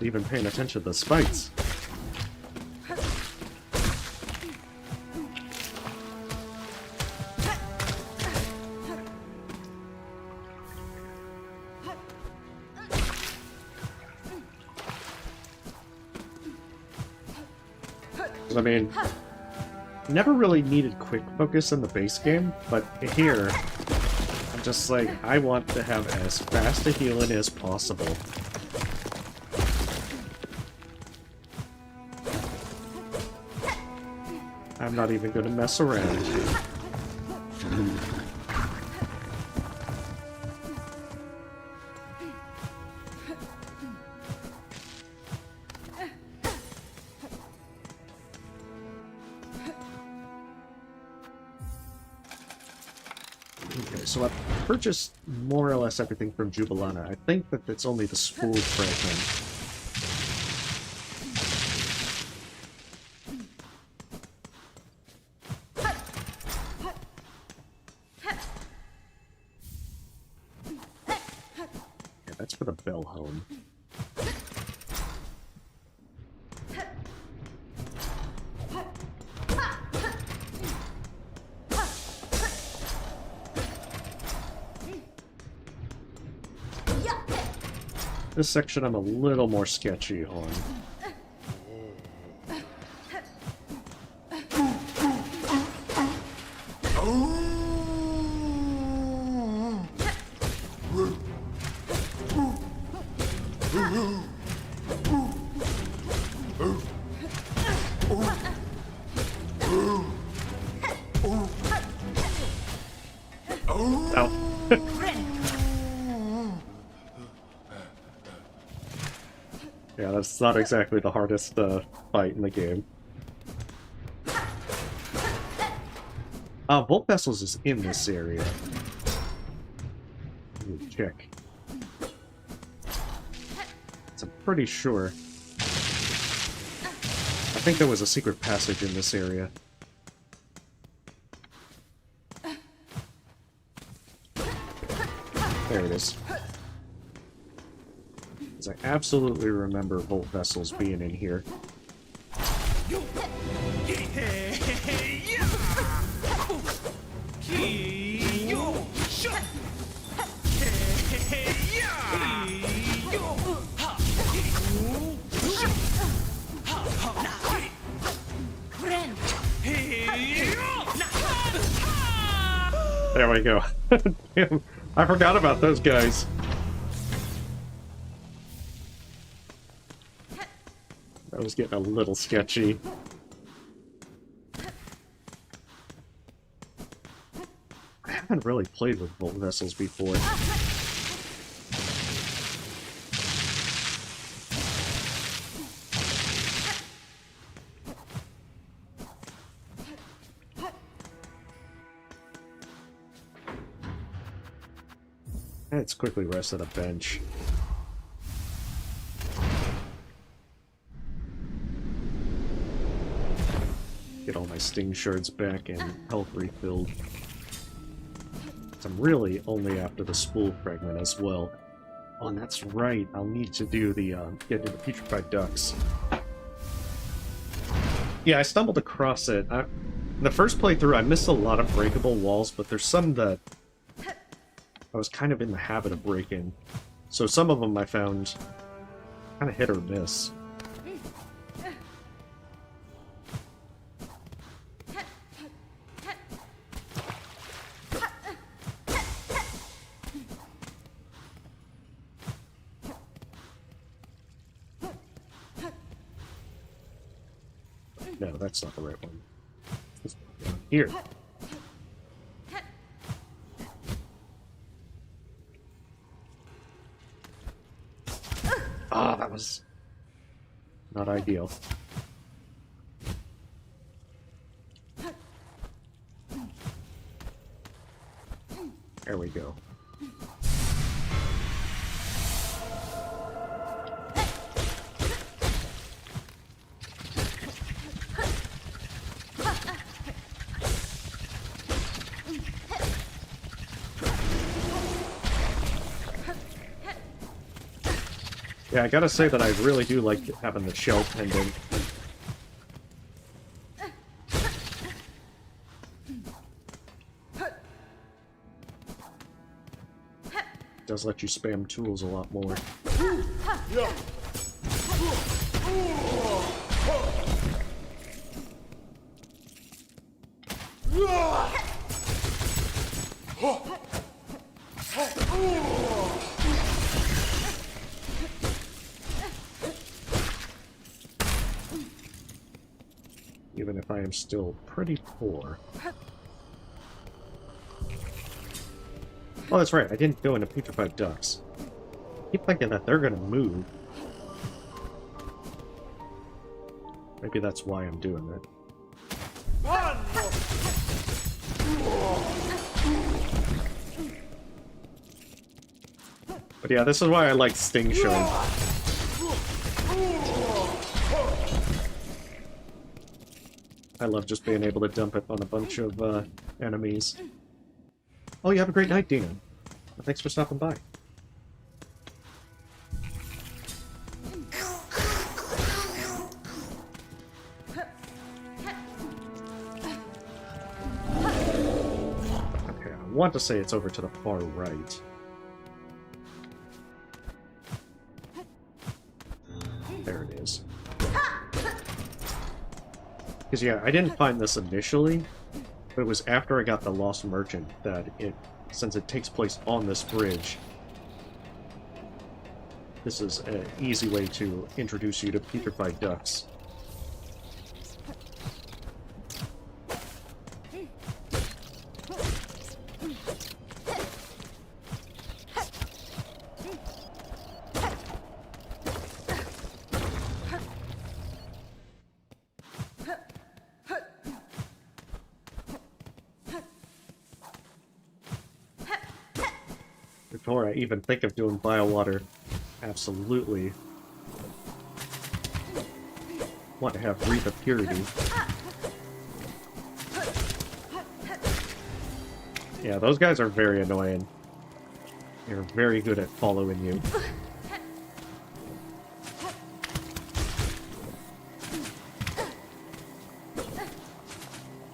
Even paying attention to the spikes. I mean, never really needed quick focus in the base game, but here, I'm just like, I want to have as fast a healing as possible. I'm not even gonna mess around. Okay, so I've purchased more or less everything from Jubilana. I think that it's only the spool fragment. That's for the bell home. This section I'm a little more sketchy on. Yeah, that's not exactly the hardest fight in the game. Volt Vessels is in this area. Let me check. I'm pretty sure. I think there was a secret passage in this area. There it is. Because I absolutely remember Volt Vessels being in here. There we go. Damn, I forgot about those guys. That was getting a little sketchy. I haven't really played with Volt Vessels before. Let's quickly rest at a bench. Get all my sting shards back and health refilled. I'm really only after the spool fragment as well. Oh, and that's right. I'll need to do the get to the putrefied ducks. Yeah, I stumbled across it. The first playthrough, I missed a lot of breakable walls, but there's some that I was kind of in the habit of breaking. So some of them I found kind of hit or miss. No, that's not the right one. It's down here. Ah, that was not ideal. There we go. Yeah, I gotta say that I really do like having the shell pendant. It does let you spam tools a lot more. Even if I am still pretty poor. Oh, that's right, I didn't go into petrified ducks. I keep thinking that they're gonna move. Maybe that's why I'm doing it. But yeah, this is why I like Sting Showing. I love just being able to dump it on a bunch of enemies. Oh, you have a great night, Dina. Well, thanks for stopping by. Okay, I want to say it's over to the far right. There it is. Because, yeah, I didn't find this initially, but it was after I got the Lost Merchant that it, since it takes place on this bridge, this is an easy way to introduce you to petrified ducks. Before I even think of doing biowater, absolutely want to have Breathe of Purity. Yeah, those guys are very annoying. They're very good at following you.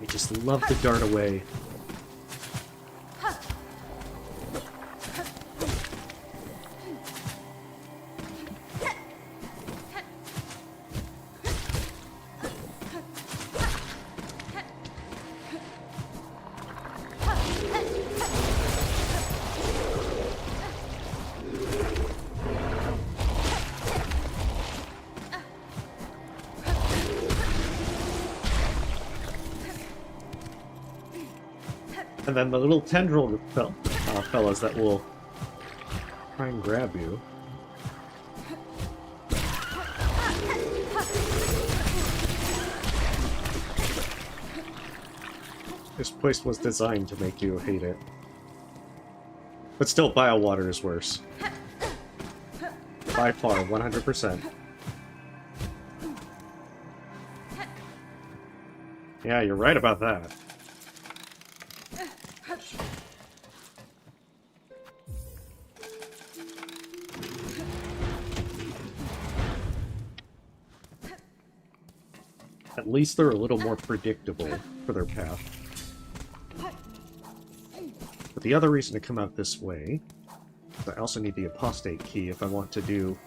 They just love to dart away. And then the little tendril fellas that will try and grab you. This place was designed to make you hate it. But still, biowater is worse. By far, 100%. Yeah, you're right about that. At least they're a little more predictable for their path. But the other reason to come out this way is I also need the apostate key if I want to do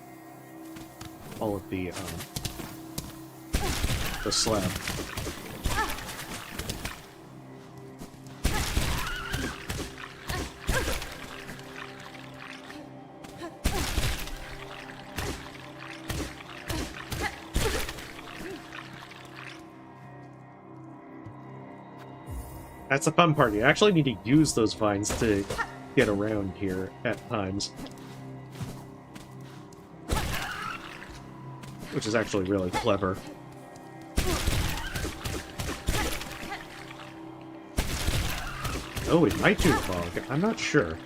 all of the slab. That's the fun part. You actually need to use those vines to get around here at times. Which is actually really clever. Oh, it might do fog. I'm not sure.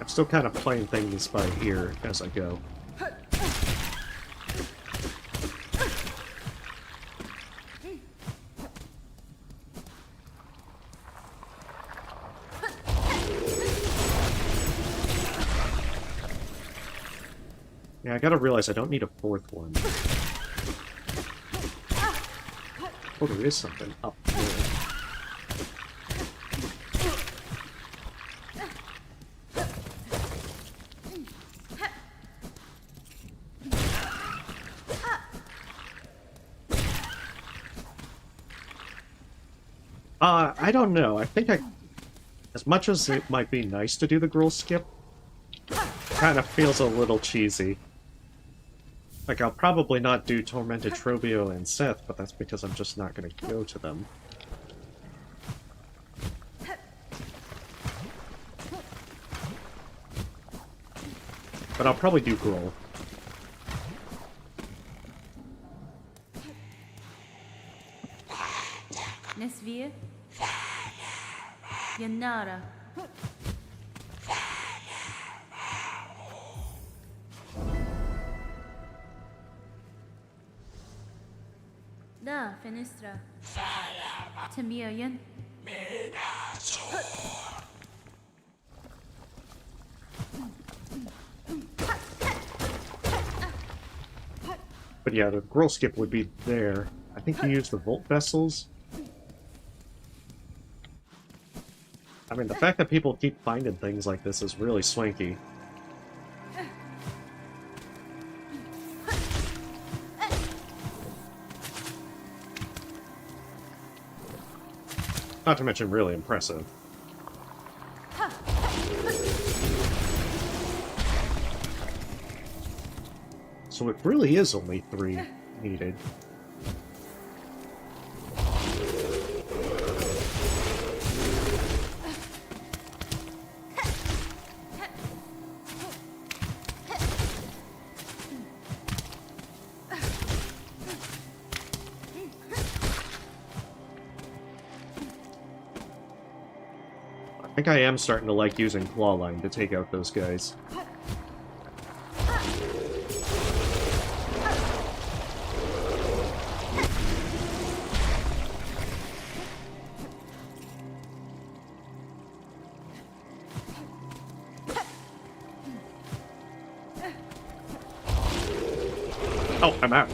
I'm still kind of playing things by ear as I go. Yeah, I gotta realize I don't need a fourth one. Oh, there is something up there. I don't know. I think as much as it might be nice to do the girl skip, it kind of feels a little cheesy. Like, I'll probably not do Tormented Trobio and Seth, but that's because I'm just not going to go to them. But I'll probably do Gruul. Nesvir. Yanara. Da, Fenistra. Tamiyan. But yeah, the Gruul skip would be there. I think you use the Volt Vessels. I mean, the fact that people keep finding things like this is really swanky. Not to mention really impressive. So it really is only 3 needed. I think I am starting to like using Clawline to take out those guys. Oh, I'm out.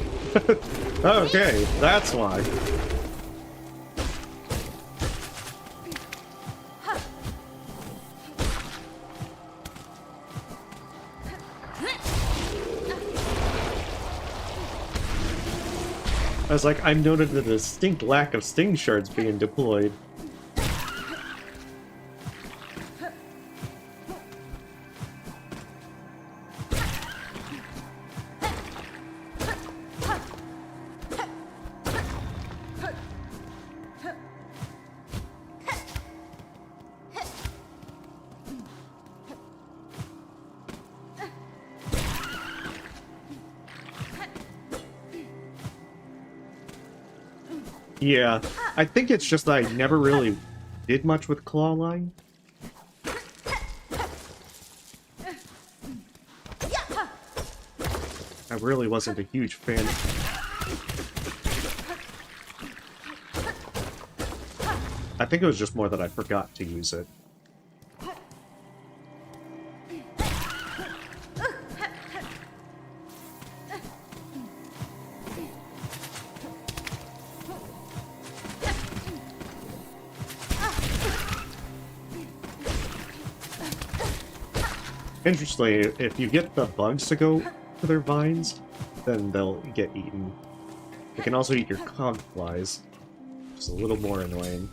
Okay, that's why. I was like, I've noted a distinct lack of sting shards being deployed. Yeah, I think it's just that I never really did much with Clawline. I really wasn't a huge fan. I think it was just more that I forgot to use it. Interestingly, if you get the bugs to go to their vines, then they'll get eaten. They can also eat your cog flies, which is a little more annoying.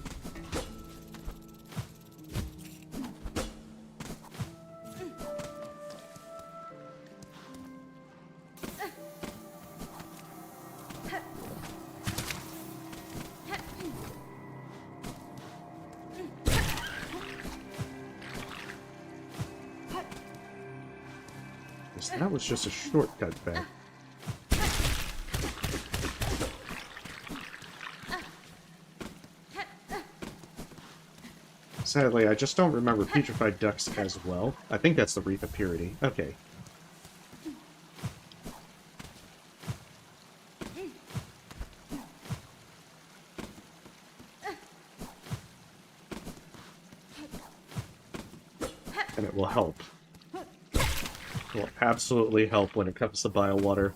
That was just a shortcut back. Sadly, I just don't remember Putrefied Ducks as well. I think that's the Wreath of Purity. Okay. And it will help. It will absolutely help when it comes to bile water.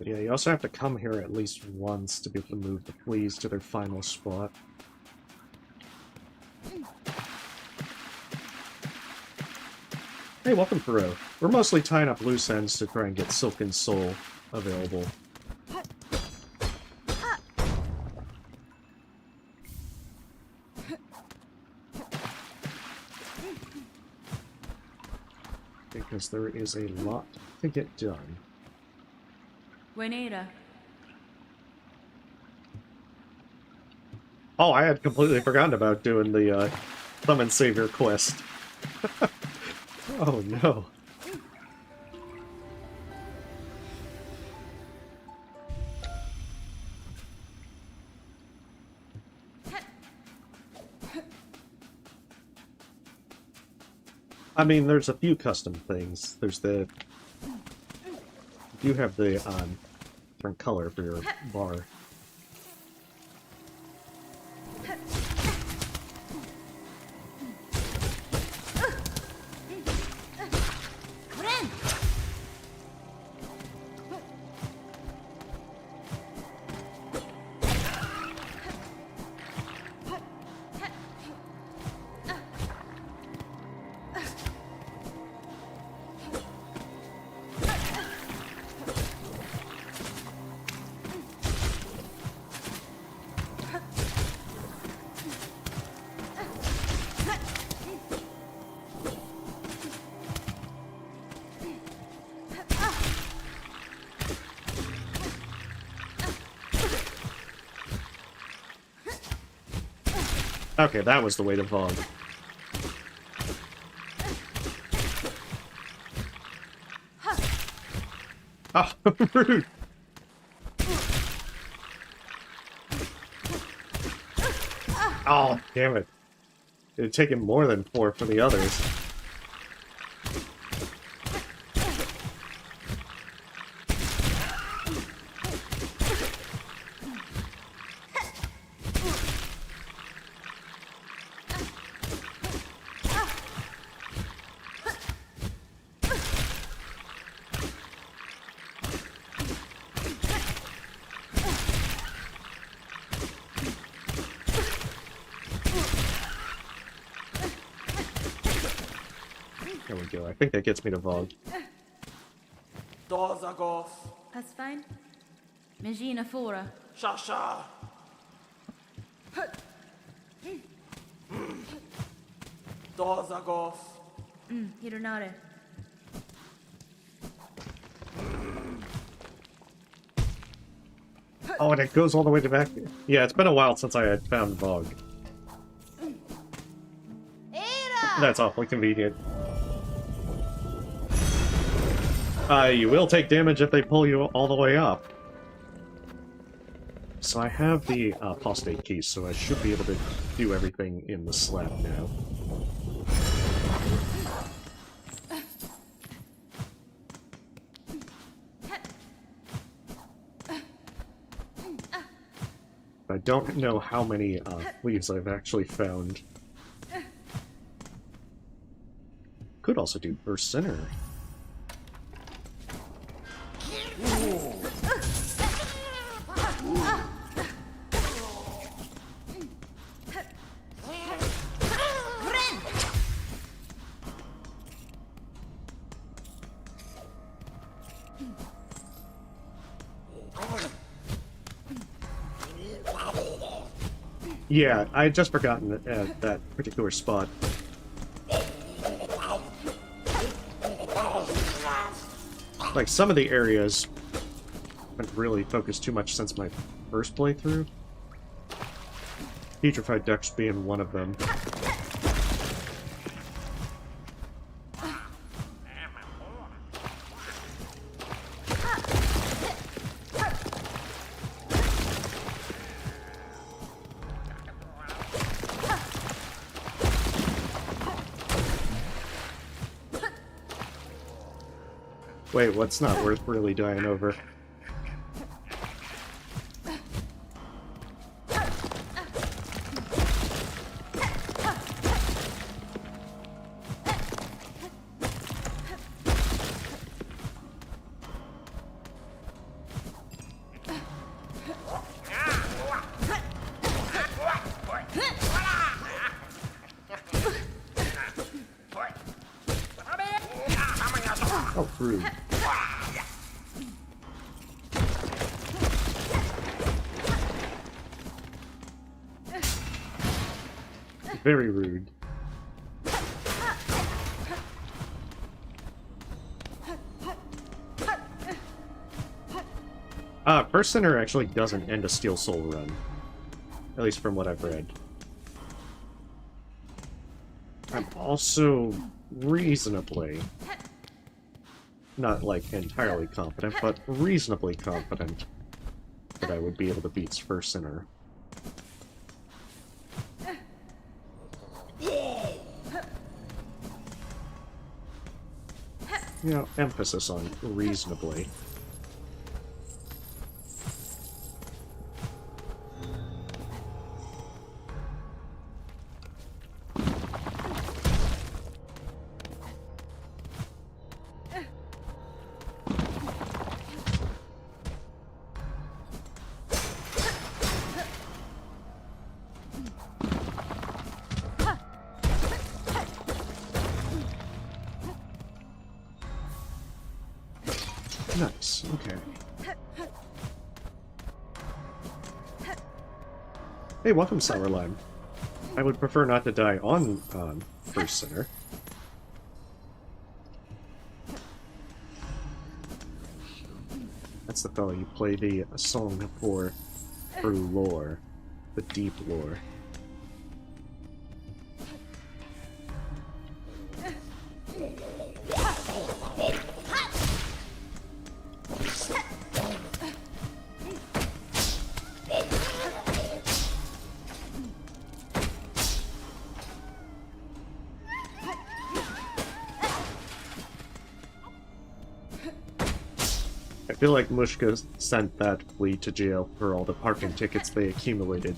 Yeah, you also have to come here at least once to be able to move the fleas to their final spot. Hey, welcome, Furo. We're mostly tying up loose ends to try and get Silken Soul available. Because there is a lot to get done. Buenera. Oh, I had completely forgotten about doing the Summon Savior quest. Oh no. I mean, there's a few custom things. There's the... You have the different color for your bar. Okay, that was the way to Vog. Oh, rude! Oh, damn it. It had taken more than 4 for the others. There we go. I think that gets me to Vog. Dozagos, That's fine. Magina Fora. Shasha, Dozagos, Hironare. Oh, and it goes all the way to back. Yeah, it's been a while since I had found Vog. That's awfully convenient. You will take damage if they pull you all the way up. So I have the apostate key, so I should be able to do everything in the slab now. I don't know how many leaves I've actually found. Could also do Burst Center. Yeah, I had just forgotten that particular spot. Like, some of the areas haven't really focused too much since my first playthrough. Putrefied Ducks being one of them. Wait, what's not worth really dying over? Rude. Very rude. First Sinner actually doesn't end a Steel Soul run. At least from what I've read. I'm also reasonably, not like entirely confident, but reasonably confident that I would be able to beat First Sinner. You know, emphasis on reasonably. Nice, okay. Hey, welcome, Sour Lime. I would prefer not to die on First Sinner. That's the fellow you play the song for lore. The deep lore. I feel like Mushka sent that fleet to jail for all the parking tickets they accumulated.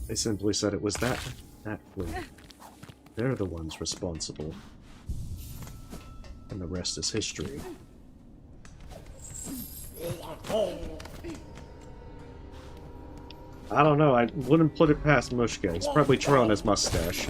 They simply said it was that fleet. They're the ones responsible. And the rest is history. I don't know, I wouldn't put it past Mushka. He's probably twirling his mustache.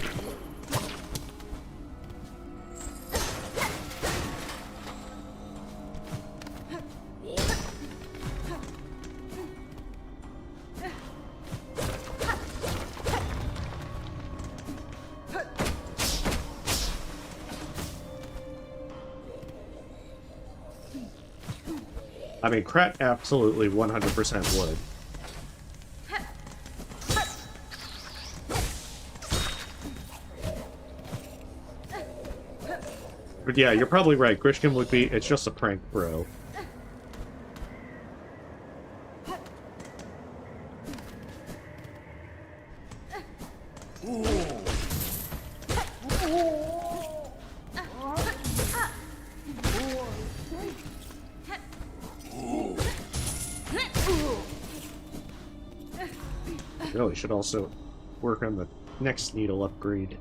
I mean, Krat absolutely 100% would. But yeah, you're probably right. Grishkin would be, it's just a prank, bro. Really should also work on the next needle upgrade.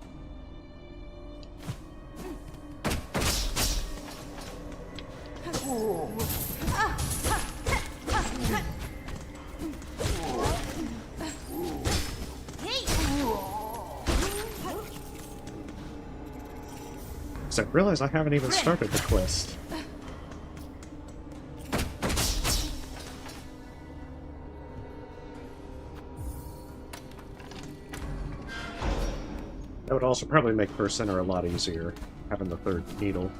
I realize I haven't even started the quest. That would also probably make First Sinner a lot easier, having the third needle.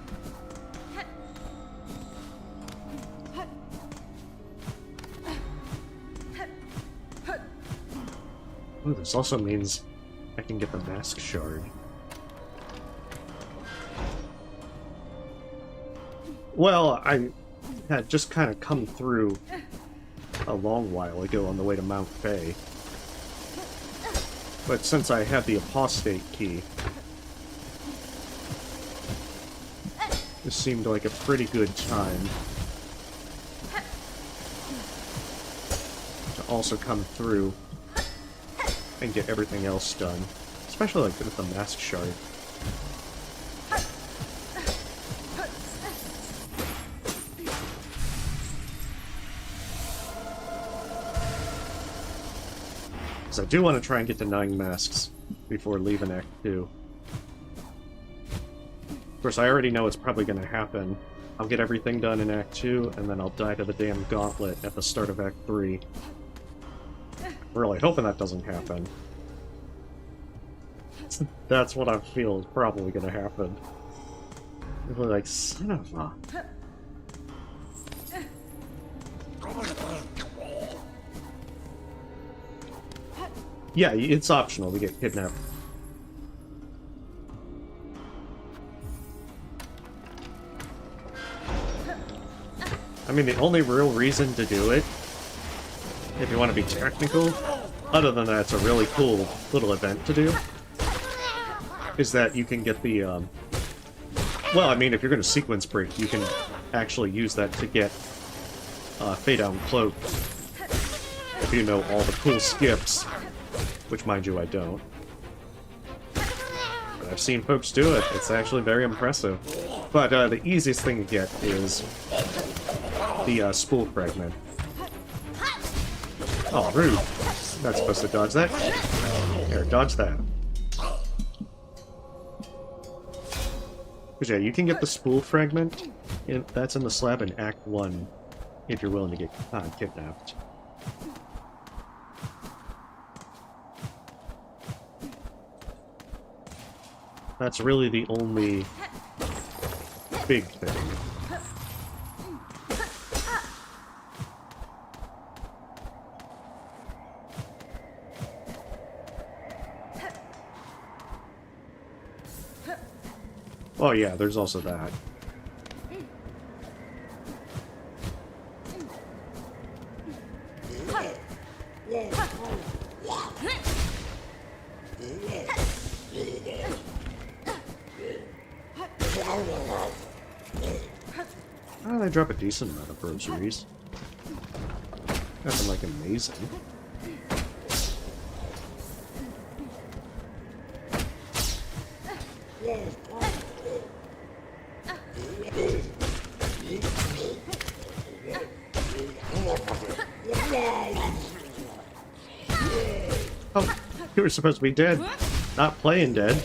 Ooh, this also means I can get the Mask Shard. Well, I had just kind of come through a long while ago on the way to Mount Fae. But since I have the Apostate key, this seemed like a pretty good time to also come through and get everything else done. Especially like with the Mask Shard. Because I do want to try and get to 9 masks before leaving Act 2. Of course, I already know it's probably going to happen. I'll get everything done in Act 2, and then I'll die to the damn gauntlet at the start of Act 3. I'm really hoping that doesn't happen. That's what I feel is probably going to happen. People are like, son of a... Yeah, it's optional to get kidnapped. I mean, the only real reason to do it, if you want to be technical, other than that it's a really cool little event to do, is that you can get the, well, I mean, if you're going to sequence break, you can actually use that to get Fade Down Cloak, if you know all the cool skips, which, mind you, I don't. But I've seen folks do it. It's actually very impressive. But the easiest thing to get is the spool fragment. Oh, rude. Not supposed to dodge that. Here, dodge that. Because yeah, you can get the spool fragment. That's in the slab in Act 1, if you're willing to get kidnapped. That's really the only big thing. Oh yeah, there's also that. Oh, they drop a decent amount of groceries. Nothing like amazing. Oh, you were supposed to be dead, not playing dead.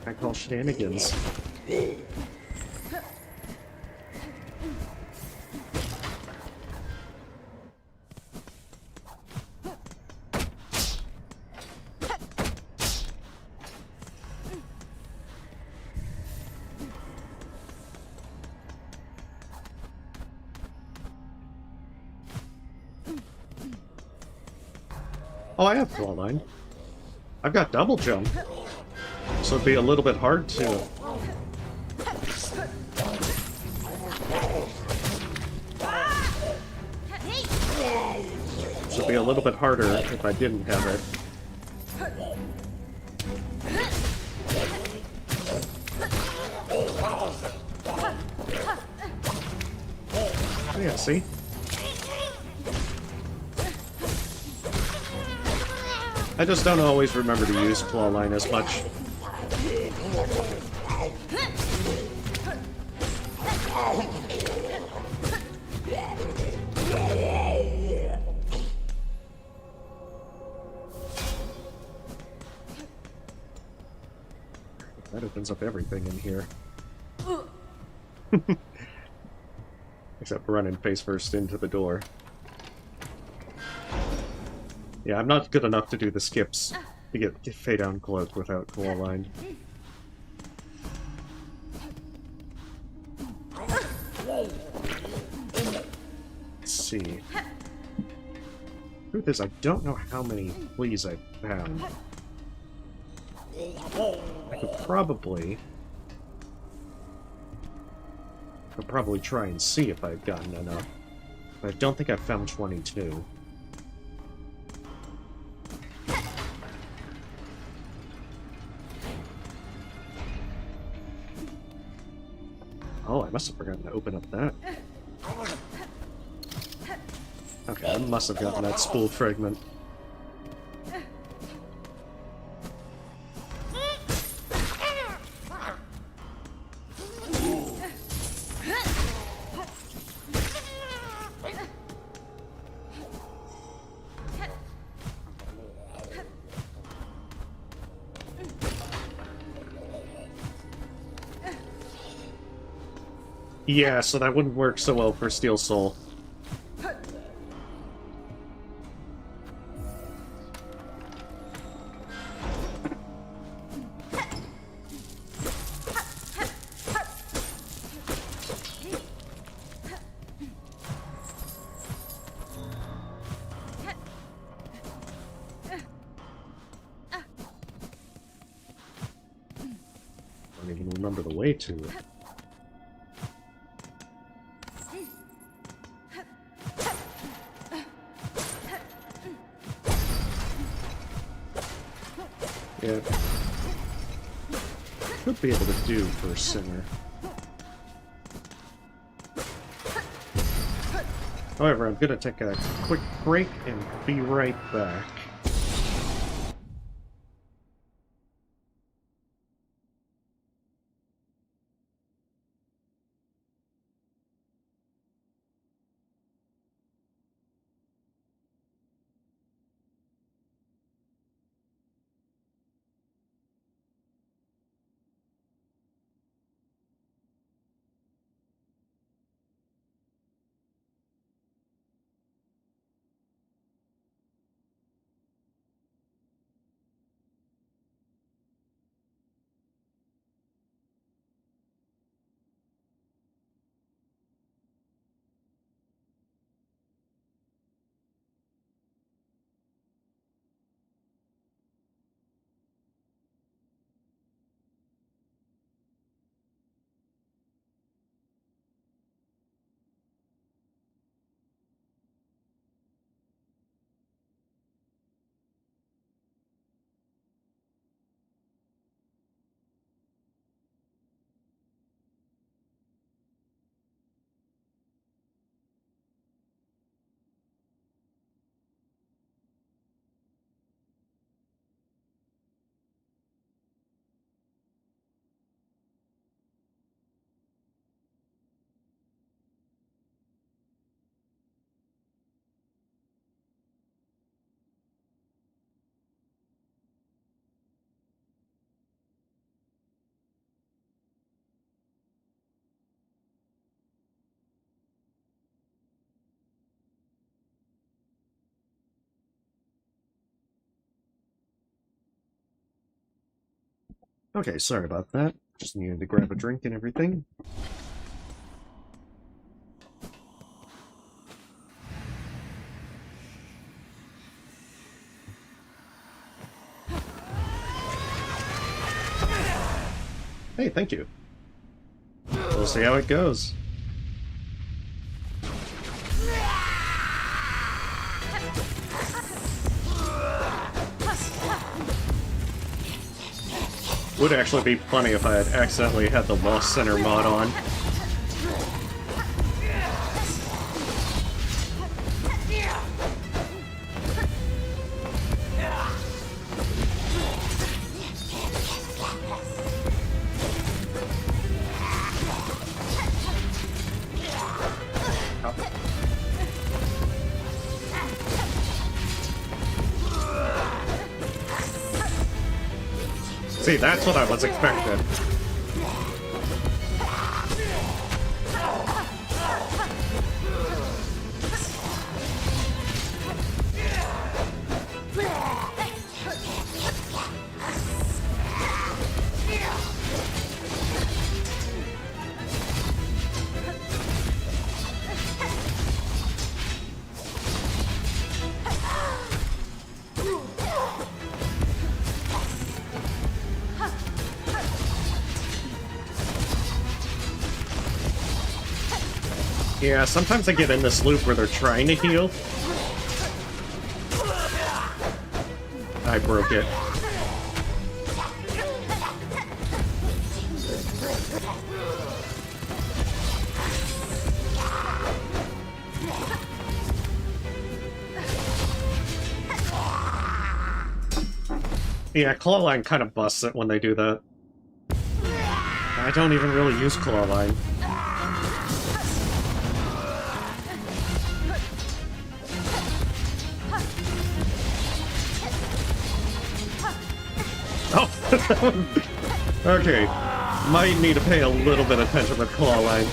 I call shenanigans. Oh, I have claw line. I've got double jump. So it'd be a little bit hard to... So it'd be a little bit harder if I didn't have it. Oh, yeah, see? I just don't always remember to use claw line as much. That opens up everything in here. Except running face first into the door. Yeah, I'm not good enough to do the skips to get Fade Down Cloak without claw line. Let's see. Truth is, I don't know how many fleas I've found. I could probably try and see if I've gotten enough. But I don't think I've found 22. Oh, I must have forgotten to open up that. Okay, I must have gotten that spool fragment. Yeah, so that wouldn't work so well for Steel Soul. I don't even remember the way to it. Yeah. Should be able to do for a sinner. However, I'm gonna take a quick break and be right back. Okay, sorry about that. Just needed to grab a drink and everything. Hey, thank you. We'll see how it goes. Would actually be funny if I had accidentally had the Lost Center mod on. See, that's what I was expecting. Yeah, sometimes I get in this loop where they're trying to heal. I broke it. Yeah, Clawline kind of busts it when they do that. I don't even really use Clawline. Okay, might need to pay a little bit of attention with claw line.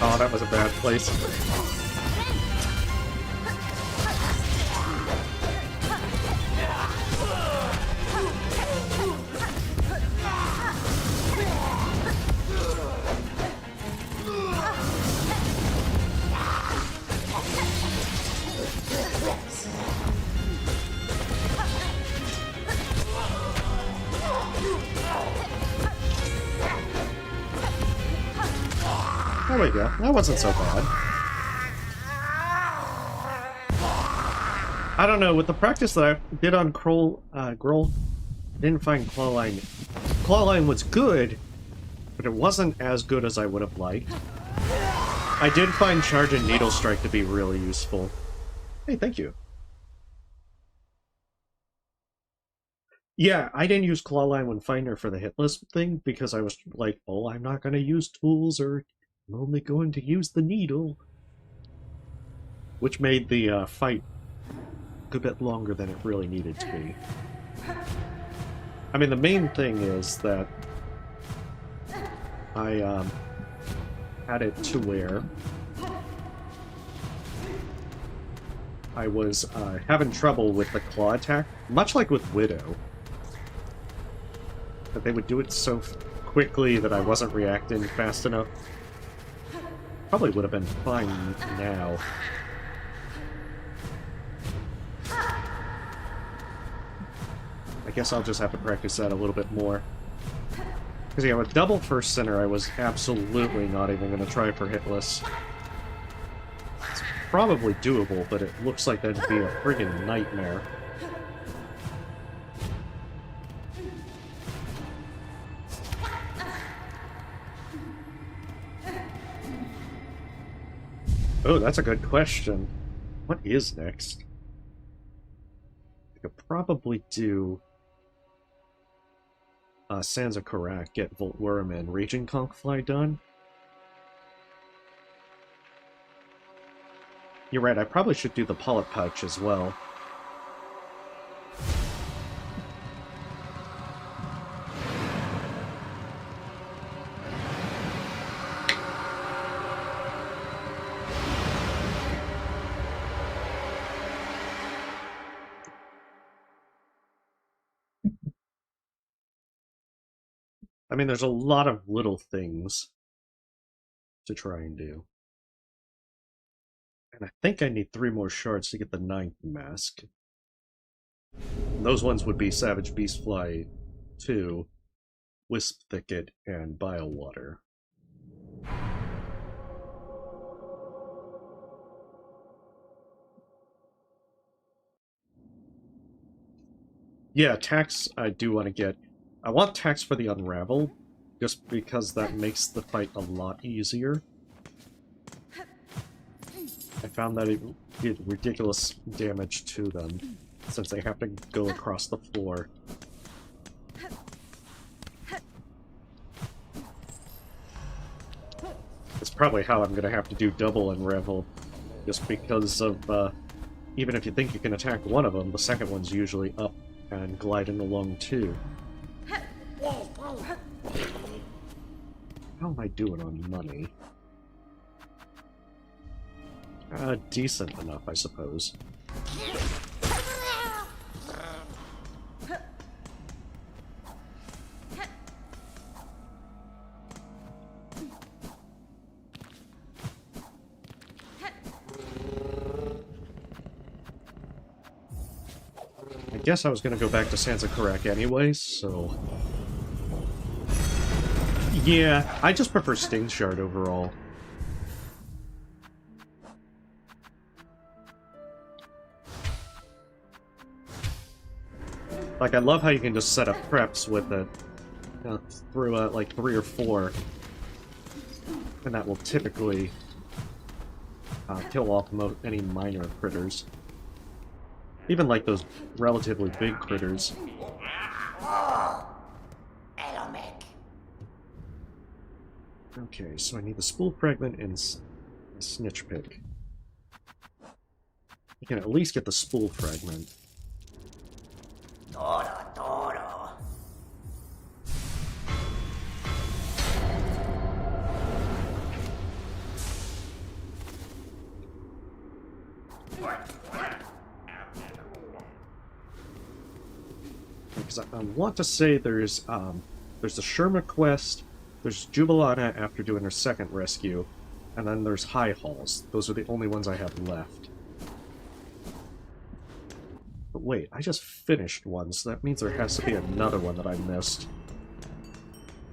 Oh, that was a bad place. There we go. That wasn't so bad. I don't know, with the practice that I did on Grohl, didn't find Clawline. Clawline was good, but it wasn't as good as I would have liked. I did find Charge and Needle Strike to be really useful. Hey, thank you. Yeah, I didn't use Clawline when Finder for the hitless thing because I was like, oh, I'm not going to use tools, or I'm only going to use the needle. Which made the fight a good bit longer than it really needed to be. I mean, the main thing is that I had it to where I was having trouble with the claw attack, much like with Widow. But they would do it so quickly that I wasn't reacting fast enough. Probably would have been fine now. I guess I'll just have to practice that a little bit more. Because, yeah, with double first center, I was absolutely not even going to try for hitless. It's probably doable, but it looks like that'd be a friggin' nightmare. Oh, that's a good question. What is next? I could probably do Sansa Karak, get Volt Worm and Raging Conchfly done. You're right, I probably should do the Polyp Pouch as well. I mean, there's a lot of little things to try and do. And I think I need 3 more shards to get the 9th mask. And those ones would be Savage Beastfly 2, Wisp Thicket, and Biowater. Yeah, tax I do want to get. I want tax for the Unravel, just because that makes the fight a lot easier. I found that it did ridiculous damage to them, since they have to go across the floor. It's probably how I'm going to have to do double Unravel, just because of, even if you think you can attack one of them, the second one's usually up and gliding along too. How am I doing on money? Decent enough, I suppose. I guess I was gonna go back to Sansa Karak anyway, so... Yeah, I just prefer Sting Shard overall. Like, I love how you can just set up preps with it. Through, like, 3 or 4. And that will typically kill off any minor critters. Even, like, those relatively big critters. Okay, so I need the spool fragment and a snitch pick. You can at least get the spool fragment. Because I want to say there's the Sherma quest, there's Jubilana after doing her second rescue, and then there's High Halls. Those are the only ones I have left. But wait, I just finished one, so that means there has to be another one that I missed.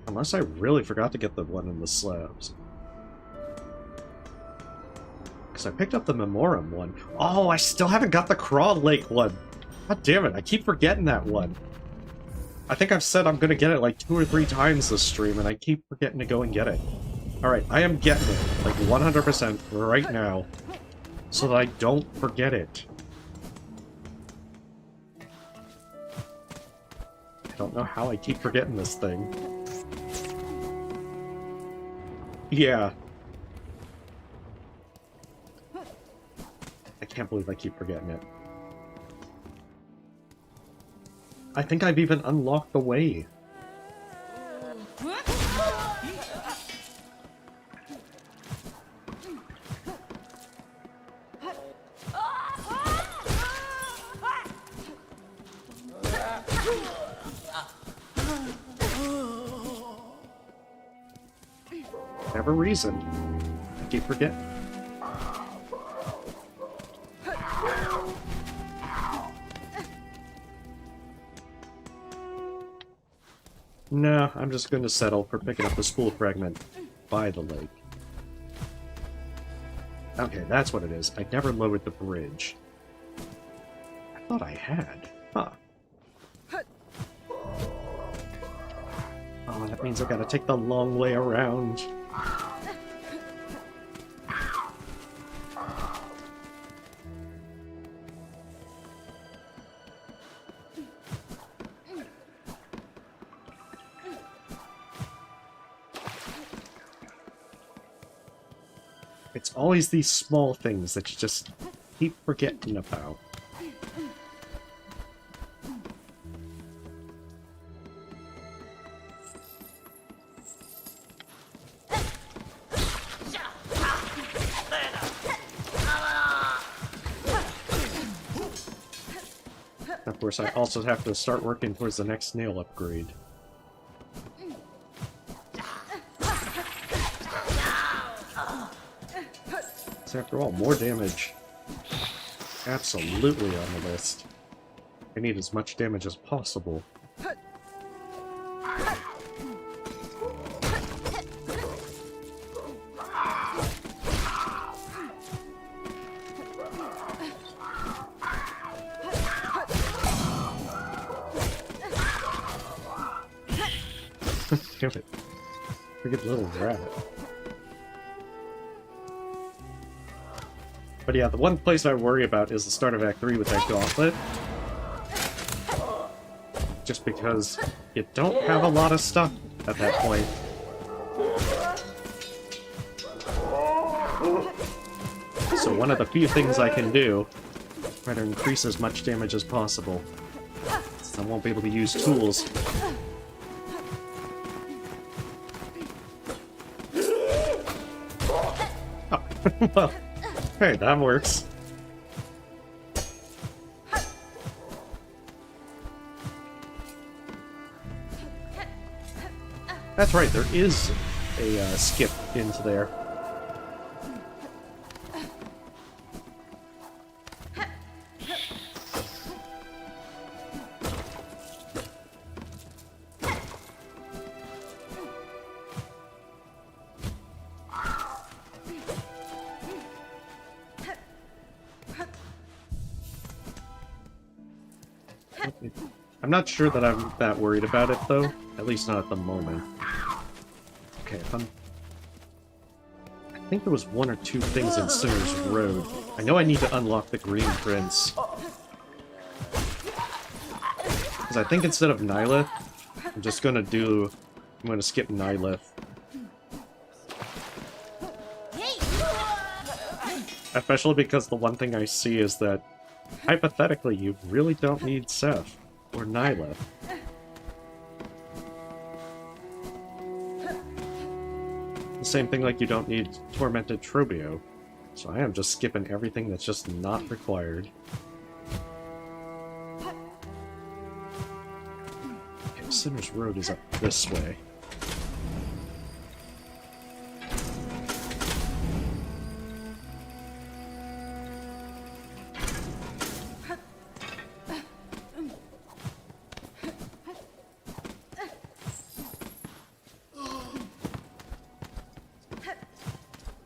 Unless I really forgot to get the one in the slabs. Because I picked up the Memorum one. Oh, I still haven't got the Craw Lake one! God damn it, I keep forgetting that one. I think I've said I'm gonna get it like 2 or 3 times this stream, and I keep forgetting to go and get it. Alright, I am getting it, like 100% right now, so that I don't forget it. I don't know how I keep forgetting this thing. Yeah. I can't believe I keep forgetting it. I think I've even unlocked the way. Whatever reason, I keep forgetting. No, I'm just going to settle for picking up the spool fragment by the lake. Okay, that's what it is. I never lowered the bridge. I thought I had. Huh. Oh, that means I gotta take the long way around. It's always these small things that you just keep forgetting about. Of course, I also have to start working towards the next snail upgrade. So after all, more damage. Absolutely on the list. I need as much damage as possible. Damn it. Freaking little rat. But yeah, the one place I worry about is the start of Act 3 with that gauntlet. Just because you don't have a lot of stuff at that point. So one of the few things I can do, try to increase as much damage as possible. Since I won't be able to use tools. Oh, well, hey, that works. That's right, there is a skip into there. I'm not sure that I'm that worried about it, though. At least not at the moment. Okay, if I'm... I think there was 1 or 2 things in Sinner's Road. I know I need to unlock the Green Prince. Because I think instead of Nylith, I'm just gonna skip Nylith. Especially because the one thing I see is that, hypothetically, you really don't need Seth or Nyla. The same thing like you don't need Tormented Trobio. So I am just skipping everything that's just not required. Okay, Sinner's Road is up this way.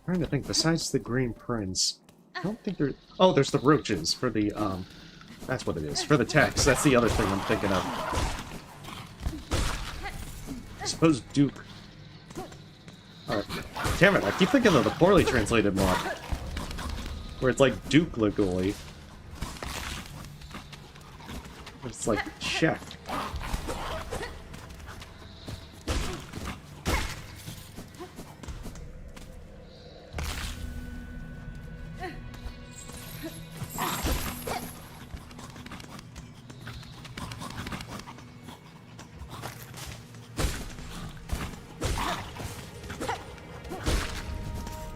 Trying to think, besides the Green Prince, I don't think there... Oh, there's the roaches for the, that's what it is. For the text, that's the other thing I'm thinking of. I suppose Duke... damn it, I keep thinking of the poorly translated mod. Where it's like Duke Lagoi. It's like chef.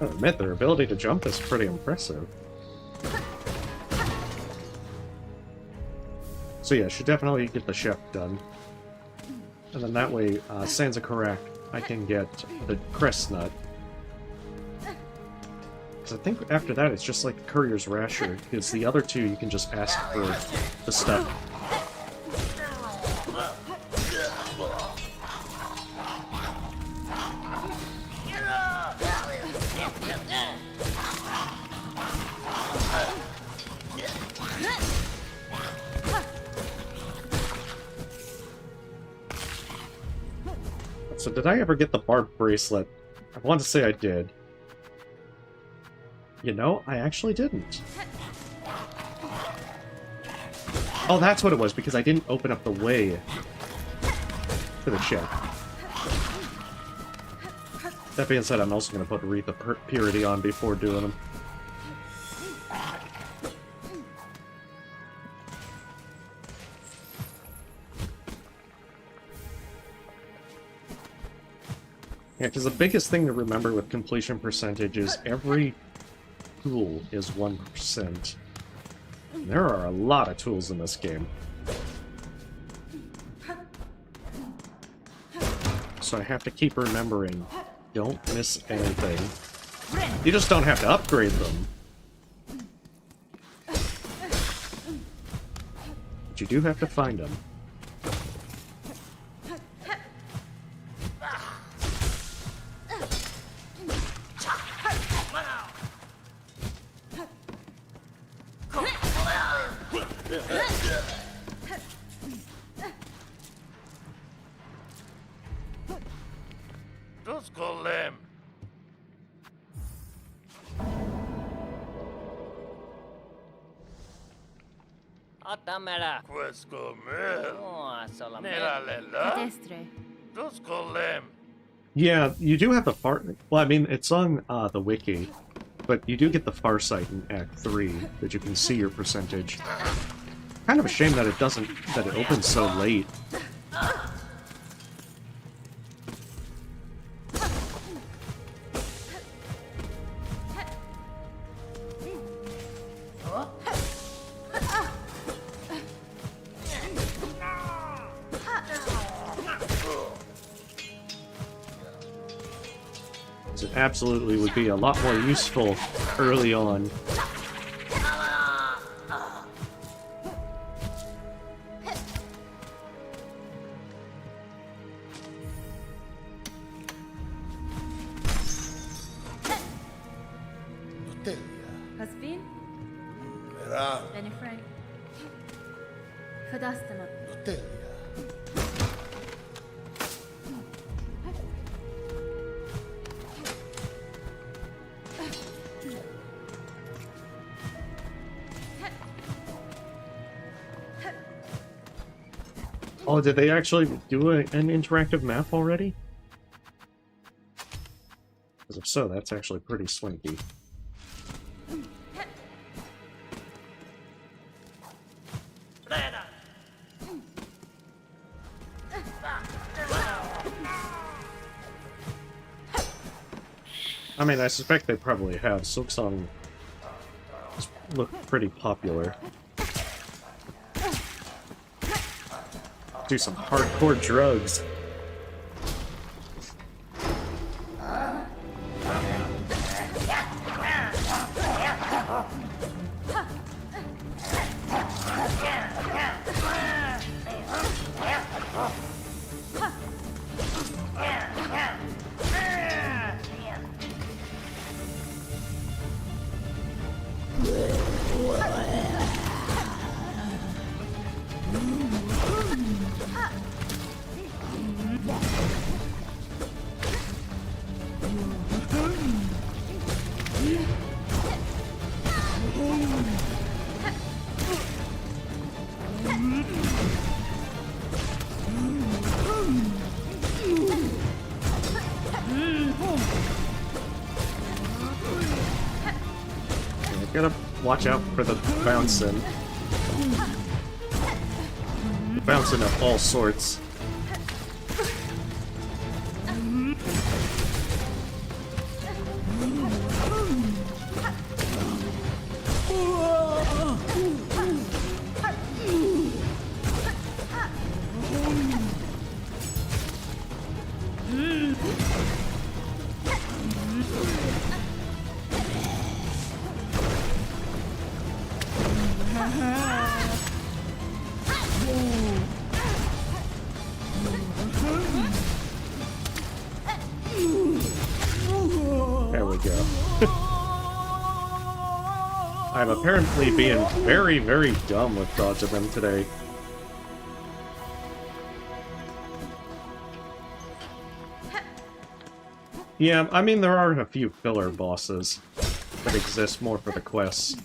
I admit, their ability to jump is pretty impressive. So yeah, should definitely get the chef done. And then that way, Sansa Karak, I can get the Crest Nut. Because I think after that it's just like Courier's Rasher, because the other two you can just ask for the stuff. So did I ever get the Barb Bracelet? I want to say I did. You know, I actually didn't. Oh, that's what it was, because I didn't open up the way for the check. That being said, I'm also going to put Wreath of Purity on before doing them. Yeah, because the biggest thing to remember with completion percentage is every tool is 1%. And there are a lot of tools in this game. So I have to keep remembering, don't miss anything. You just don't have to upgrade them. But you do have to find them. Pedestre. Yeah, you do have the far... Well, I mean, it's on the wiki, but you do get the Farsight in Act 3, that you can see your percentage. Kind of a shame that it doesn't... that it opens so late. It absolutely would be a lot more useful early on. Hasbin? Benny Frank. Fadastama. Oh, did they actually do an interactive map already? Because if so, that's actually pretty swanky. I mean, I suspect they probably have. Silksong look pretty popular. Do some hardcore drugs. Gotta watch out for the bouncing. Bouncing of all sorts. There we go. I'm apparently being very, very dumb with dodging them today. Yeah, I mean, there are a few filler bosses that exist more for the quests.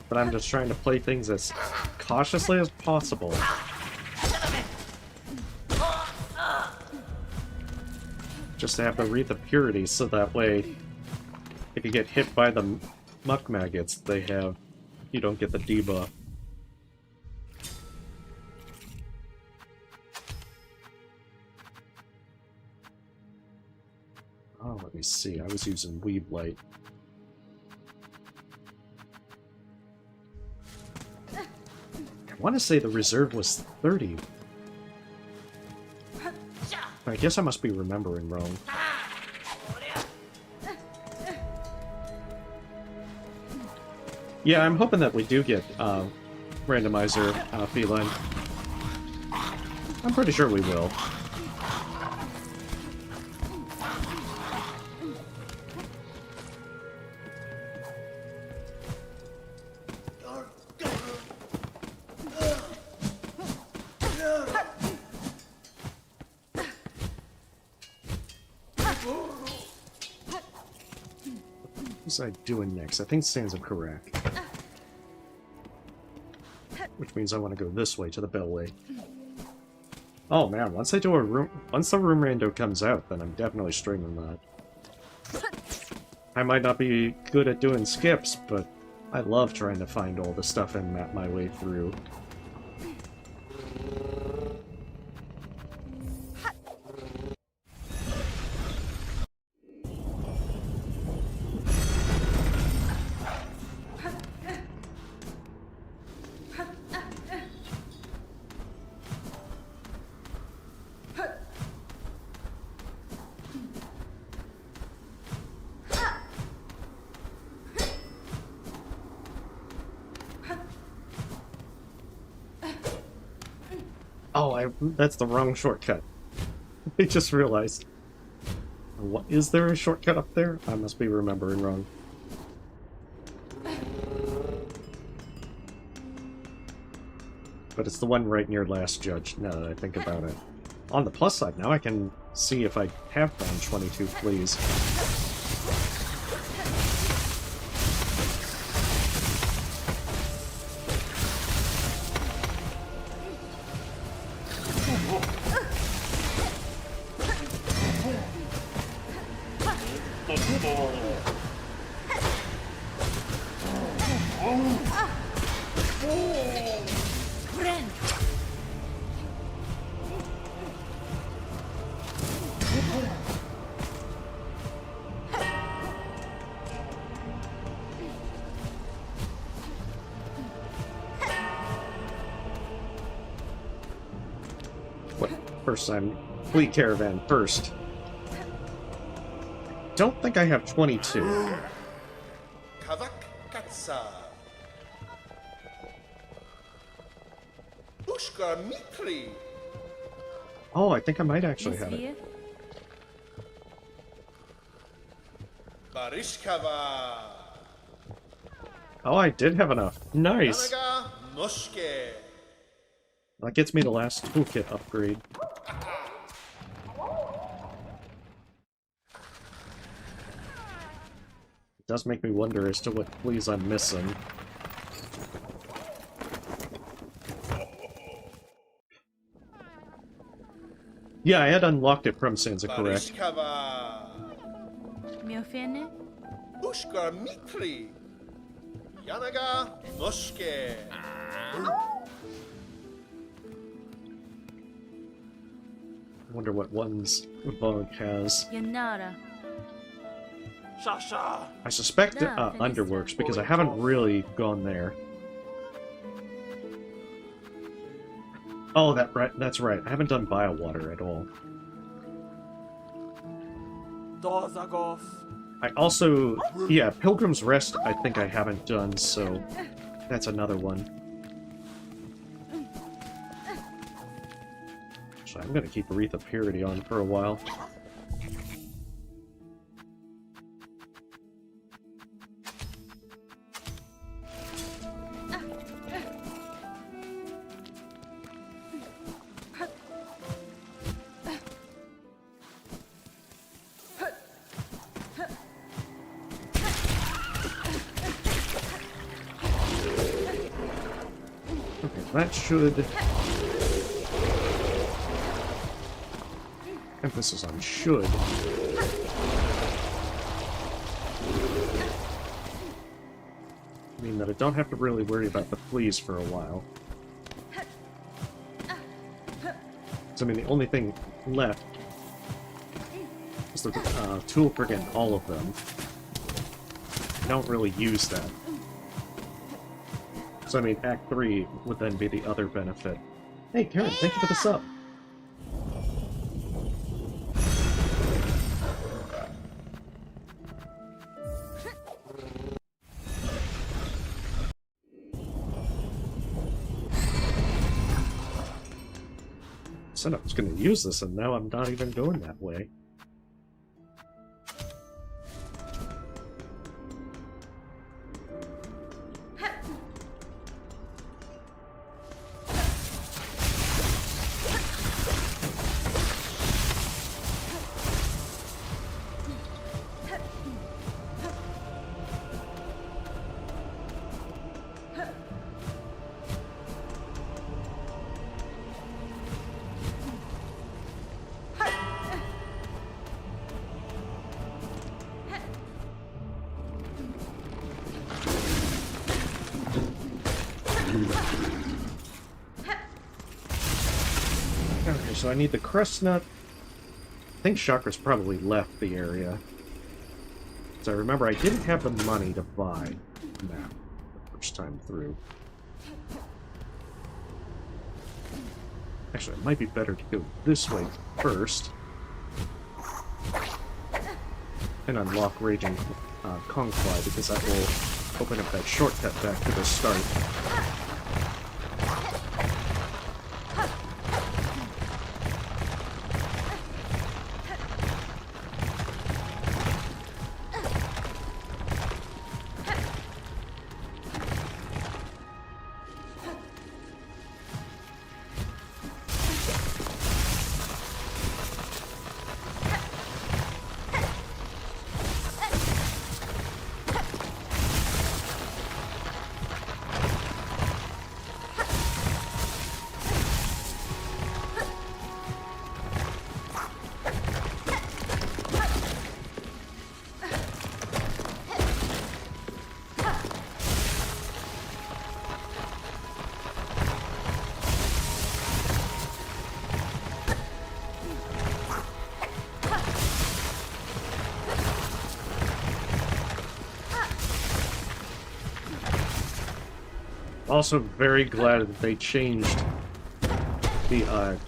But I'm just trying to play things as cautiously as possible. Just to have the Wreath of Purity, so that way, if you get hit by the muck maggots they have, you don't get the debuff. Oh, let me see. I was using Weeb Light. I want to say the reserve was 30. I guess I must be remembering wrong. Yeah, I'm hoping that we do get randomizer feline. I'm pretty sure we will. What was I doing next? I think Sands of Karak. Which means I want to go this way, to the Bellway. Oh man, once the room rando comes out, then I'm definitely streaming that. I might not be good at doing skips, but I love trying to find all the stuff and map my way through. Oh, that's the wrong shortcut. I just realized. What, is there a shortcut up there? I must be remembering wrong. But it's the one right near Last Judge, now that I think about it. On the plus side, now I can see if I have found 22 fleas. course, I'm fleet caravan first. Don't think I have 22. Kavak Katsa. Ushka Mikri. Oh, I think I might actually Miss have it. Veer? Barishkava. Oh, I did have enough. Nice. Yanaga Noshke. That gets me the last toolkit upgrade. It does make me wonder as to what fleas I'm missing. Yeah, I had unlocked it from Sansa, correct? Barishkava. Miofene? Ushka Mikri. Yanaga Noshke. I wonder what ones Vogue has. Yanara. I suspect No, Underworks, because I haven't really gone there. Oh, that's right. I haven't done Biowater at all. I also... Yeah, Pilgrim's Rest I think I haven't done, so that's another one. So I'm gonna keep Aretha Purity on for a while. That should... Emphasis on should. Mean that I don't have to really worry about the fleas for a while. So, I mean, the only thing left is the tool for getting all of them. I don't really use that. So, I mean, Act 3 would then be the other benefit. Hey, Karen, thank you for the sub. Said I was going to use this, and now I'm not even going that way. Okay, so I need the crest nut. I think Chakra's probably left the area. So I remember I didn't have the money to buy a map the first time through. Actually, it might be better to go this way first. And unlock Raging Conquai, because that will open up that shortcut back to the start. Also very glad that they changed the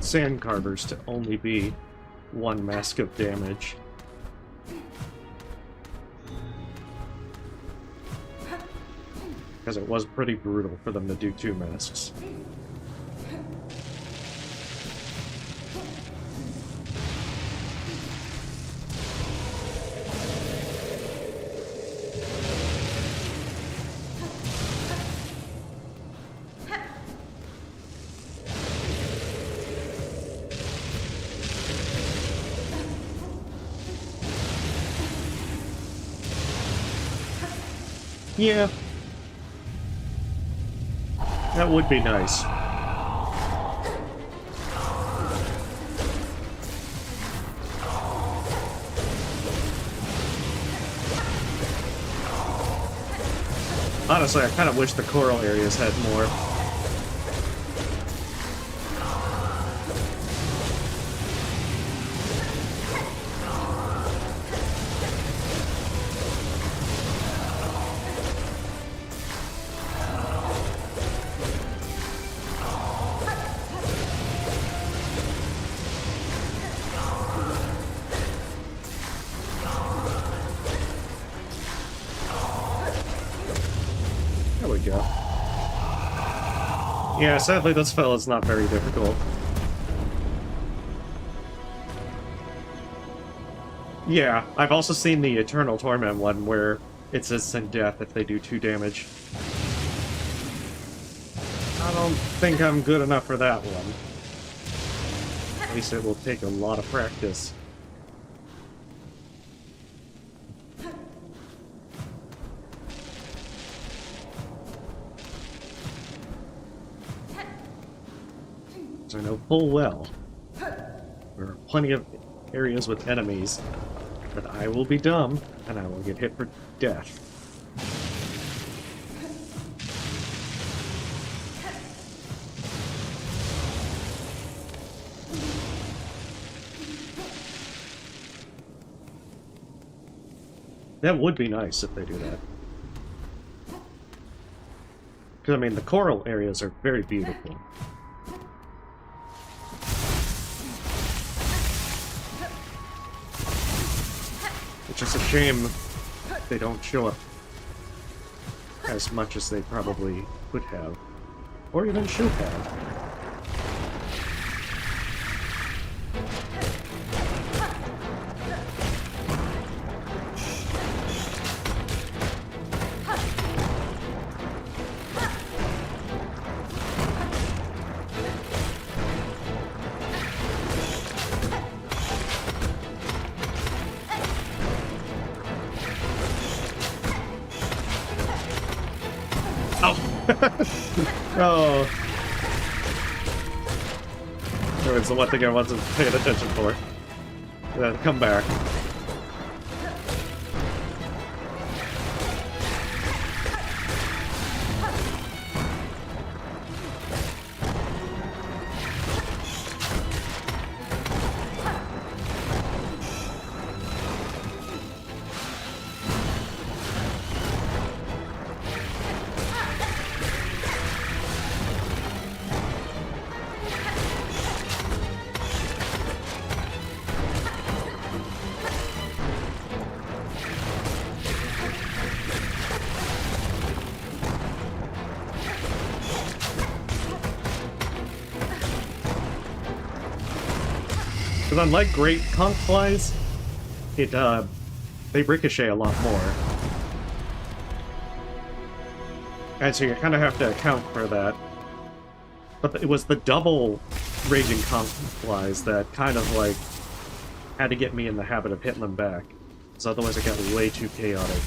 sand carvers to only be one mask of damage. Because it was pretty brutal for them to do 2 masks. Yeah. That would be nice. Honestly, I kind of wish the coral areas had more. There we go. Yeah, sadly this fella's not very difficult. Yeah, I've also seen the Eternal Torment one where it's instant death if they do 2 damage. I don't think I'm good enough for that one. At least it will take a lot of practice. I know full well there are plenty of areas with enemies that I will be dumb and I will get hit for death. That would be nice if they do that. Because, I mean, the coral areas are very beautiful. It's just a shame they don't show up as much as they probably could have, or even should have. Oh. There was the one thing I wasn't paying attention for. Come back. Because unlike great conch flies, they ricochet a lot more. And so you kind of have to account for that. But it was the double raging conch flies that kind of, like, had to get me in the habit of hitting them back. Because otherwise it got way too chaotic.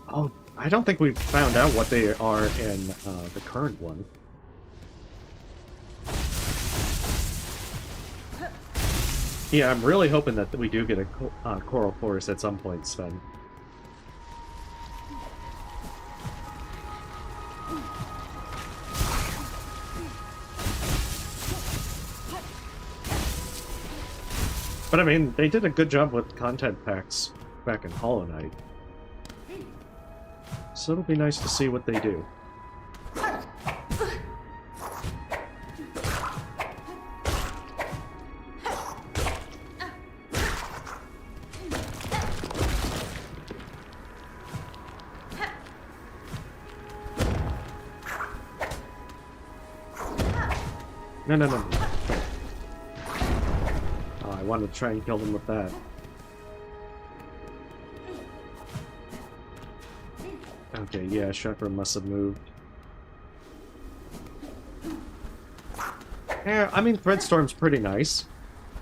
Oh, I don't think we've found out what they are in the current one. Yeah, I'm really hoping that we do get a coral forest at some point, Sven. But I mean, they did a good job with content packs back in Hollow Knight. So it'll be nice to see what they do. No, no, no, no. Oh, I wanted to try and kill them with that. Okay, yeah, Chakra must have moved. Yeah, I mean, Threadstorm's pretty nice.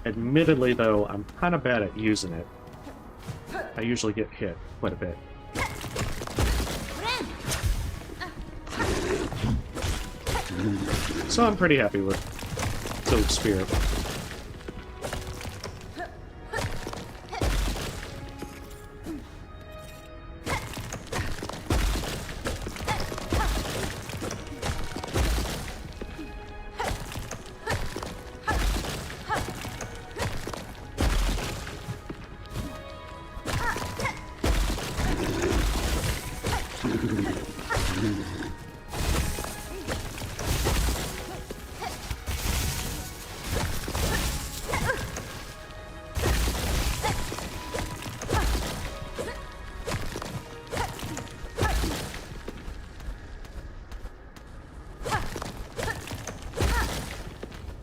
Admittedly, though, I'm kind of bad at using it. I usually get hit quite a bit. So I'm pretty happy with Silk Spear.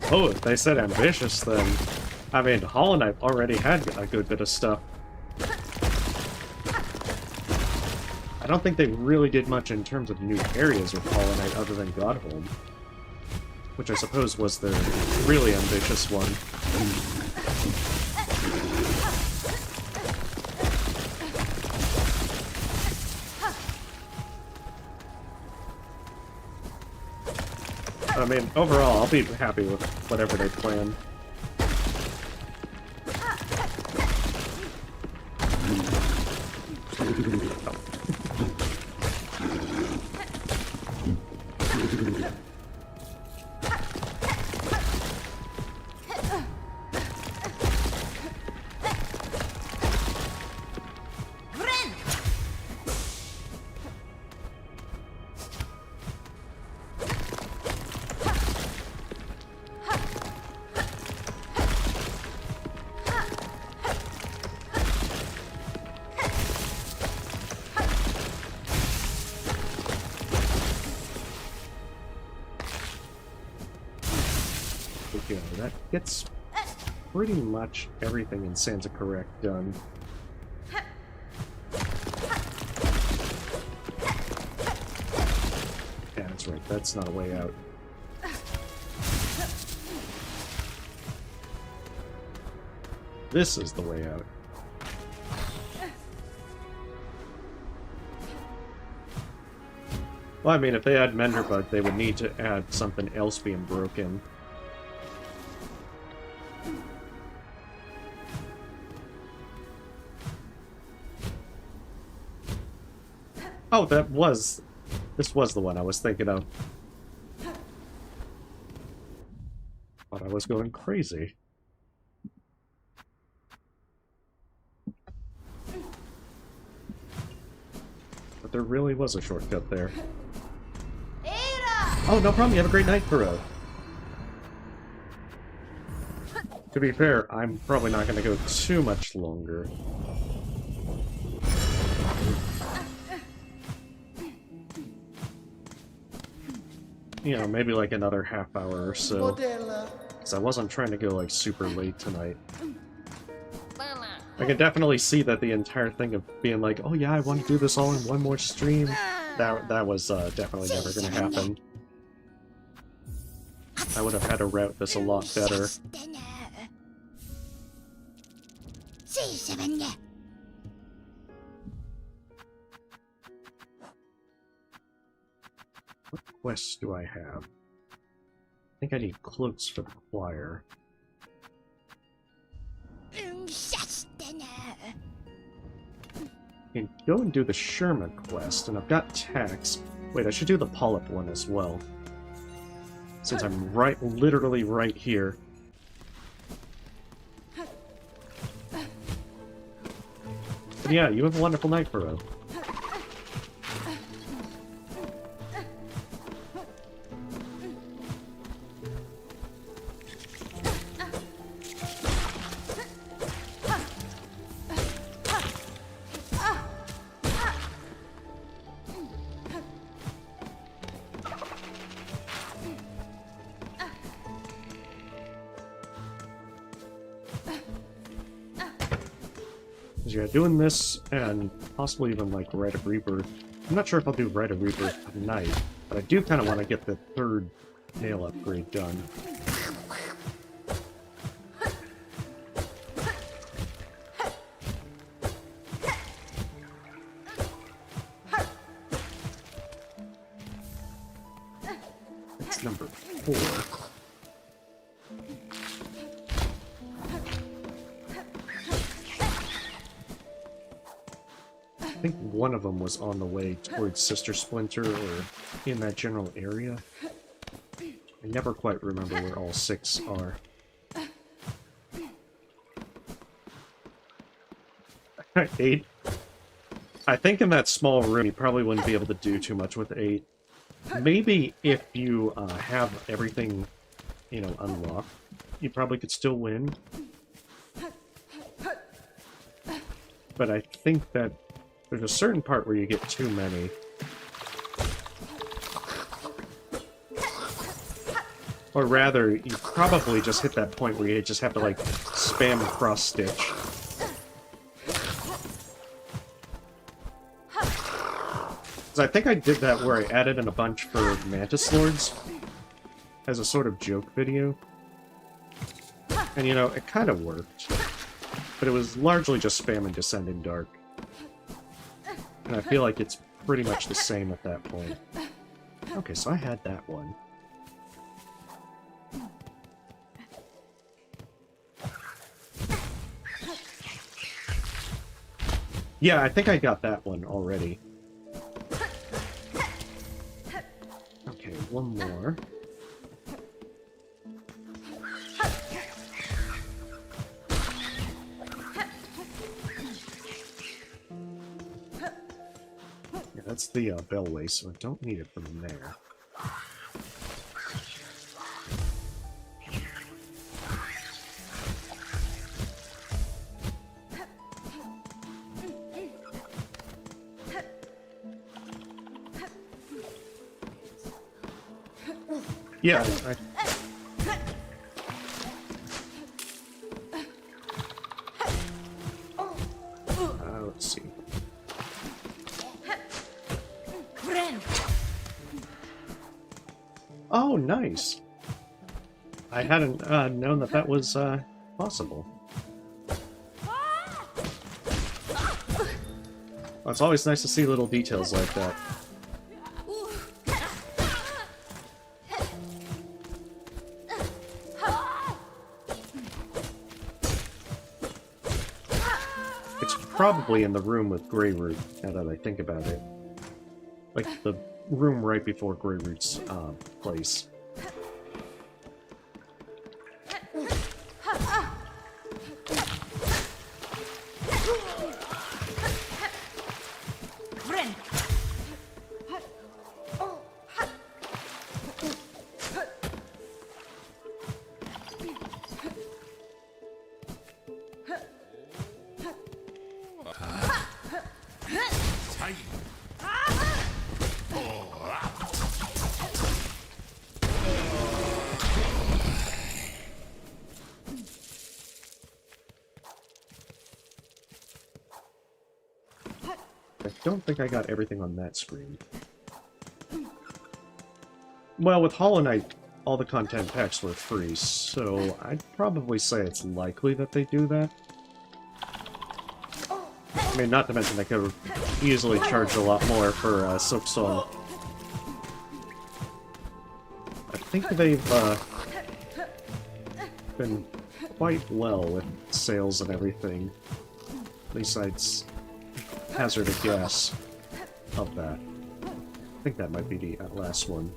Oh, if they said ambitious, then... I mean, Hollow Knight already had a good bit of stuff. I don't think they really did much in terms of new areas with Hollow Knight other than Godholm. Which I suppose was their really ambitious one. I mean, overall, I'll be happy with whatever they plan. Okay, that gets pretty much everything in Sansa Correct done. Yeah, that's right, that's not a way out. This is the way out. Well, I mean, if they add Menderbug, they would need to add something else being broken. Oh, this was the one I was thinking of. Thought I was going crazy. But there really was a shortcut there. Oh, no problem. You have a great night, Kuro. To be fair, I'm probably not going to go too much longer. You know, maybe like another half hour or so. Because I wasn't trying to go like super late tonight. I can definitely see that the entire thing of being like, oh yeah, I want to do this all in one more stream, that was definitely never going to happen. I would have had to route this a lot better. What quests do I have? I think I need cloaks for the choir. I can go and do the Sherman quest, and I've got tax. Wait, I should do the Polyp one as well. Since I'm literally right here. But yeah, you have a wonderful night, Burrow. yeah, doing this and possibly even like Rite of Rebirth. I'm not sure if I'll do Rite of Rebirth tonight, but I do kind of want to get the third nail upgrade done. That's number 4. I think one of them was on the way towards Sister Splinter or in that general area. I never quite remember where all 6 are. Alright, 8. I think in that small room you probably wouldn't be able to do too much with 8. Maybe if you have everything, you know, unlocked, you probably could still win. But I think that there's a certain part where you get too many. Or rather, you probably just hit that point where you just have to, like, spam cross-stitch. Because I think I did that where I added in a bunch for Mantis Lords as a sort of joke video. And, you know, it kind of worked. But it was largely just spamming Descending Dark. And I feel like it's pretty much the same at that point. Okay, so I had that one. Yeah, I think I got that one already. Okay, one more. Yeah, that's the bellway, so I don't need it from there. Yeah, let's see. Oh, nice! I hadn't known that that was possible. Well, it's always nice to see little details like that. Probably in the room with Greyroot, now that I think about it. Like, the room right before Greyroot's place. I don't think I got everything on that screen. Well, with Hollow Knight, all the content packs were free, so I'd probably say it's likely that they do that. I mean, not to mention they could easily charge a lot more for Silksong. I think they've been quite well with sales and everything. At least I'd hazard a guess of that. I think that might be the last one.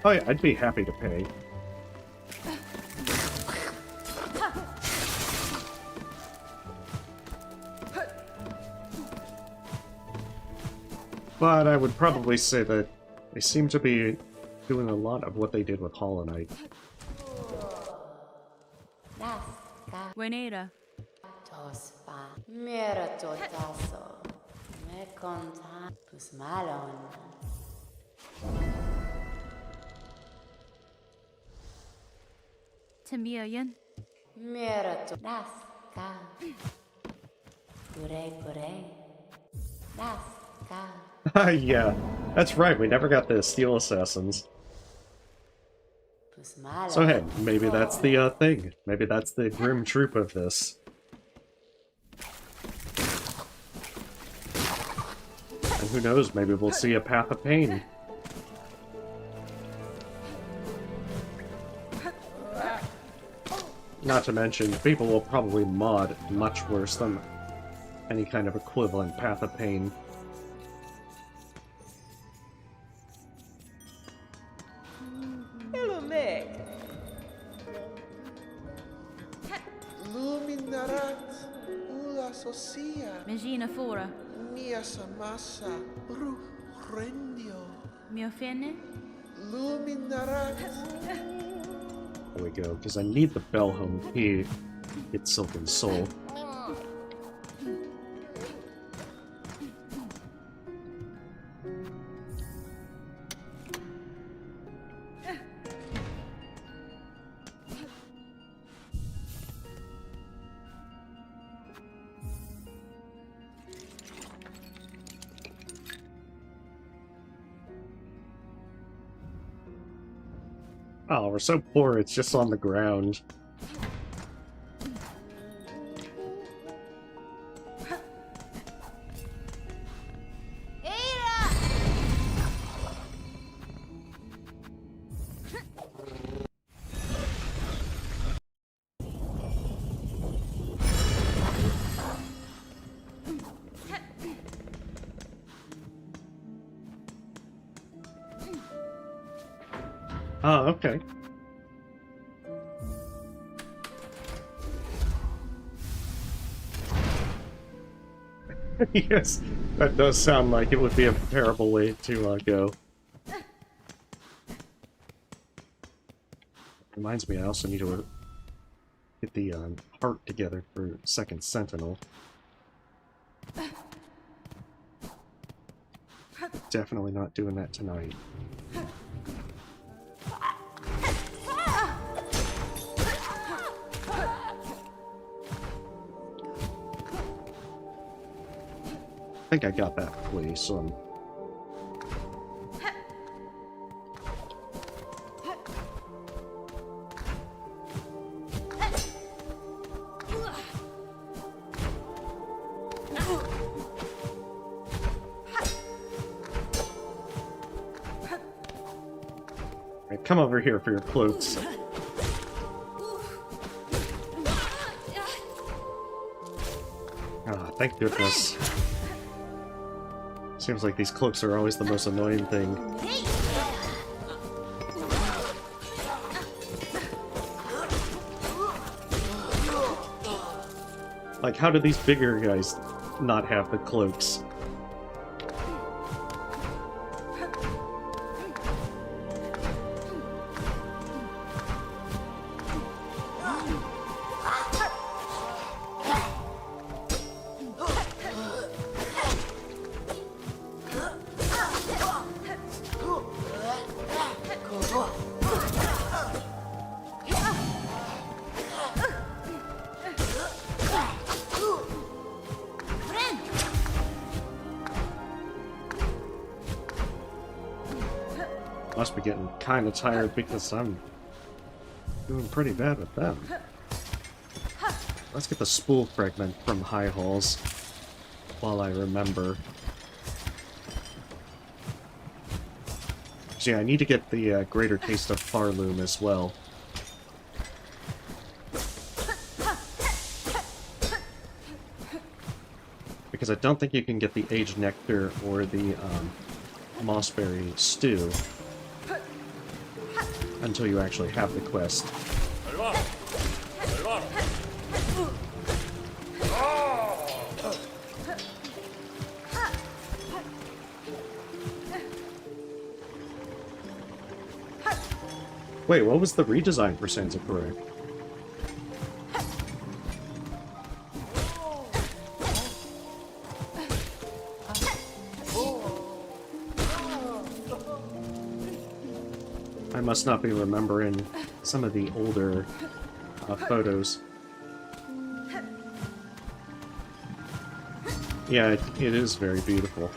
Oh yeah, I'd be happy to pay. But I would probably say that they seem to be doing a lot of what they did with Hollow Knight. Buenera. Tamiyan. Yeah, that's right, we never got the Steel Assassins. So hey, maybe that's the thing. Maybe that's the grim troop of this. And who knows, maybe we'll see a Path of Pain. Not to mention, people will probably mod much worse than any kind of equivalent Path of Pain. Hello, Meg. Luminarat ula socia Megina Fora. mia samasa ru rendio. Miofene. Luminarat. There we go, because I need the bell home key. Get Silken Soul. Oh, we're so poor, it's just on the ground. Oh, okay. Yes, that does sound like it would be a terrible way to go. Reminds me, I also need to get the heart together for Second Sentinel. Definitely not doing that tonight. I think I got that place. Right, come over here for your cloaks. Ah, thank goodness. Seems like these cloaks are always the most annoying thing. Like, how do these bigger guys not have the cloaks? Must be getting kind of tired because I'm doing pretty bad with them. Let's get the spool fragment from High Halls while I remember. So yeah, I need to get the Greater Taste of Farloom as well. Because I don't think you can get the Age Nectar or the Mossberry Stew until you actually have the quest. Wait, what was the redesign for Sanzakura? I must not be remembering some of the older photos. Yeah, it is very beautiful.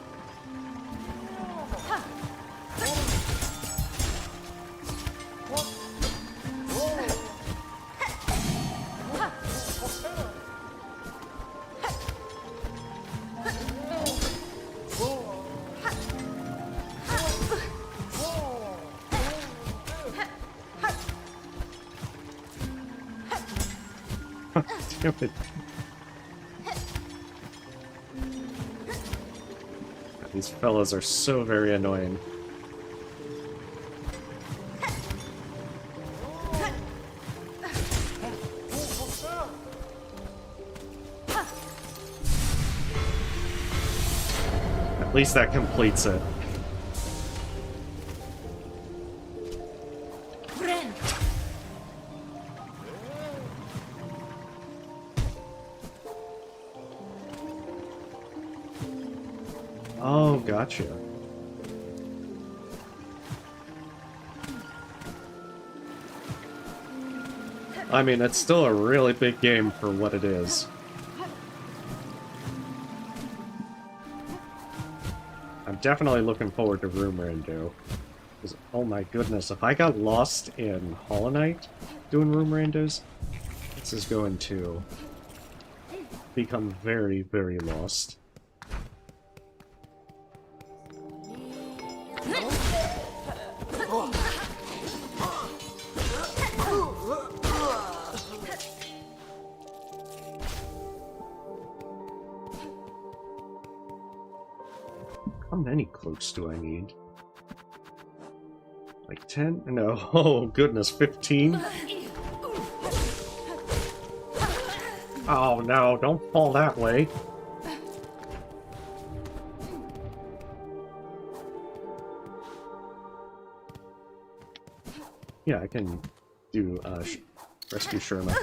Damn it. These fellas are so very annoying. At least that completes it. Oh, gotcha. I mean, it's still a really big game for what it is. I'm definitely looking forward to Room Rando. Because, oh my goodness, if I got lost in Hollow Knight doing Room Randos, this is going to become very, very lost. How many cloaks do I need? Like 10? No. Oh, goodness, 15? Oh, no, don't fall that way. Yeah, I can do, rescue Sherma.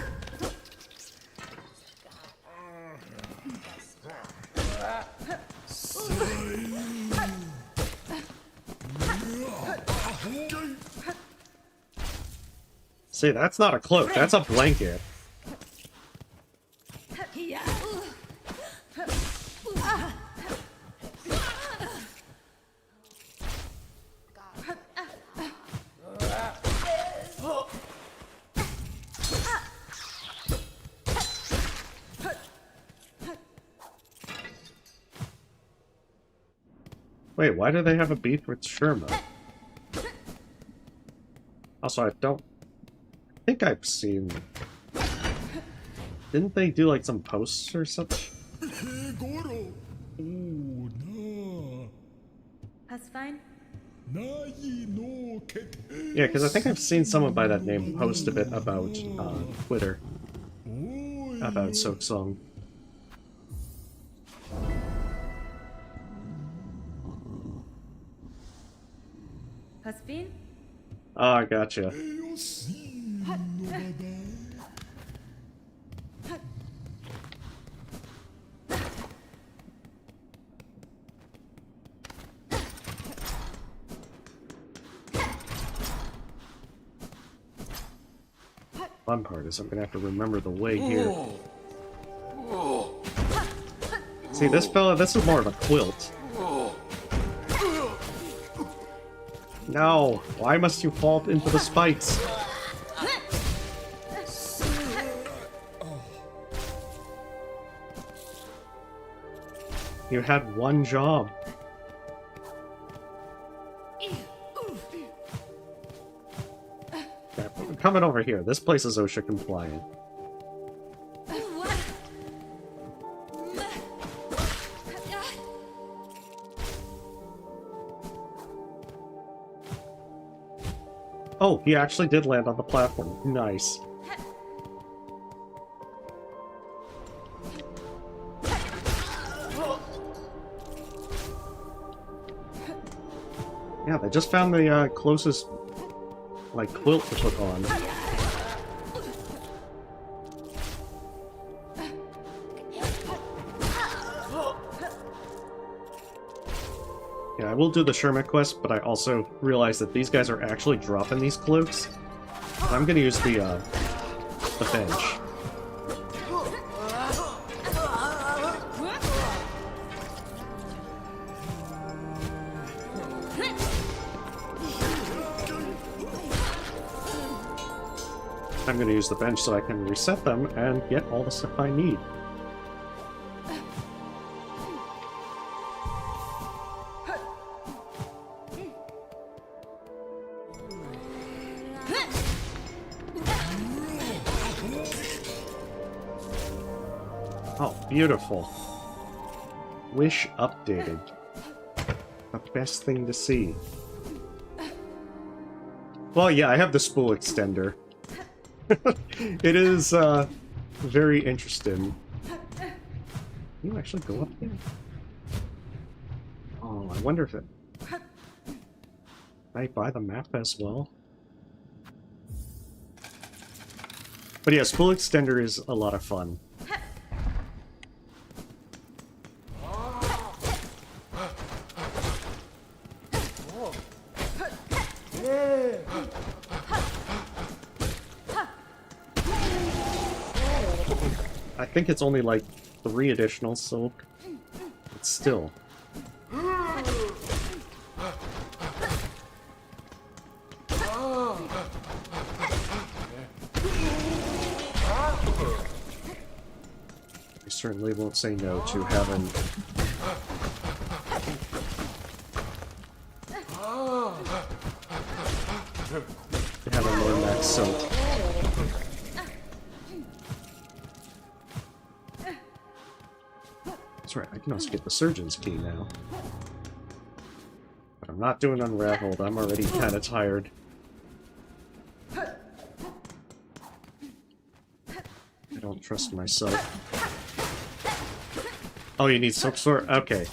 See, that's not a cloak, that's a blanket. Wait, why do they have a beef with Sherma? Also, I think I've seen... Didn't they do, like, some posts or such? That's fine. Yeah, because I think I've seen someone by that name post a bit about, Twitter. About Silksong. Has been? Oh, I gotcha. Fun part is I'm gonna have to remember the way here. See, this fella, this is more of a quilt. No! Why must you fall into the spikes? You had one job. Okay, I'm coming over here. This place is OSHA compliant. Oh, he actually did land on the platform. Nice. Yeah, they just found the closest like quilt to put on. Yeah, I will do the Sherma quest, but I also realize that these guys are actually dropping these cloaks. I'm gonna use the bench. I'm gonna use the bench so I can reset them and get all the stuff I need. Oh, beautiful. Wish updated. The best thing to see. Well, yeah, I have the spool extender. It is, very interesting. Can you actually go up there? Oh, I wonder if it... Can I buy the map as well? But yeah, spool extender is a lot of fun. I think it's only like 3 additional silk, but still. I certainly won't say no to having more max silk. That's right, I can also get the surgeon's key now. But I'm not doing Unraveled, I'm already kinda tired. I don't trust myself. Oh, you need Silk Sword? Okay.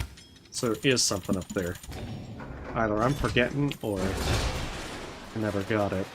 So there is something up there. Either I'm forgetting, or I never got it.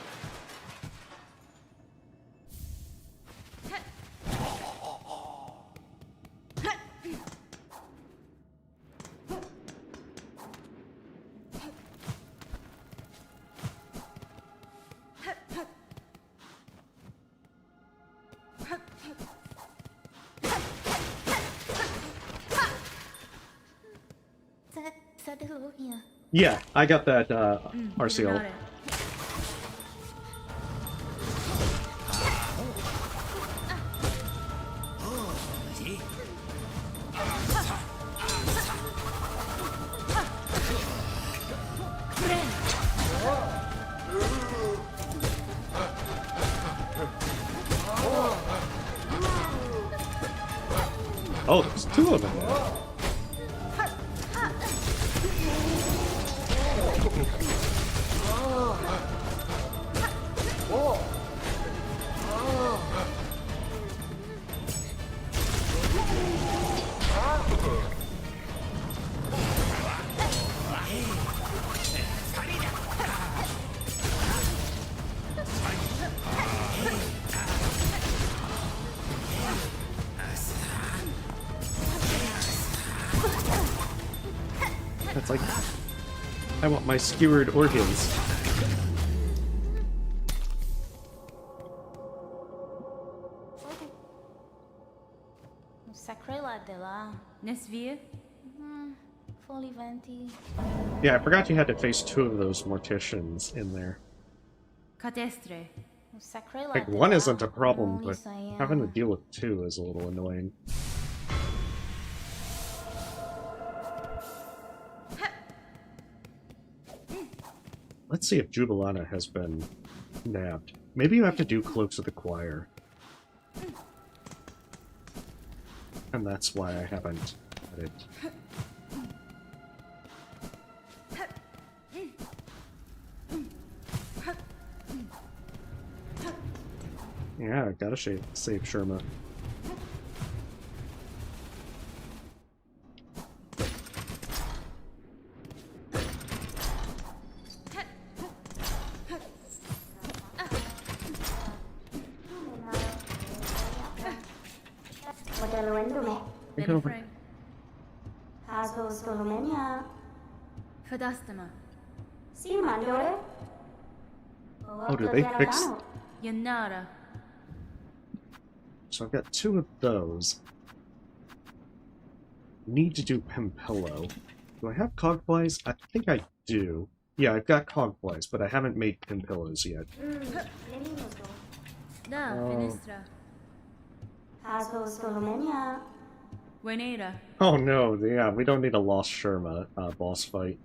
Yeah, I got that RCL. Got it. Oh, there's 2 of them now. That's like... I want my skewered organs. Nesvir? Fully venti. Yeah, I forgot you had to face 2 of those morticians in there. Cadestre. Like, 1 isn't a problem, but having to deal with 2 is a little annoying. Let's see if Jubilana has been nabbed. Maybe you have to do Cloaks of the Choir. And that's why I haven't had it. Yeah, I gotta save Sherma. Think over. Benefreg. Fadastama. Oh, do they fix? Yanara. So I've got 2 of those. Need to do Pimpello. Do I have Cogflies? I think I do. Yeah, I've got Cogflies, but I haven't made Pimpellos yet. Da, Finistra. Wenera. Oh no, yeah, we don't need a Lost Sherma boss fight.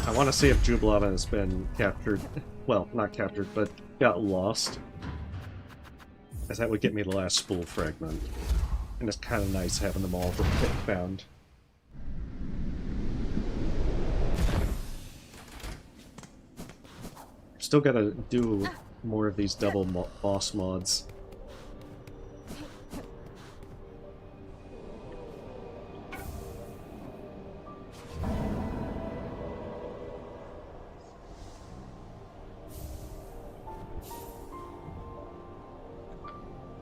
I want to see if Jubilata has been captured. Well, not captured, but got lost. As that would get me the last spool fragment. And it's kind of nice having them all found. Still gotta do more of these double boss mods.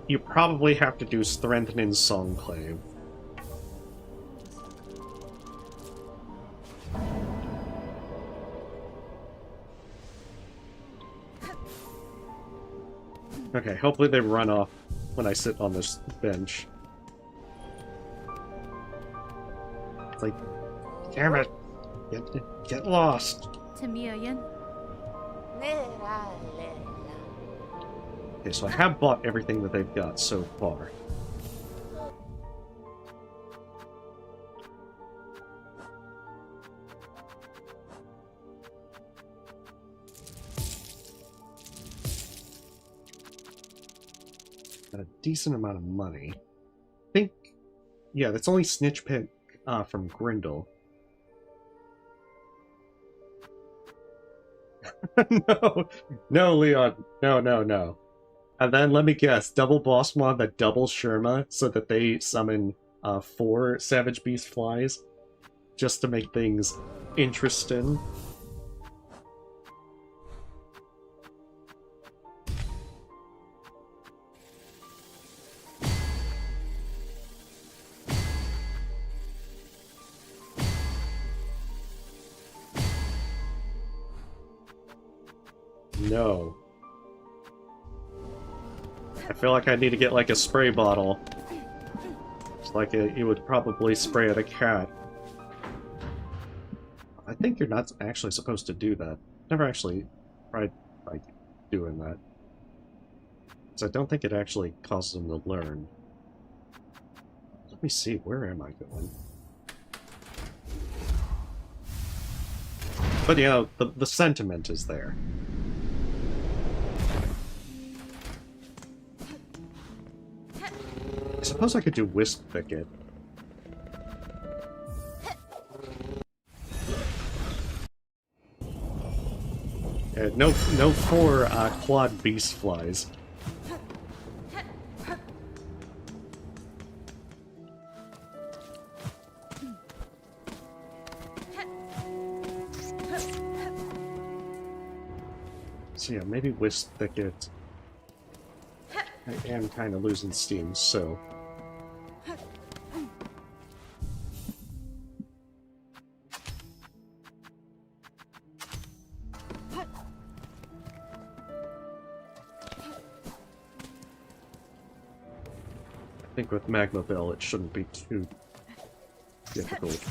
You probably have to do Strengthening Songclave. Okay, hopefully they run off when I sit on this bench. It's like, damn it! Get lost! Tamiayan. Okay, so I have bought everything that they've got so far. Got a decent amount of money. I think, yeah, that's only Snitch Pick from Grindel. No, Leon, no. And then let me guess, double boss mod that double Sherma so that they summon 4 Savage Beast flies just to make things interesting. No. I feel like I need to get like a spray bottle. It's like you would probably spray at a cat. I think you're not actually supposed to do that. Never actually tried like doing that. So I don't think it actually causes them to learn. Let me see, where am I going? But you know, the sentiment is there. I suppose I could do Wisp Thicket. No 4 quad beast flies. So yeah, maybe Wisp Thicket. I am kind of losing steam, so... I think with Magma Bell it shouldn't be too difficult.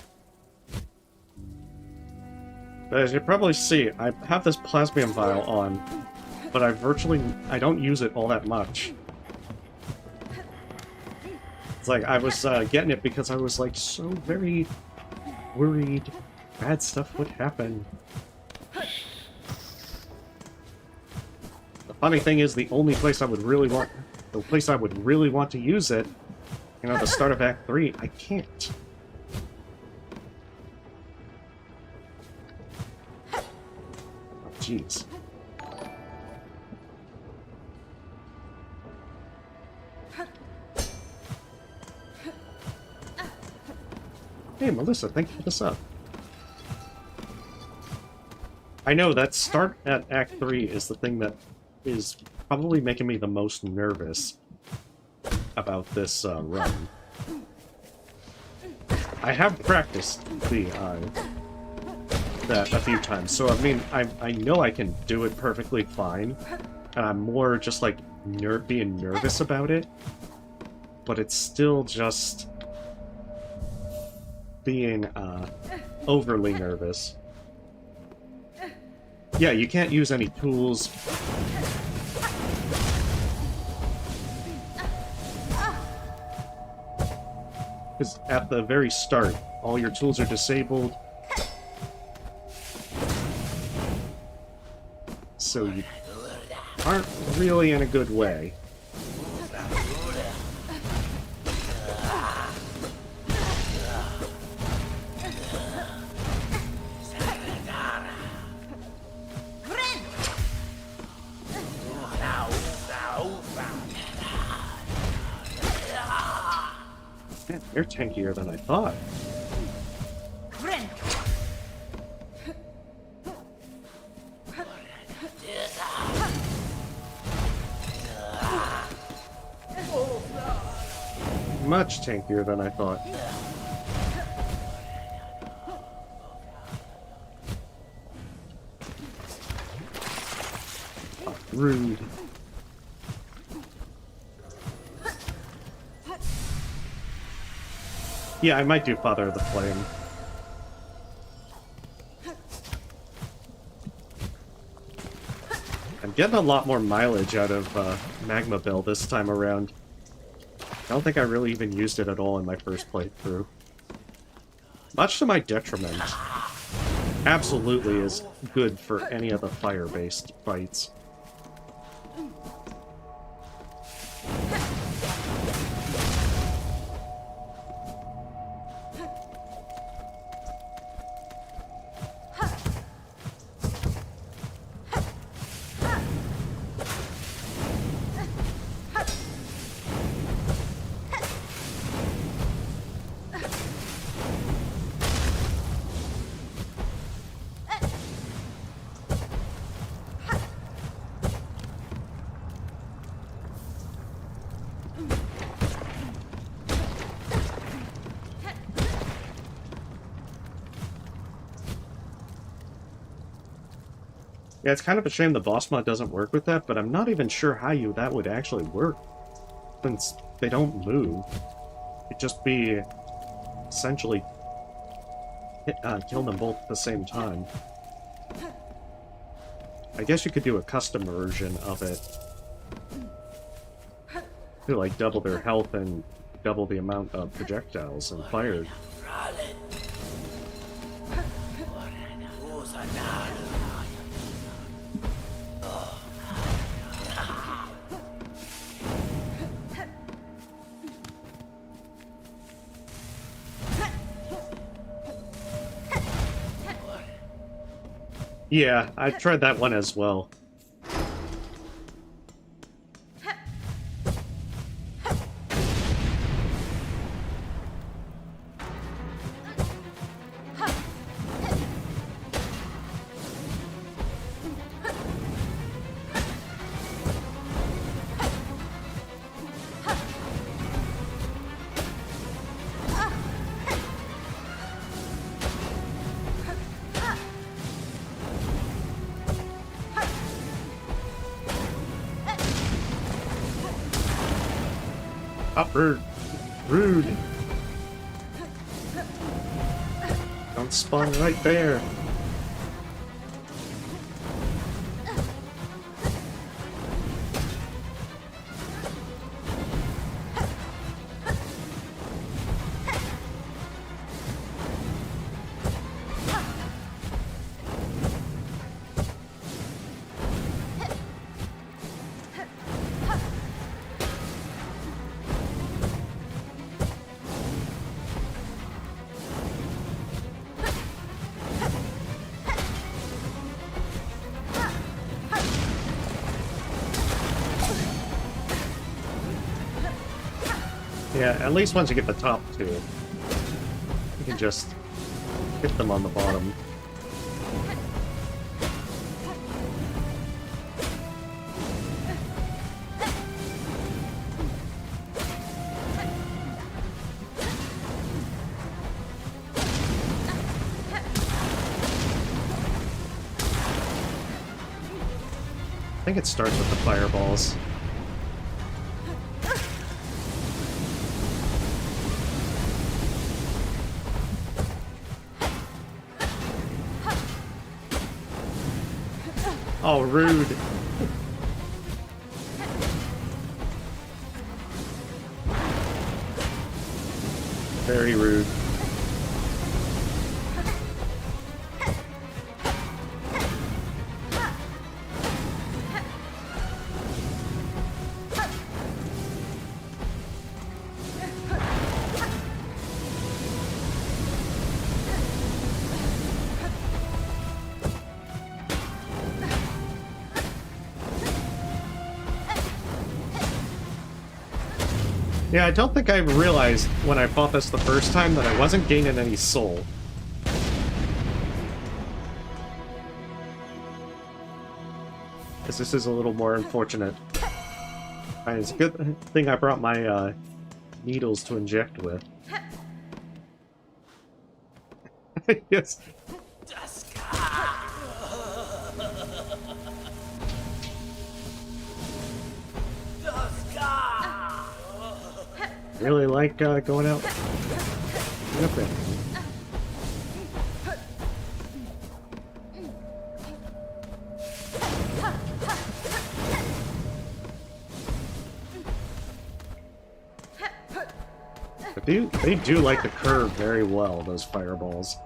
But as you probably see, I have this Plasmium Vial on, but I don't use it all that much. It's like, I was getting it because I was like so very worried bad stuff would happen. The funny thing is, the place I would really want to use it, you know, the start of Act 3, I can't. Oh, jeez. Hey, Melissa, thank you for the sub. I know that start at Act 3 is the thing that is probably making me the most nervous about this run. I have practiced that a few times, so I mean, I know I can do it perfectly fine, and I'm more just like being nervous about it, but it's still just being overly nervous. Yeah, you can't use any tools. Because at the very start, all your tools are disabled. So you aren't really in a good way. Man, they're tankier than I thought. Much tankier than I thought. Oh, rude. Yeah, I might do Father of the Flame. I'm getting a lot more mileage out of Magma Bell this time around. I don't think I really even used it at all in my first playthrough. Much to my detriment. Absolutely is good for any of the fire-based fights. Yeah, it's kind of a shame the boss mod doesn't work with that, but I'm not even sure how that would actually work, since they don't move. It'd just be essentially kill them both at the same time. I guess you could do a custom version of it to like double their health and double the amount of projectiles and fire. Yeah, I've tried that one as well. Rude. Rude. Don't spawn right there. Yeah, at least once you get the top two. You can just hit them on the bottom. I think it starts with the fireballs. Oh, rude. Very rude. Yeah, I don't think I realized when I fought this the first time that I wasn't gaining any soul. Because this is a little more unfortunate. Alright, it's a good thing I brought my needles to inject with. Yes. Really like going out. Up there. But they do like the curve very well, those fireballs.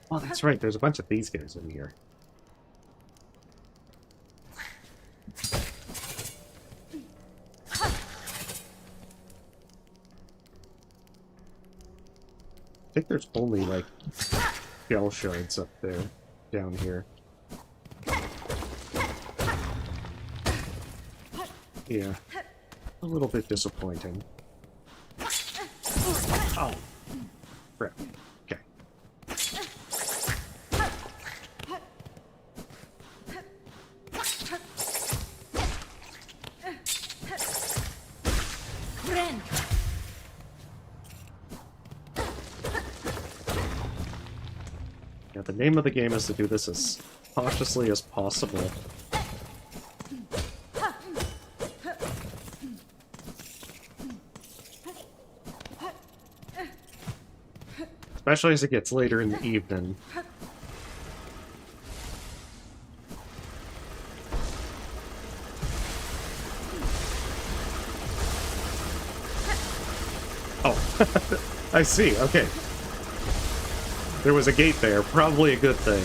Oh, that's right, there's a bunch of these guys in here. I think there's only, like, shell shards up there, down here. Yeah. A little bit disappointing. Oh. Crap. Okay. Yeah, the name of the game is to do this as cautiously as possible. Especially as it gets later in the evening. Oh, I see, okay. There was a gate there, probably a good thing.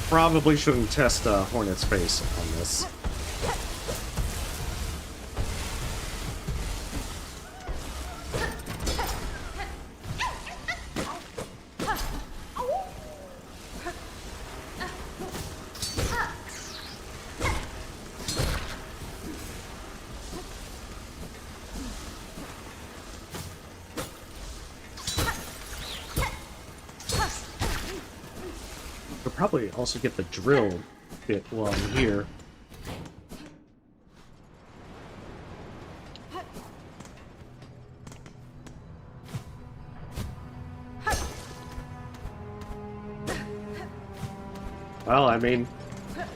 Probably shouldn't test Hornet's face on this. Probably also get the drill bit while I'm here. Well, I mean,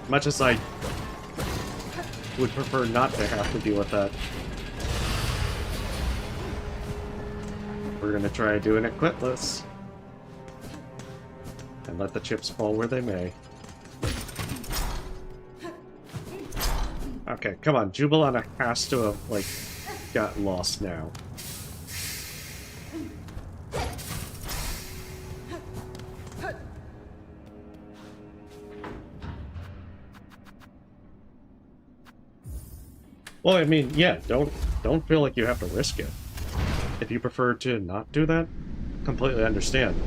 much as I would prefer not to have to deal with that. We're gonna try doing it quitless. And let the chips fall where they may. Okay, come on. Jubilana has to have, like, got lost now. Well, I mean, yeah, don't feel like you have to risk it. If you prefer to not do that, completely understand.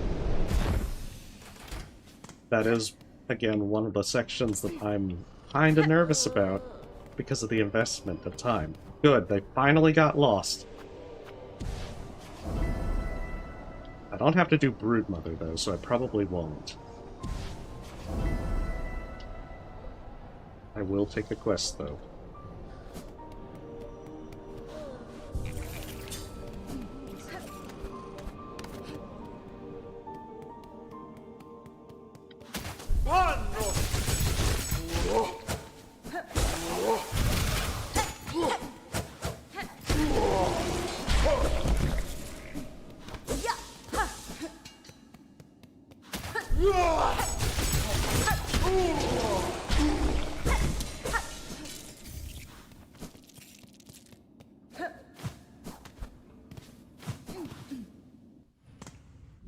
That is, again, one of the sections that I'm kind of nervous about because of the investment of time. Good, they finally got lost. I don't have to do Broodmother, though, so I probably won't. I will take the quest, though.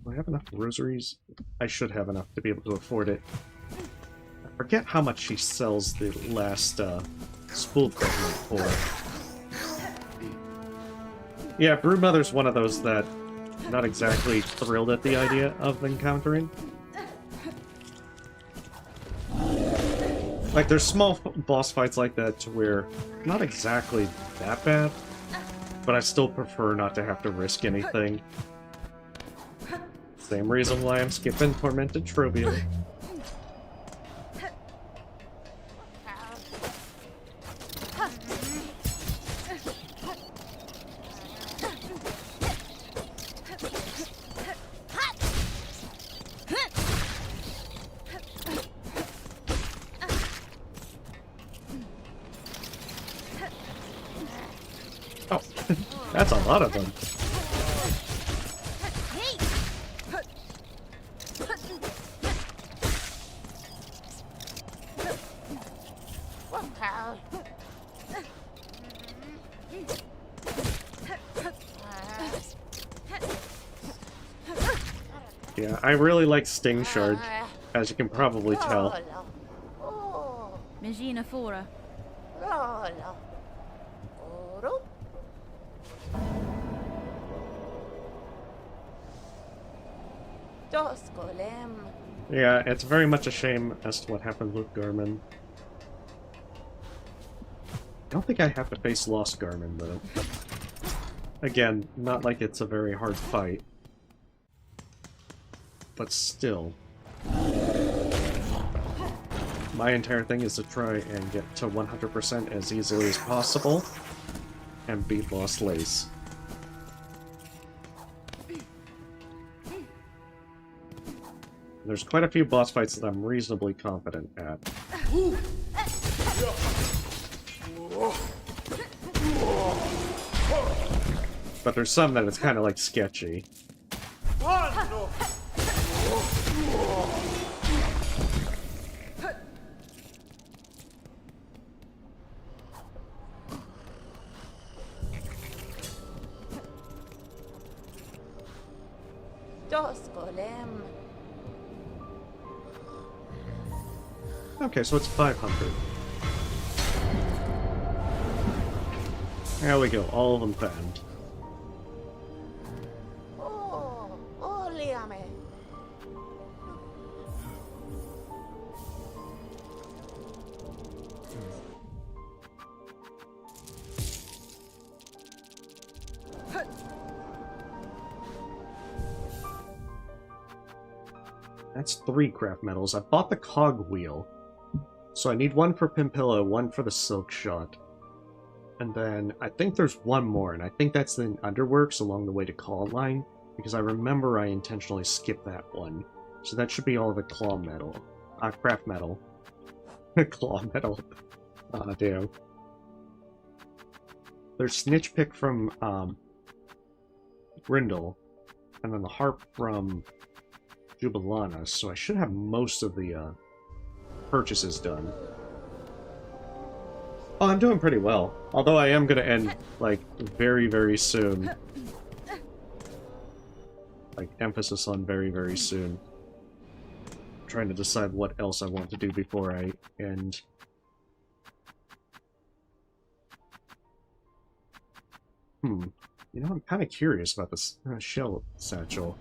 Do I have enough rosaries? I should have enough to be able to afford it. I forget how much she sells the last spool equipment for. Yeah, Broodmother's one of those that I'm not exactly thrilled at the idea of encountering. Like, there's small boss fights like that to where not exactly that bad, but I still prefer not to have to risk anything. Same reason why I'm skipping Tormented Trovium. Oh, that's a lot of them. Yeah, I really like Sting Shard, as you can probably tell. Magina Fora. Yeah, it's very much a shame as to what happened with Garmin. I don't think I have to face Lost Garmin, though. Again, not like it's a very hard fight. But still. My entire thing is to try and get to 100% as easily as possible, and beat Lost Lace. There's quite a few boss fights that I'm reasonably confident at. But there's some that it's kind of like sketchy. Okay, so it's 500. There we go, all of them found. That's 3 craft metals. I bought the cog wheel. So I need one for Pimpilla, one for the Silk Shot. And then I think there's one more, and I think that's in Underworks along the way to Call Line, because I remember I intentionally skipped that one. So that should be all the claw metal. Craft metal. Claw metal. Ah, damn. There's Snitch Pick from Grindel, and then the harp from Jubilana, so I should have most of the purchases done. Oh, I'm doing pretty well. Although I am going to end, like, very, very soon. Like, emphasis on very, very soon. I'm trying to decide what else I want to do before I end. You know, I'm kind of curious about this shell satchel.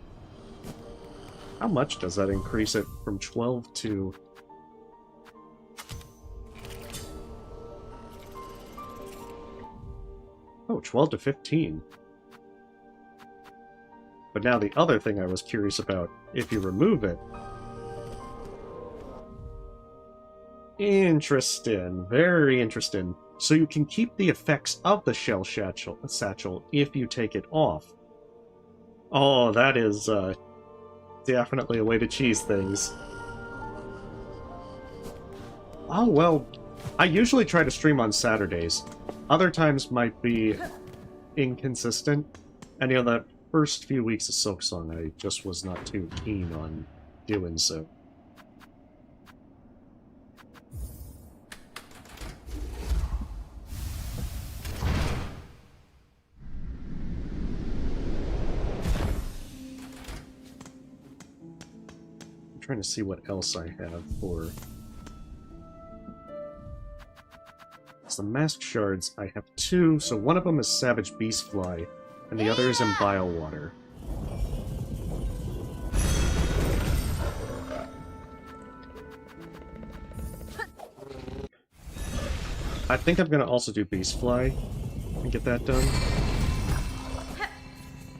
How much does that increase it from 12 to... Oh, 12 to 15. But now the other thing I was curious about, if you remove it... Interesting. Very interesting. So you can keep the effects of the shell satchel if you take it off. Oh, that is definitely a way to cheese things. Oh, well, I usually try to stream on Saturdays. Other times might be inconsistent. And you know, that first few weeks of Silksong, I just was not too keen on doing so. Trying to see what else I have for... So the mask shards, I have 2, so one of them is Savage Beastfly, and the other is in Biowater. I think I'm going to also do Beastfly and get that done.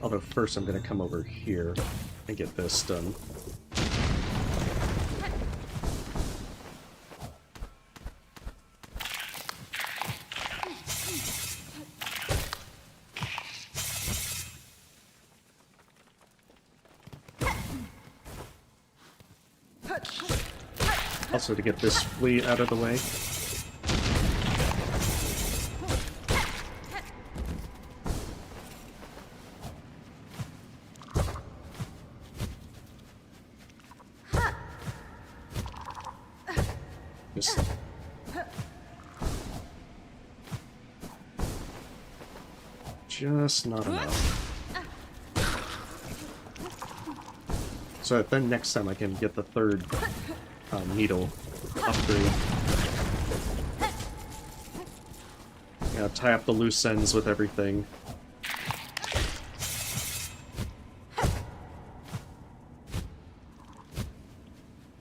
Although first I'm going to come over here and get this done. Also to get this flea out of the way. Just not enough. So then next time I can get the third needle upgrade. Yeah, tie up the loose ends with everything.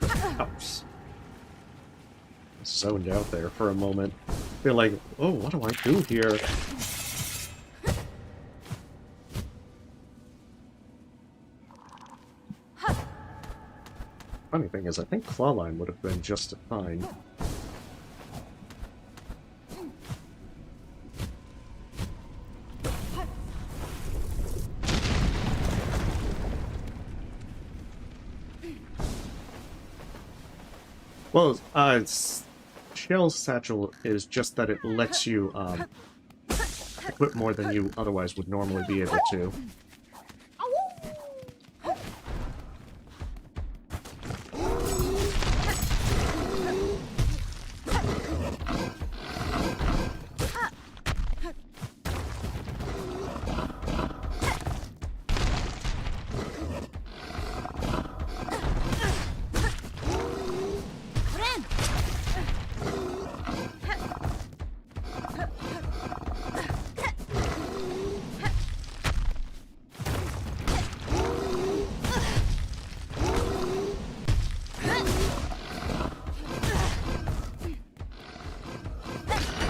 Oops. Zoned out there for a moment. Feel like, oh, what do I do here? Funny thing is, I think Clawline would have been just fine. Well, Shell Satchel is just that it lets you equip more than you otherwise would normally be able to.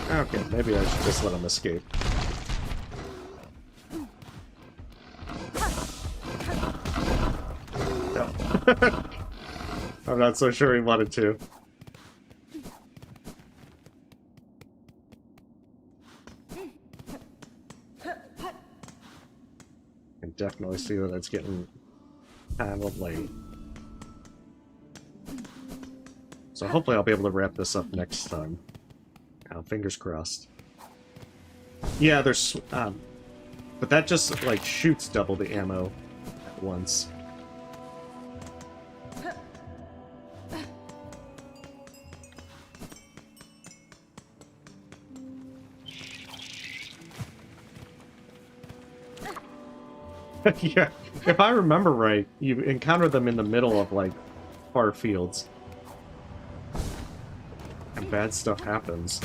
Okay, maybe I should just let him escape. No. I'm not so sure he wanted to. I can definitely see that it's getting kind of late. So hopefully I'll be able to wrap this up next time. Fingers crossed. Yeah, there's but that just like shoots double the ammo at once. Yeah, if I remember right, you encounter them in the middle of like far fields. And bad stuff happens.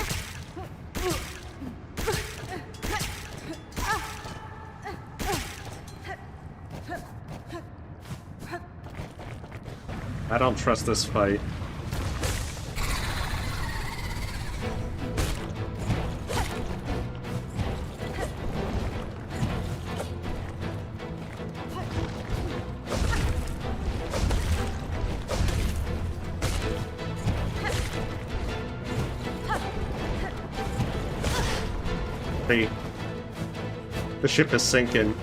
I don't trust this fight. The ship is sinking.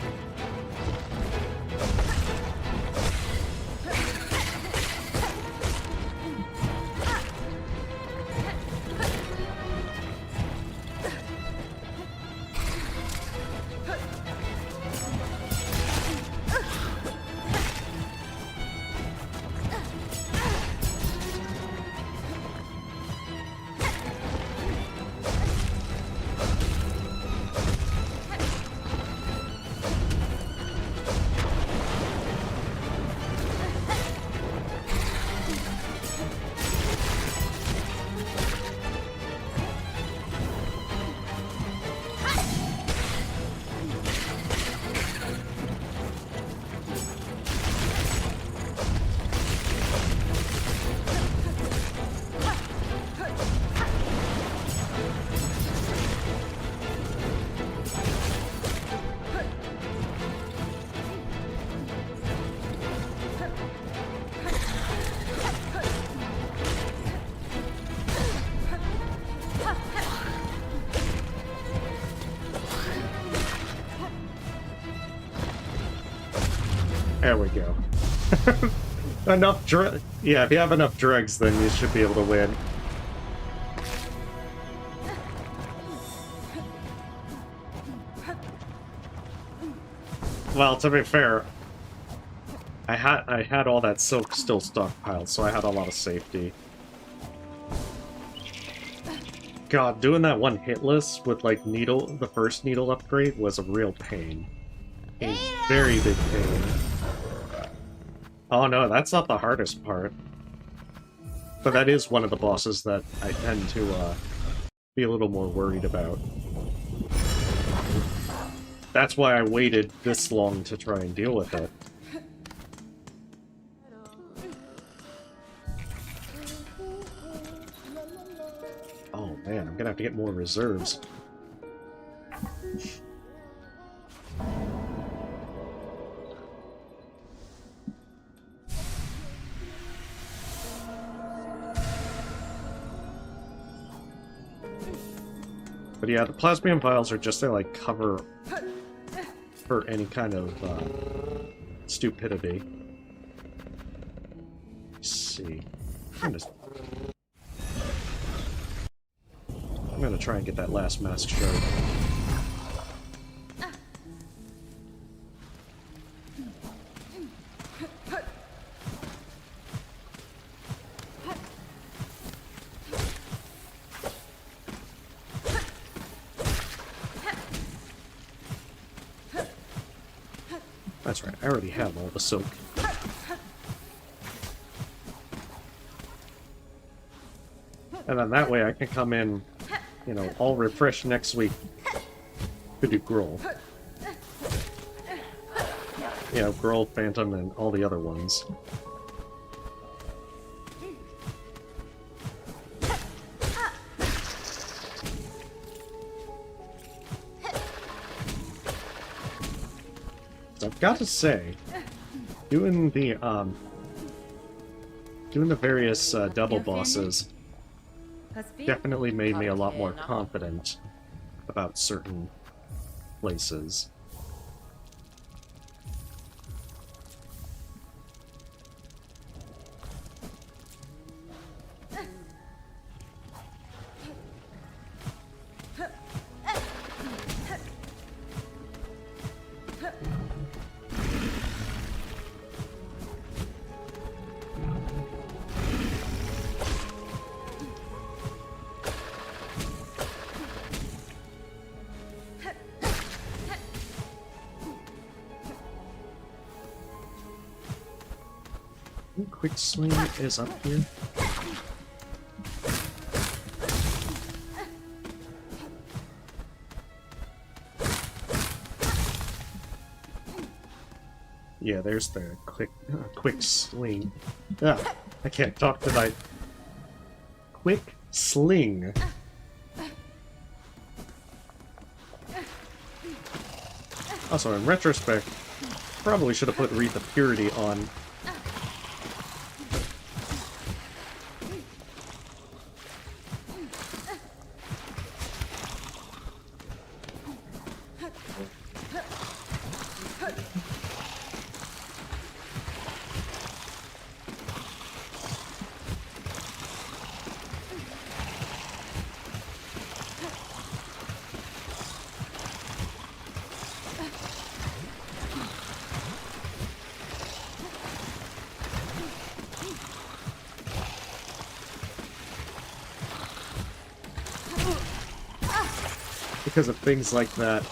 There we go. Enough drug. Yeah, if you have enough drugs, then you should be able to win. Well, to be fair, I had all that silk still stockpiled, so I had a lot of safety. God, doing that one hitless with like the first needle upgrade was a real pain. A very big pain. Oh no, that's not the hardest part. But that is one of the bosses that I tend to be a little more worried about. That's why I waited this long to try and deal with it. Oh man, I'm gonna have to get more reserves. But yeah, the plasmium vials are just to like cover for any kind of stupidity. Let's see. I'm gonna try and get that last mask shard. That's right, I already have all the silk. And then that way I can come in, you know, all refreshed next week to do Gruul. You know, Gruul, Phantom, and all the other ones. I've got to say, doing the various double bosses definitely made me a lot more confident about certain places. quick swing is up here. Yeah, there's the quick sling. Ah, I can't talk tonight. Quick sling. Also, in retrospect, probably should have put Wreath of Purity on. Because of things like that.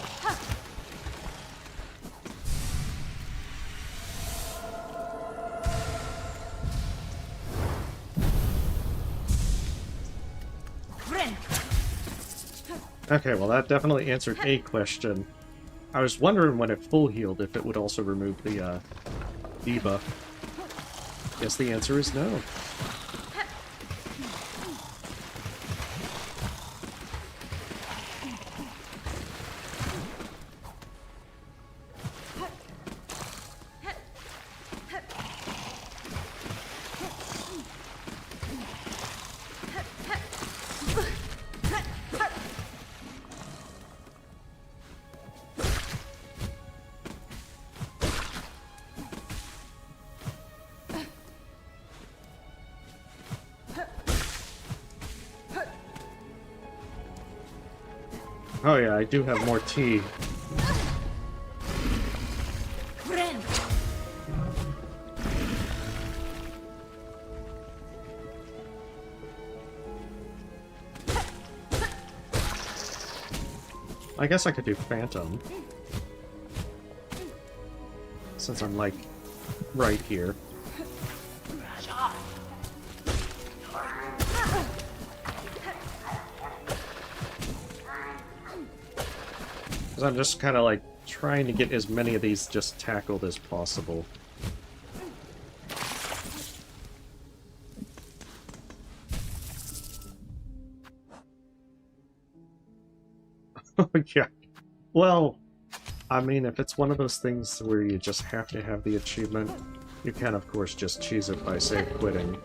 Okay, well that definitely answered a question. I was wondering when it full healed if it would also remove the debuff. Guess the answer is no. Oh yeah, I do have more tea. I guess I could do Phantom. Since I'm, like, right here. Because I'm just kind of, like, trying to get as many of these just tackled as possible. Yeah. Well, I mean, if it's one of those things where you just have to have the achievement, you can, of course, just cheese it by, say, quitting.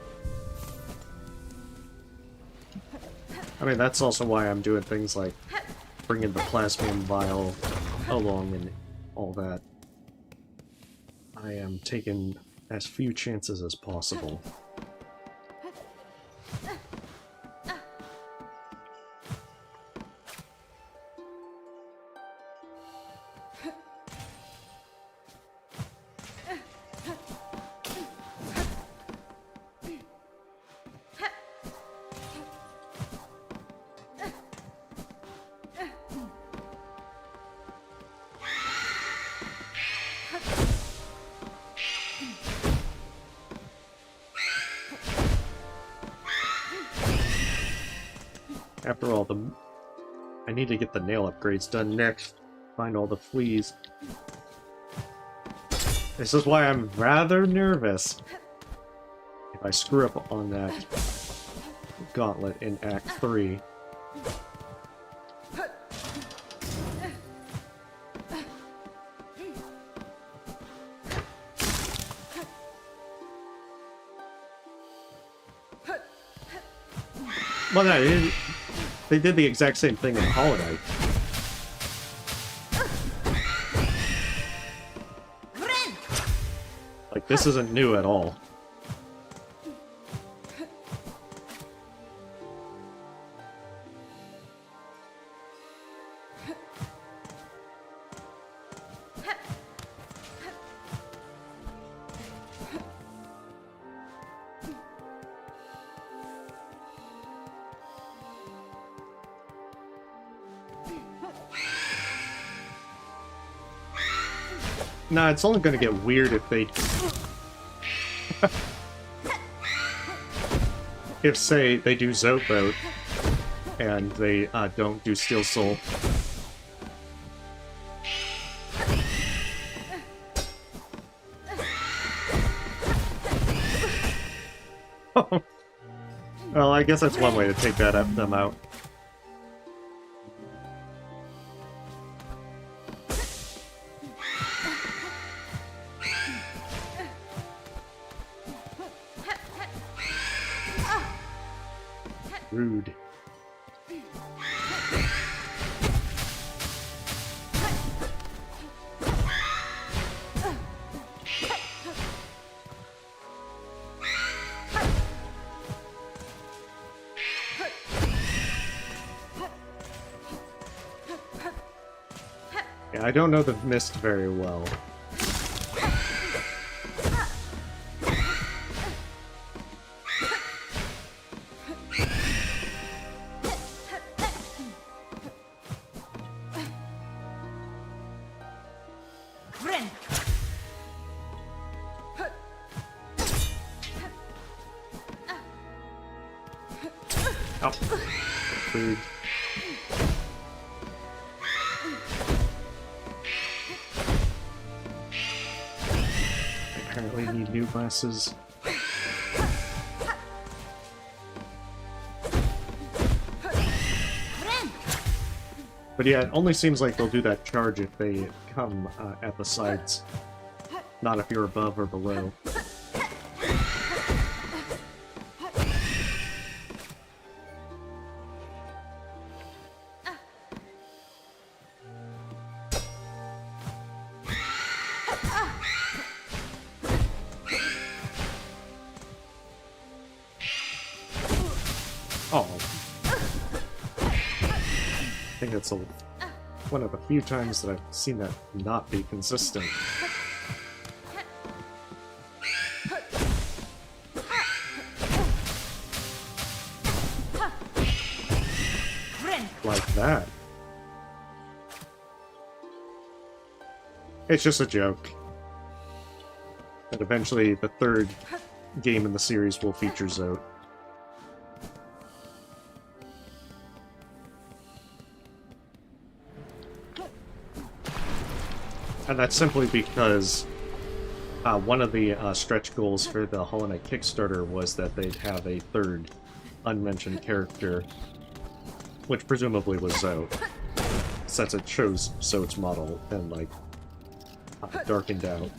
I mean, that's also why I'm doing things like bringing the Plasmium Vial along and all that. I am taking as few chances as possible. After all, I need to get the nail upgrades done next. Find all the fleas. This is why I'm rather nervous if I screw up on that gauntlet in Act 3. Well, no, they did the exact same thing in Holiday. Like, this isn't new at all. Nah, it's only gonna get weird if they... if, say, they do Zoboat, and they don't do Steel Soul. Well, I guess that's one way to take them out. Rude. Yeah, I don't know the mist very well. Oh. Rude. Apparently need new glasses. But yeah, it only seems like they'll do that charge if they come at the sides, not if you're above or below. Oh. I think it's one of the few times that I've seen that not be consistent. Like that. It's just a joke. And eventually the third game in the series will feature Zote. And that's simply because one of the stretch goals for the Hollow Knight Kickstarter was that they'd have a third unmentioned character, which presumably was Zote, since it chose Zote's model and, like, darkened out.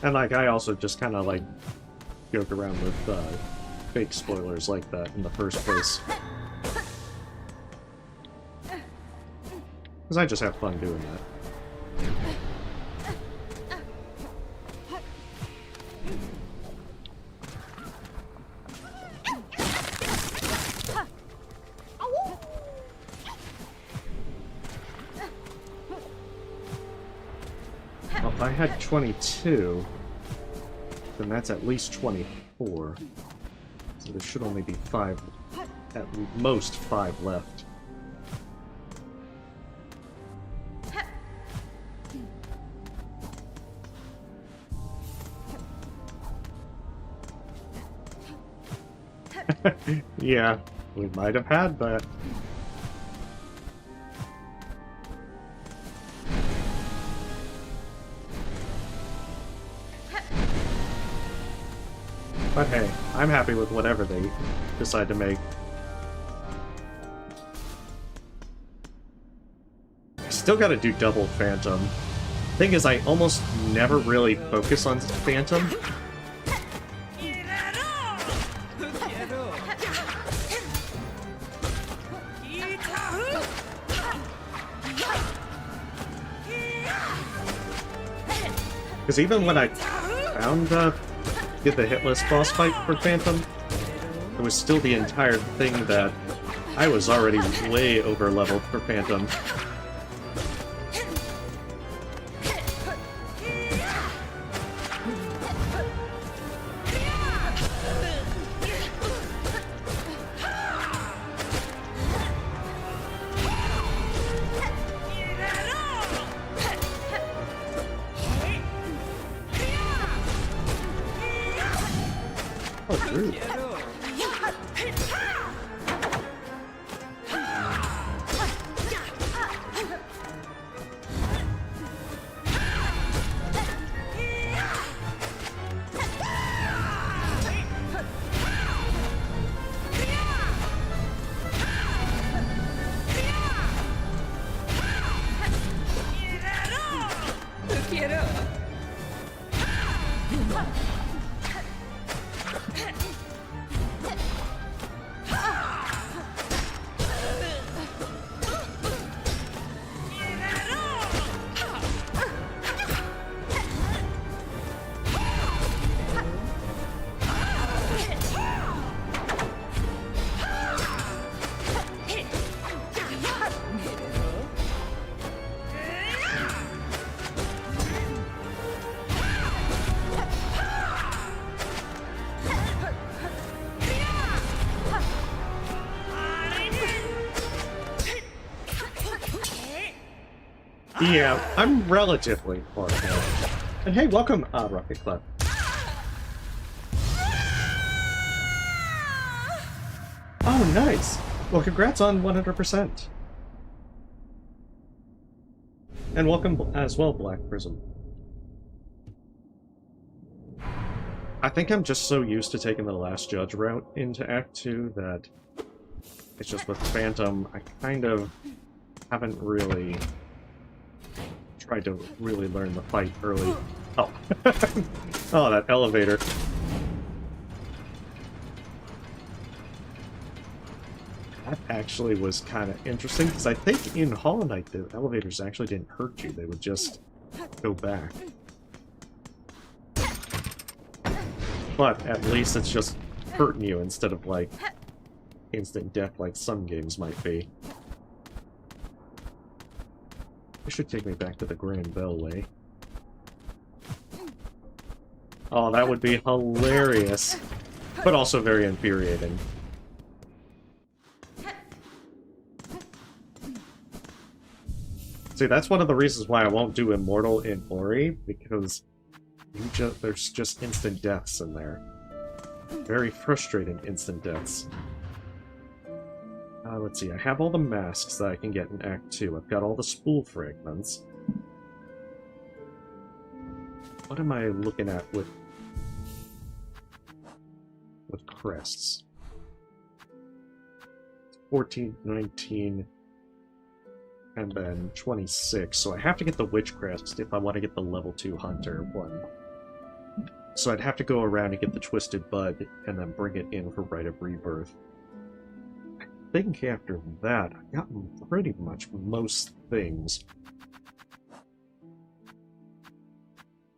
And, like, I also just kind of, like, joke around with fake spoilers like that in the first place. Because I just have fun doing that. Well, if I had 22, then that's at least 24. So there should only be 5, at most 5 left. Yeah, we might have had that. But hey, I'm happy with whatever they decide to make. I still gotta do double Phantom. Thing is, I almost never really focus on Phantom. Because even when I found did the hitless boss fight for Phantom, it was still the entire thing that I was already way over leveled for Phantom. Oh, true. Yeah, I'm relatively far ahead. And hey, welcome, Rocket Club. Oh, nice. Well, congrats on 100%. And welcome as well, Black Prism. I think I'm just so used to taking the Last Judge route into Act 2 that it's just with Phantom, I kind of haven't really tried to really learn the fight early. Oh. Oh, that elevator. That actually was kind of interesting, because I think in Hollow Knight the elevators actually didn't hurt you, they would just go back. But at least it's just hurting you instead of, like, instant death like some games might be. This should take me back to the Grand Bellway. Oh, that would be hilarious, but also very infuriating. See, that's one of the reasons why I won't do Immortal in Ori, because there's just instant deaths in there. Very frustrating instant deaths. Let's see, I have all the masks that I can get in Act 2. I've got all the spool fragments. What am I looking at with crests? 14, 19, and then 26. So I have to get the Witch Crest if I want to get the level 2 Hunter one. So I'd have to go around and get the Twisted Bud, and then bring it in for Rite of Rebirth. I think after that, I've gotten pretty much most things.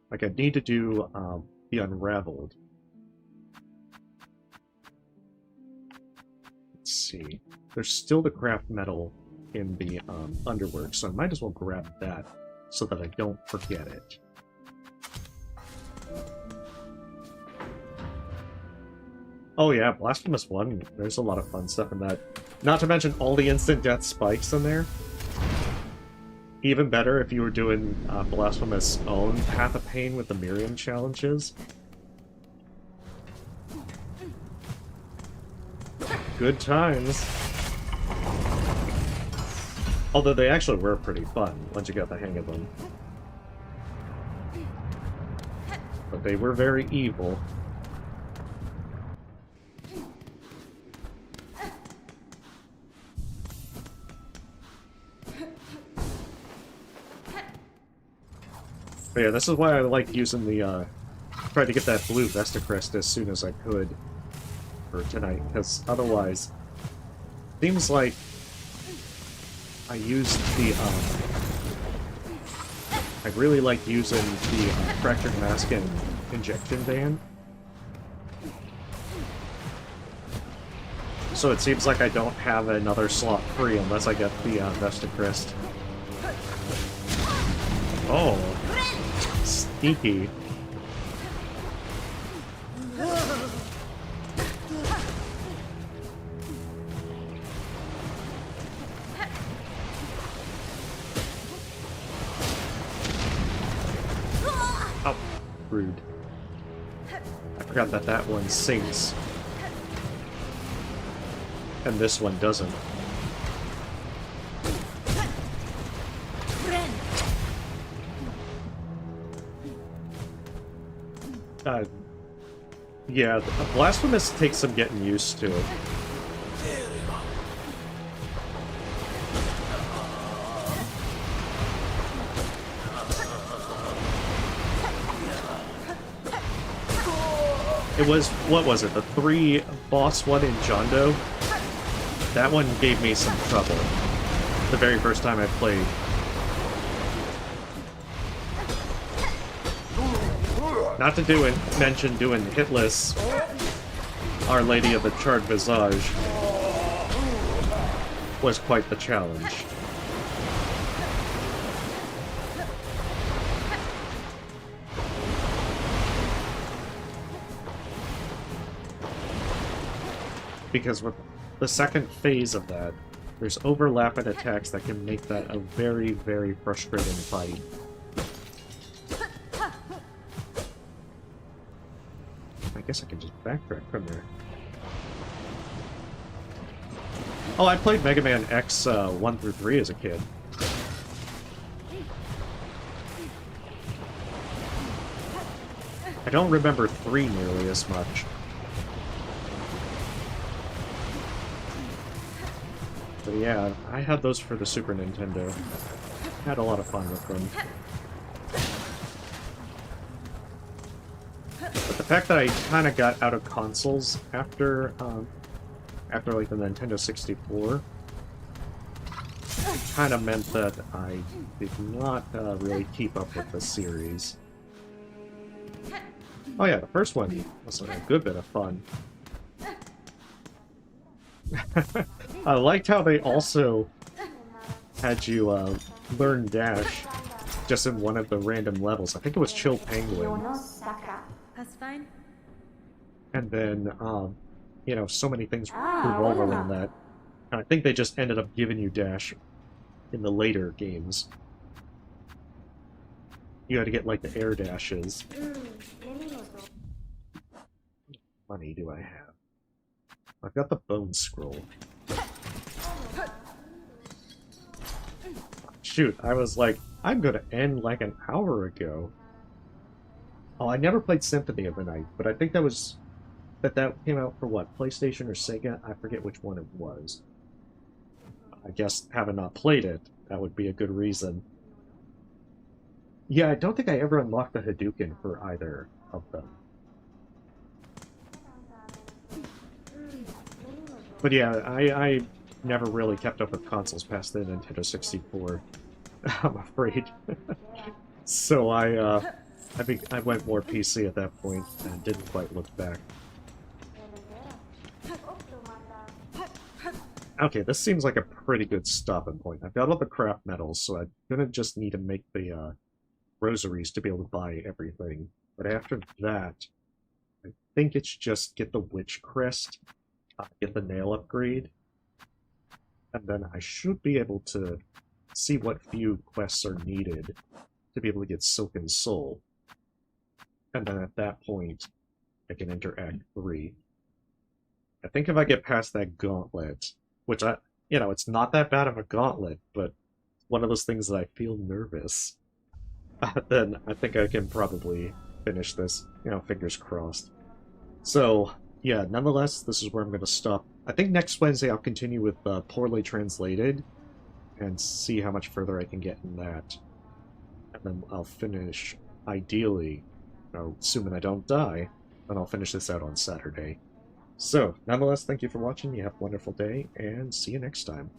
Like, I need to do the Unraveled. Let's see. There's still the craft metal in the Underworks, so I might as well grab that so that I don't forget it. Oh yeah, Blasphemous 1, there's a lot of fun stuff in that. Not to mention all the instant death spikes in there. Even better if you were doing Blasphemous' own Path of Pain with the Miriam challenges. Good times. Although they actually were pretty fun once you got the hang of them. But they were very evil. But yeah, this is why I like using the, tried to get that blue Vesta Crest as soon as I could for tonight, because otherwise, seems like I used the, I really like using the Fractured Mask and Injection Band. So it seems like I don't have another slot free unless I get the Vesta Crest. Oh, sneaky. Oh, rude. I forgot that that one sinks. And this one doesn't. Yeah, Blasphemous takes some getting used to. It was, what was it, the 3 boss one in Jondo? That one gave me some trouble. The very first time I played. Not to mention doing hitless Our Lady of the Charred Visage was quite the challenge. Because with the second phase of that, there's overlapping attacks that can make that a very, very frustrating fight. I guess I can just backtrack from there. Oh, I played Mega Man X 1 through 3 as a kid. I don't remember 3 nearly as much. But yeah, I had those for the Super Nintendo. Had a lot of fun with them. But the fact that I kind of got out of consoles after like the Nintendo 64, it kind of meant that I did not really keep up with the series. Oh yeah, the first one was a good bit of fun. I liked how they also had you learn dash just in one of the random levels. I think it was Chill Penguin. That's fine. And then, you know, so many things revolve around that. And I think they just ended up giving you dash in the later games. You had to get, like, the air dashes. What money do I have? I've got the bone scroll. Shoot, I was like, I'm gonna end like an hour ago. Oh, I never played Symphony of the Night, but I think that was... that came out for what, PlayStation or Sega? I forget which one it was. I guess, having not played it, that would be a good reason. Yeah, I don't think I ever unlocked the Hadouken for either of them. But yeah, I never really kept up with consoles past the Nintendo 64, I'm afraid. So I went more PC at that point and didn't quite look back. Okay, this seems like a pretty good stopping point. I've got all the craft metals, so I'm gonna just need to make the rosaries to be able to buy everything. But after that, I think it's just get the Witch Crest, get the nail upgrade, and then I should be able to see what few quests are needed to be able to get Silken Soul. And then at that point, I can enter Act 3. I think if I get past that gauntlet, which you know, it's not that bad of a gauntlet, but one of those things that I feel nervous, then I think I can probably finish this, you know, fingers crossed. So, yeah, nonetheless, this is where I'm going to stop. I think next Wednesday I'll continue with Poorly Translated and see how much further I can get in that. And then I'll finish, ideally, assuming I don't die, then I'll finish this out on Saturday. So, nonetheless, thank you for watching, you have a wonderful day, and see you next time.